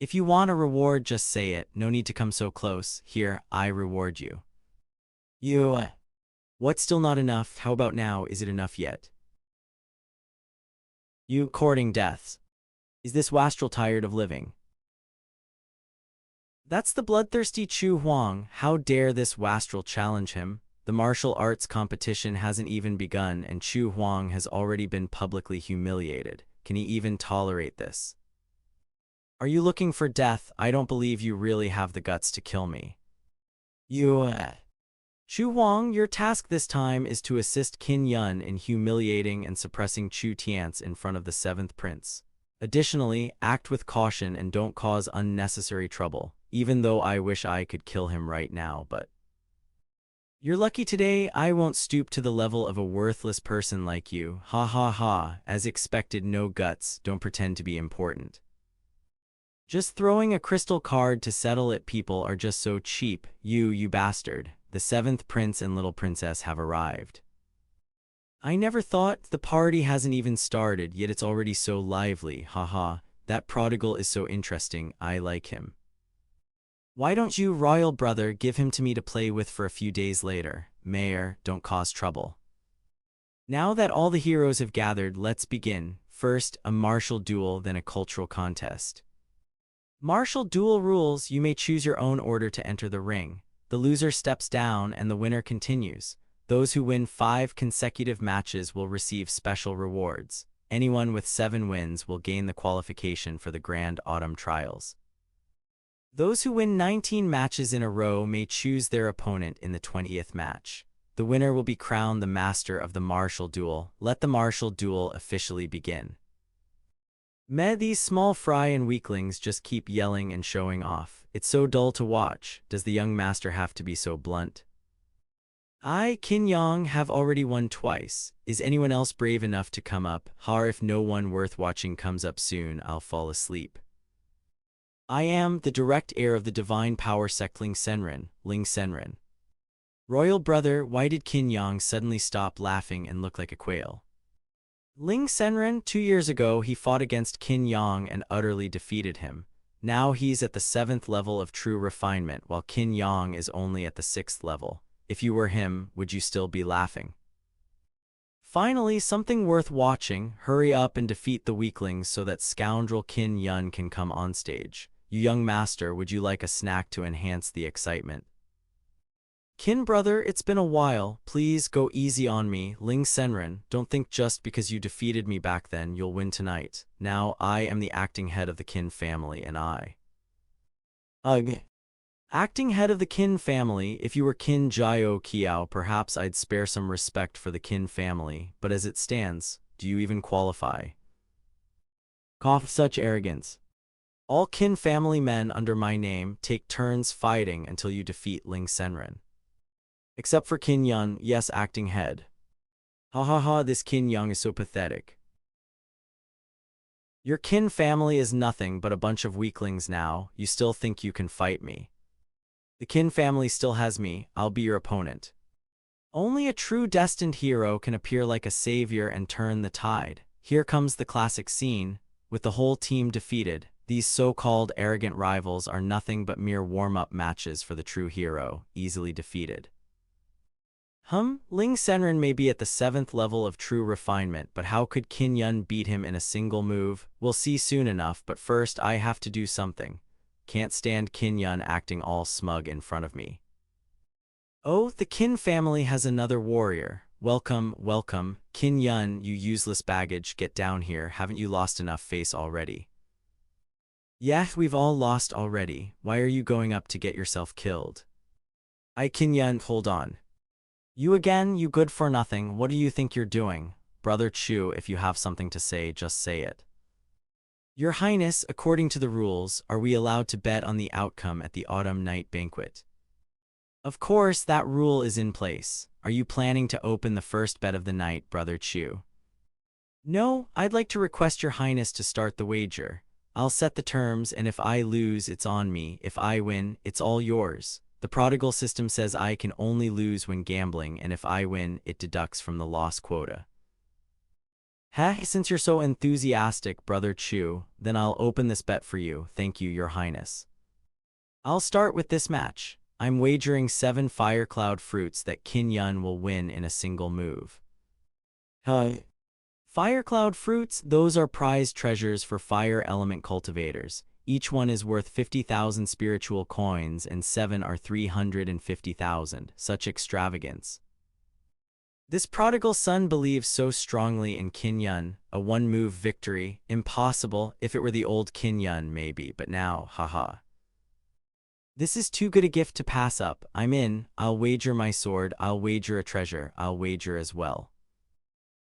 If you want a reward, just say it. No need to come so close. Here, I reward you. What's still not enough? How about now? Is it enough yet? You courting deaths. Is this wastrel tired of living? That's the bloodthirsty Chu Huang. How dare this wastrel challenge him? The martial arts competition hasn't even begun, and Chu Huang has already been publicly humiliated. Can he even tolerate this? Are you looking for death? I don't believe you really have the guts to kill me. Chu Huang, your task this time is to assist Qin Yun in humiliating and suppressing Chu Tian's in front of the 7th prince. Additionally, act with caution and don't cause unnecessary trouble, even though I wish I could kill him right now, but you're lucky today. I won't stoop to the level of a worthless person like you. Ha ha ha. As expected, no guts. Don't pretend to be important. Just throwing a crystal card to settle it. People are just so cheap. You bastard. The 7th prince and little princess have arrived. I never thought. The party hasn't even started, yet it's already so lively. Haha, that prodigal is so interesting. I like him. Why don't you, royal brother, give him to me to play with for a few days later? Mayor, don't cause trouble. Now that all the heroes have gathered, let's begin. First, a martial duel, then a cultural contest. Martial duel rules: you may choose your own order to enter the ring. The loser steps down and the winner continues. Those who win 5 consecutive matches will receive special rewards. Anyone with 7 wins will gain the qualification for the Grand Autumn Trials. Those who win 19 matches in a row may choose their opponent in the 20th match. The winner will be crowned the master of the martial duel. Let the martial duel officially begin. These small fry and weaklings just keep yelling and showing off. It's so dull to watch. Does the young master have to be so blunt? I, Qin Yang, have already won twice. Is anyone else brave enough to come up? If no one worth watching comes up soon, I'll fall asleep. I am the direct heir of the divine power sect Ling Senren. Royal brother, why did Qin Yang suddenly stop laughing and look like a quail? Ling Senren, 2 years ago he fought against Qin Yang and utterly defeated him. Now he's at the 7th level of true refinement, while Qin Yang is only at the 6th level. If you were him, would you still be laughing? Finally, something worth watching. Hurry up and defeat the weaklings so that scoundrel Qin Yun can come on stage. You young master, would you like a snack to enhance the excitement? Qin brother, it's been a while. Please go easy on me. Ling Senren, don't think just because you defeated me back then you'll win tonight. Now I am the acting head of the Qin family and I. Ugh. Acting head of the Qin family, if you were Qin Jiao Qiao, perhaps I'd spare some respect for the Qin family, but as it stands, do you even qualify? Cough, such arrogance. All Qin family men under my name take turns fighting until you defeat Ling Senren. Except for Qin Yun, yes, acting head. Ha ha ha, this Qin Yang is so pathetic. Your Qin family is nothing but a bunch of weaklings now. You still think you can fight me? The Qin family still has me. I'll be your opponent. Only a true destined hero can appear like a savior and turn the tide. Here comes the classic scene. With the whole team defeated, these so-called arrogant rivals are nothing but mere warm-up matches for the true hero, easily defeated. Ling Senren may be at the 7th level of true refinement, but how could Qin Yun beat him in a single move? We'll see soon enough, but first I have to do something. Can't stand Qin Yun acting all smug in front of me. Oh, the Qin family has another warrior. Welcome, welcome. Qin Yun, you useless baggage, get down here. Haven't you lost enough face already? Yeah, we've all lost already. Why are you going up to get yourself killed? Qin Yun, hold on. You again, you good for nothing. What do you think you're doing? Brother Chu, if you have something to say, just say it. Your Highness, according to the rules, are we allowed to bet on the outcome at the autumn night banquet? Of course, that rule is in place. Are you planning to open the first bet of the night, Brother Chu? No, I'd like to request your Highness to start the wager. I'll set the terms, and if I lose, it's on me. If I win, it's all yours. The Prodigal System says I can only lose when gambling, and if I win, it deducts from the loss quota. Heh, since you're so enthusiastic, Brother Chu, then I'll open this bet for you. Thank you, Your Highness. I'll start with this match. I'm wagering 7 fire cloud fruits that Qin Yun will win in a single move. Hi. Fire cloud fruits, those are prized treasures for fire element cultivators. Each one is worth 50,000 spiritual coins and 7 are 350,000. Such extravagance. This prodigal son believes so strongly in Qin Yun, a one-move victory. Impossible. If it were the old Qin Yun, maybe, but now, haha. This is too good a gift to pass up. I'm in. I'll wager my sword. I'll wager a treasure. I'll wager as well.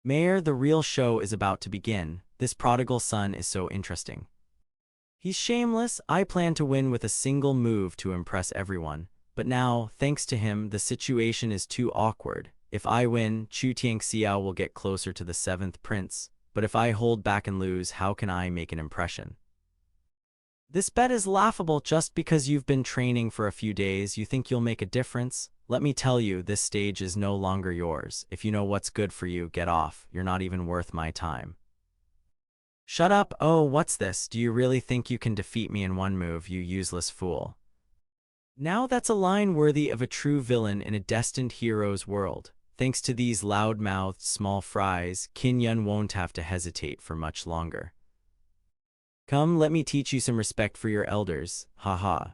Mayor, the real show is about to begin. This prodigal son is so interesting. He's shameless. I plan to win with a single move to impress everyone. But now, thanks to him, the situation is too awkward. If I win, Chu Tiangxiao will get closer to the 7th prince. But if I hold back and lose, how can I make an impression? This bet is laughable. Just because you've been training for a few days, you think you'll make a difference? Let me tell you, this stage is no longer yours. If you know what's good for you, get off. You're not even worth my time. Shut up. Oh, what's this? Do you really think you can defeat me in one move, you useless fool? Now that's a line worthy of a true villain in a destined hero's world. Thanks to these loud-mouthed small fries, Qin Yun won't have to hesitate for much longer. Come, let me teach you some respect for your elders, haha.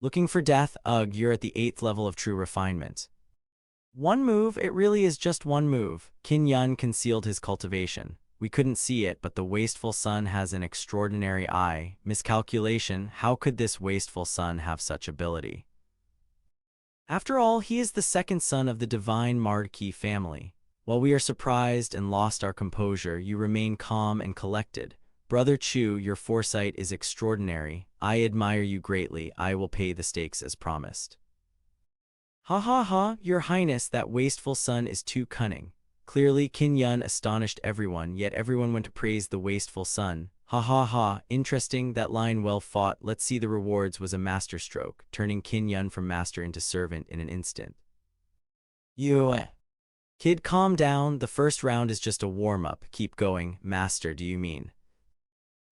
Looking for death? Ugh, you're at the 8th level of true refinement. One move? It really is just one move. Qin Yun concealed his cultivation. We couldn't see it, but the wasteful son has an extraordinary eye. Miscalculation, how could this wasteful son have such ability? After all, he is the second son of the divine Marquis family. While we are surprised and lost our composure, you remain calm and collected. Brother Chu, your foresight is extraordinary. I admire you greatly. I will pay the stakes as promised. Ha ha ha, Your Highness, that wasteful son is too cunning. Clearly, Qin Yun astonished everyone, yet everyone went to praise the wasteful son. Ha ha ha, interesting, that line well fought. Let's see, the rewards was a masterstroke, turning Qin Yun from master into servant in an instant. Kid, calm down. The first round is just a warm-up. Keep going. Master, do you mean?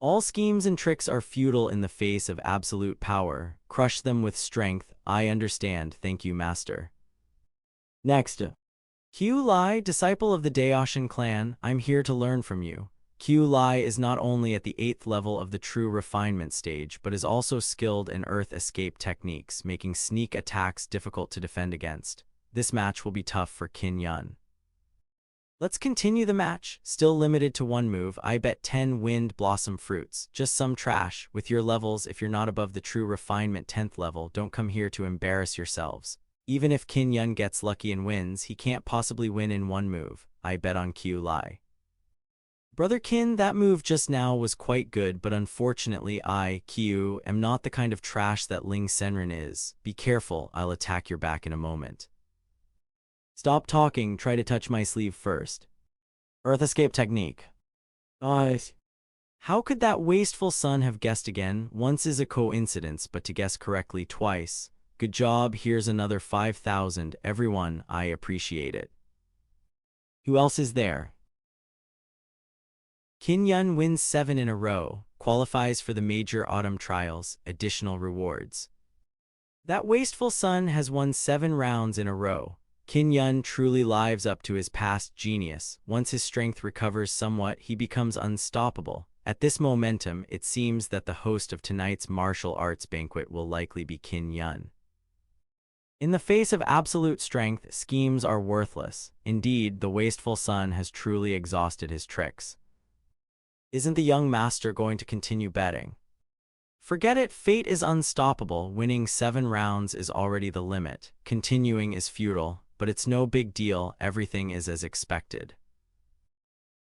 All schemes and tricks are futile in the face of absolute power. Crush them with strength. I understand. Thank you, Master. Next. Q Lai, disciple of the Daoshan clan, I'm here to learn from you. Q Lai is not only at the 8th level of the true refinement stage, but is also skilled in earth escape techniques, making sneak attacks difficult to defend against. This match will be tough for Qin Yun. Let's continue the match. Still limited to one move. I bet 10 wind blossom fruits. Just some trash. With your levels, if you're not above the true refinement 10th level, don't come here to embarrass yourselves. Even if Qin Yun gets lucky and wins, he can't possibly win in one move. I bet on Q Lai. Brother Qin, that move just now was quite good, but unfortunately I, Q, am not the kind of trash that Ling Senrin is. Be careful, I'll attack your back in a moment. Stop talking, try to touch my sleeve first. Earth escape technique. How could that wasteful son have guessed again? Once is a coincidence, but to guess correctly twice. Good job, here's another 5,000. Everyone, I appreciate it. Who else is there? Qin Yun wins 7 in a row, qualifies for the major autumn trials, additional rewards. That wasteful son has won 7 rounds in a row. Qin Yun truly lives up to his past genius. Once his strength recovers somewhat, he becomes unstoppable. At this momentum, it seems that the host of tonight's martial arts banquet will likely be Qin Yun. In the face of absolute strength, schemes are worthless. Indeed, the wasteful son has truly exhausted his tricks. Isn't the young master going to continue betting? Forget it, fate is unstoppable. Winning 7 rounds is already the limit. Continuing is futile, but it's no big deal, everything is as expected.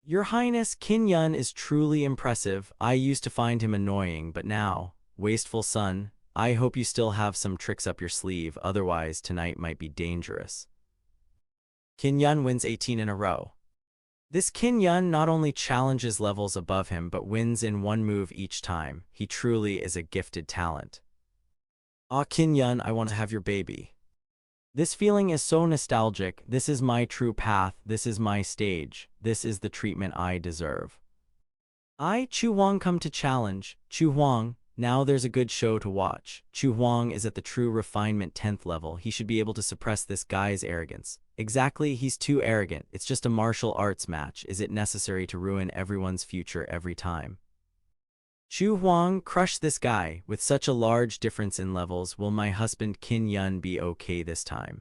Your Highness, Qin Yun is truly impressive. I used to find him annoying, but now, wasteful son, I hope you still have some tricks up your sleeve, otherwise tonight might be dangerous. Qin Yun wins 18 in a row. This Qin Yun not only challenges levels above him but wins in one move each time. He truly is a gifted talent. Ah, Qin Yun, I want to have your baby. This feeling is so nostalgic. This is my true path. This is my stage. This is the treatment I deserve. I, Chu Huang, come to challenge. Chu Huang, now there's a good show to watch. Chu Huang is at the true refinement 10th level. He should be able to suppress this guy's arrogance. Exactly, he's too arrogant. It's just a martial arts match. Is it necessary to ruin everyone's future every time? Chu Huang, crush this guy. With such a large difference in levels, will my husband Qin Yun be okay this time?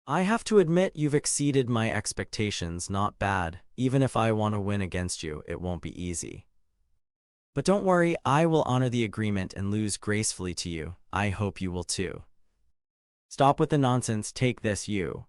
I have to admit you've exceeded my expectations. Not bad. Even if I want to win against you, it won't be easy. But don't worry, I will honor the agreement and lose gracefully to you. I hope you will too. Stop with the nonsense, take this, you.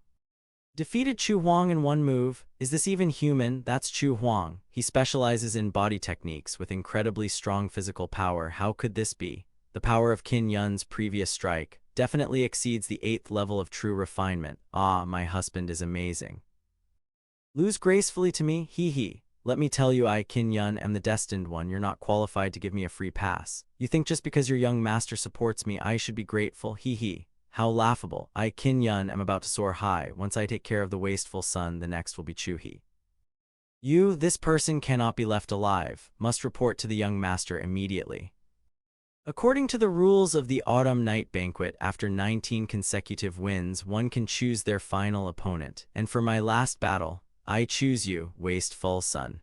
Defeated Chu Huang in one move. Is this even human? That's Chu Huang. He specializes in body techniques with incredibly strong physical power. How could this be? The power of Qin Yun's previous strike definitely exceeds the 8th level of true refinement. Ah, my husband is amazing. Lose gracefully to me? Hee hee. Let me tell you, I, Qin Yun, am the destined one. You're not qualified to give me a free pass. You think just because your young master supports me, I should be grateful? Hee hee. How laughable. I, Qin Yun, am about to soar high. Once I take care of the wasteful son, the next will be Chu He. You, this person cannot be left alive. Must report to the young master immediately. According to the rules of the Autumn Night Banquet, after 19 consecutive wins, one can choose their final opponent. And for my last battle, I choose you, wasteful son.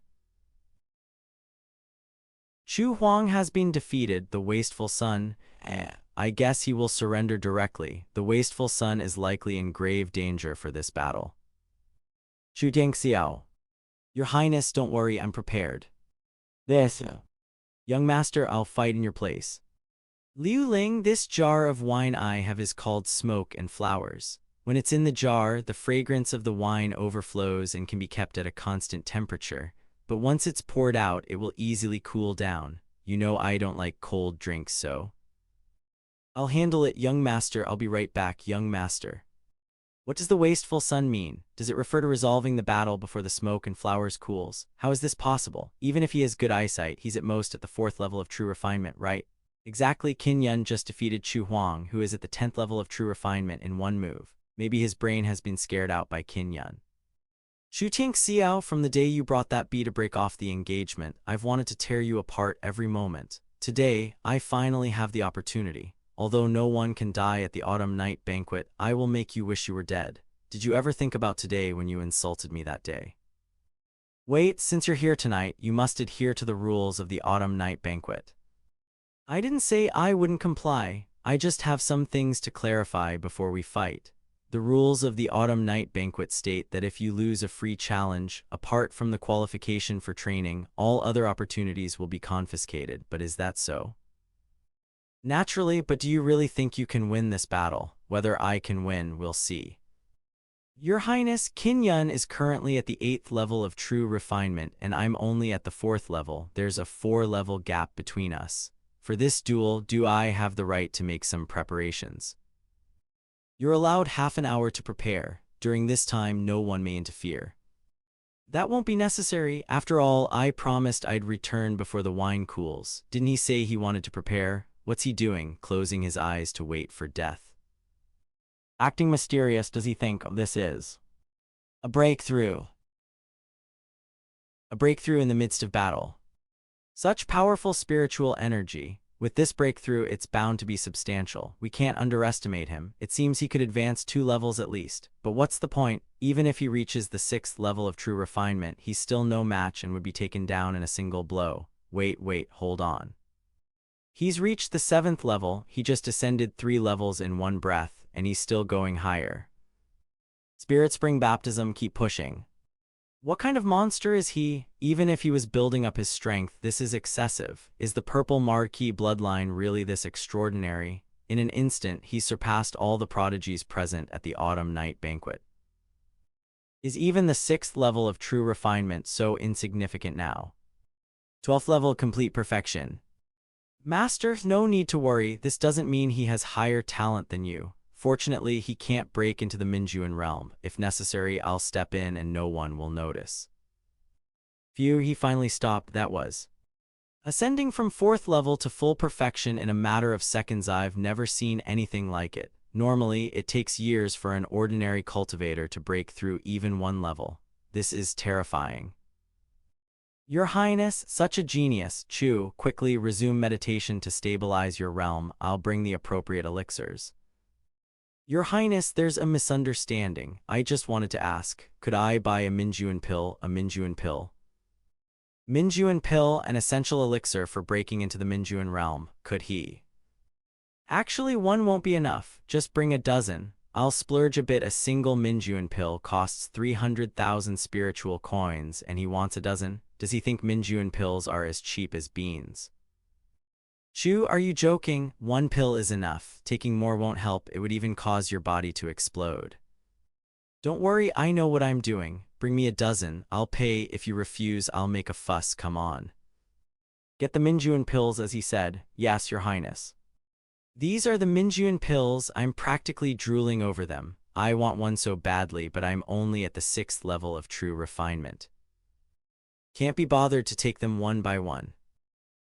Chu Huang has been defeated. The wasteful son, I guess he will surrender directly. The wasteful son is likely in grave danger for this battle. Chu Xiao. Your Highness, don't worry, I'm prepared. This. Young master, I'll fight in your place. Liu Ling, this jar of wine I have is called smoke and flowers. When it's in the jar, the fragrance of the wine overflows and can be kept at a constant temperature. But once it's poured out, it will easily cool down. You know I don't like cold drinks, so I'll handle it, young master. I'll be right back, young master. What does the wasteful son mean? Does it refer to resolving the battle before the smoke and flowers cools? How is this possible? Even if he has good eyesight, he's at most at the 4th level of true refinement, right? Exactly. Qin Yun just defeated Chu Huang, who is at the 10th level of true refinement, in one move. Maybe his brain has been scared out by Qin Yun. Chu Xiao, from the day you brought that bee to break off the engagement, I've wanted to tear you apart every moment. Today, I finally have the opportunity. Although no one can die at the Autumn Night Banquet, I will make you wish you were dead. Did you ever think about today when you insulted me that day? Wait, since you're here tonight, you must adhere to the rules of the Autumn Night Banquet. I didn't say I wouldn't comply. I just have some things to clarify before we fight. The rules of the Autumn Night Banquet state that if you lose a free challenge, apart from the qualification for training, all other opportunities will be confiscated. But is that so? Naturally, but do you really think you can win this battle? Whether I can win, we'll see. Your Highness, Qin Yun is currently at the 8th level of true refinement, and I'm only at the 4th level. There's a 4-level gap between us. For this duel, do I have the right to make some preparations? You're allowed half an hour to prepare. During this time, no one may interfere. That won't be necessary. After all, I promised I'd return before the wine cools. Didn't he say he wanted to prepare? What's he doing, closing his eyes to wait for death? Acting mysterious, does he think this is a breakthrough? A breakthrough in the midst of battle. Such powerful spiritual energy. With this breakthrough, it's bound to be substantial. We can't underestimate him. It seems he could advance 2 levels at least. But what's the point? Even if he reaches the 6th level of true refinement, he's still no match and would be taken down in a single blow. Wait, hold on. He's reached the 7th level. He just ascended 3 levels in one breath. and he's still going higher. Spirit Spring Baptism, keep pushing. What kind of monster is he? Even if he was building up his strength, this is excessive. Is the purple marquee bloodline really this extraordinary? In an instant, he surpassed all the prodigies present at the autumn night banquet. Is even the 6th level of true refinement so insignificant now? 12th level complete perfection. Master, no need to worry, this doesn't mean he has higher talent than you. Fortunately, he can't break into the Minjuan realm. If necessary, I'll step in and no one will notice. Phew, he finally stopped, that was. Ascending from 4th level to full perfection in a matter of seconds, I've never seen anything like it. Normally, it takes years for an ordinary cultivator to break through even 1 level. This is terrifying. Your Highness, such a genius. Chu, quickly resume meditation to stabilize your realm. I'll bring the appropriate elixirs. Your Highness, there's a misunderstanding. I just wanted to ask, could I buy a Minjuan pill? A Minjuan pill? Minjuan pill, an essential elixir for breaking into the Minjuan realm. Could he? Actually, 1 won't be enough. Just bring a dozen. I'll splurge a bit. A single Minjuan pill costs 300,000 spiritual coins, and he wants a dozen? Does he think Minjuan pills are as cheap as beans? Chu, are you joking? 1 pill is enough. Taking more won't help. It would even cause your body to explode. Don't worry, I know what I'm doing. Bring me a dozen. I'll pay. If you refuse, I'll make a fuss. Come on. Get the Minjuan pills, as he said. Yes, Your Highness. These are the Minjuan pills. I'm practically drooling over them. I want one so badly, but I'm only at the 6th level of true refinement. Can't be bothered to take them one by one.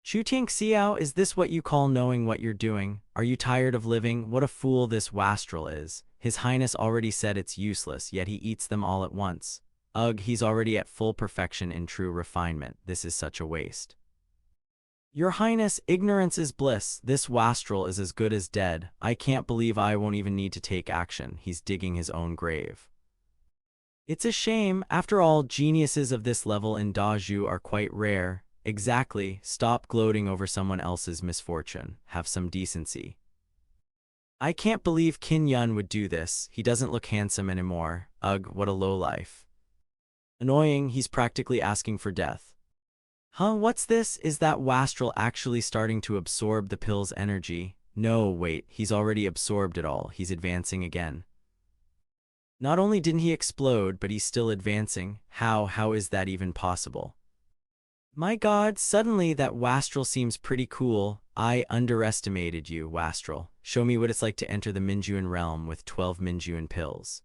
Chu Tiang Xiao, is this what you call knowing what you're doing? Are you tired of living? What a fool this wastrel is. His Highness already said it's useless, yet he eats them all at once. Ugh, he's already at full perfection in true refinement. This is such a waste. Your Highness, ignorance is bliss. This wastrel is as good as dead. I can't believe I won't even need to take action. He's digging his own grave. It's a shame. After all, geniuses of this level in Dazhu are quite rare. Exactly. Stop gloating over someone else's misfortune. Have some decency. I can't believe Qin Yun would do this. He doesn't look handsome anymore. Ugh, what a lowlife. Annoying, he's practically asking for death. Huh, what's this? Is that wastrel actually starting to absorb the pill's energy? No, wait, he's already absorbed it all. He's advancing again. Not only didn't he explode, but he's still advancing. How is that even possible? My god, suddenly that wastrel seems pretty cool. I underestimated you, wastrel. Show me what it's like to enter the Minjuan realm with 12 Minjuan pills.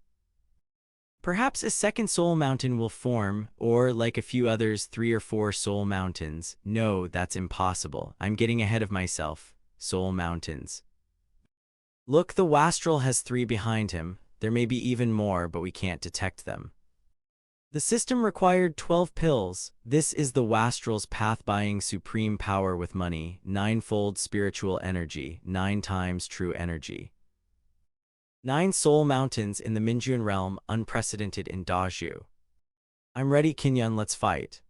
Perhaps a second soul mountain will form, or, like a few others, 3 or 4 soul mountains. No, that's impossible. I'm getting ahead of myself. Soul mountains. Look, the wastrel has 3 behind him. There may be even more, but we can't detect them. The system required 12 pills. This is the wastrel's path, buying supreme power with money, 9-fold spiritual energy, 9 times true energy. 9 soul mountains in the Minjuan realm, unprecedented in Dazhu. I'm ready, Qin Yun, let's fight.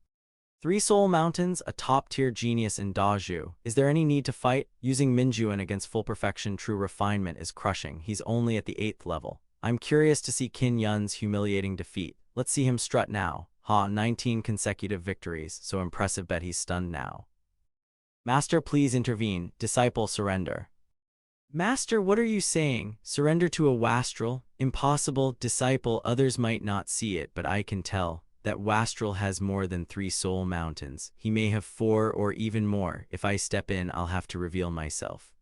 3 soul mountains, a top-tier genius in Dazhu. Is there any need to fight? Using Minjuan against full perfection true refinement is crushing. He's only at the 8th level. I'm curious to see Qin Yun's humiliating defeat. Let's see him strut now. 19 consecutive victories, so impressive, bet he's stunned now. Master, please intervene. Disciple, surrender. Master, what are you saying? Surrender to a wastrel? Impossible. Disciple, others might not see it, but I can tell. That wastrel has more than 3 soul mountains. He may have 4 or even more. If I step in, I'll have to reveal myself.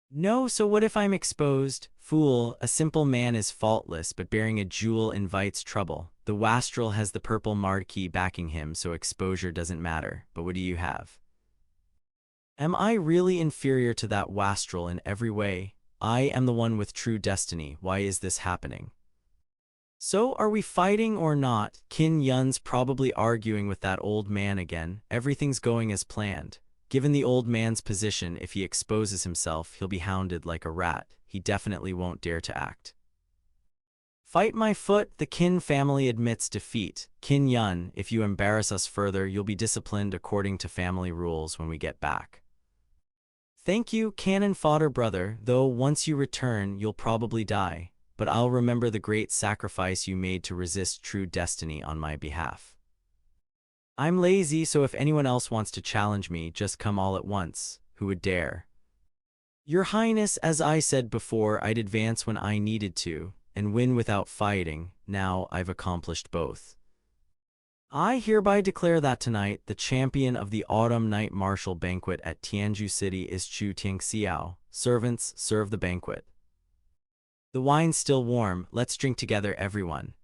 No, so what if I'm exposed? Fool, a simple man is faultless, but bearing a jewel invites trouble. The wastrel has the purple marquee backing him, so exposure doesn't matter. But what do you have? Am I really inferior to that wastrel in every way? I am the one with true destiny. Why is this happening? So, are we fighting or not? Qin Yun's probably arguing with that old man again. Everything's going as planned. Given the old man's position, if he exposes himself, he'll be hounded like a rat. He definitely won't dare to act. Fight my foot. The Qin family admits defeat. Qin Yun, if you embarrass us further, you'll be disciplined according to family rules when we get back. Thank you, cannon fodder brother, though once you return you'll probably die, but I'll remember the great sacrifice you made to resist true destiny on my behalf. I'm lazy, so if anyone else wants to challenge me, just come all at once. Who would dare? Your Highness, as I said before, I'd advance when I needed to, and win without fighting. Now I've accomplished both. I hereby declare that tonight, the champion of the Autumn Night Martial Banquet at Tianzhu City is Chu Tingxiao. Servants, serve the banquet. The wine's still warm, let's drink together everyone.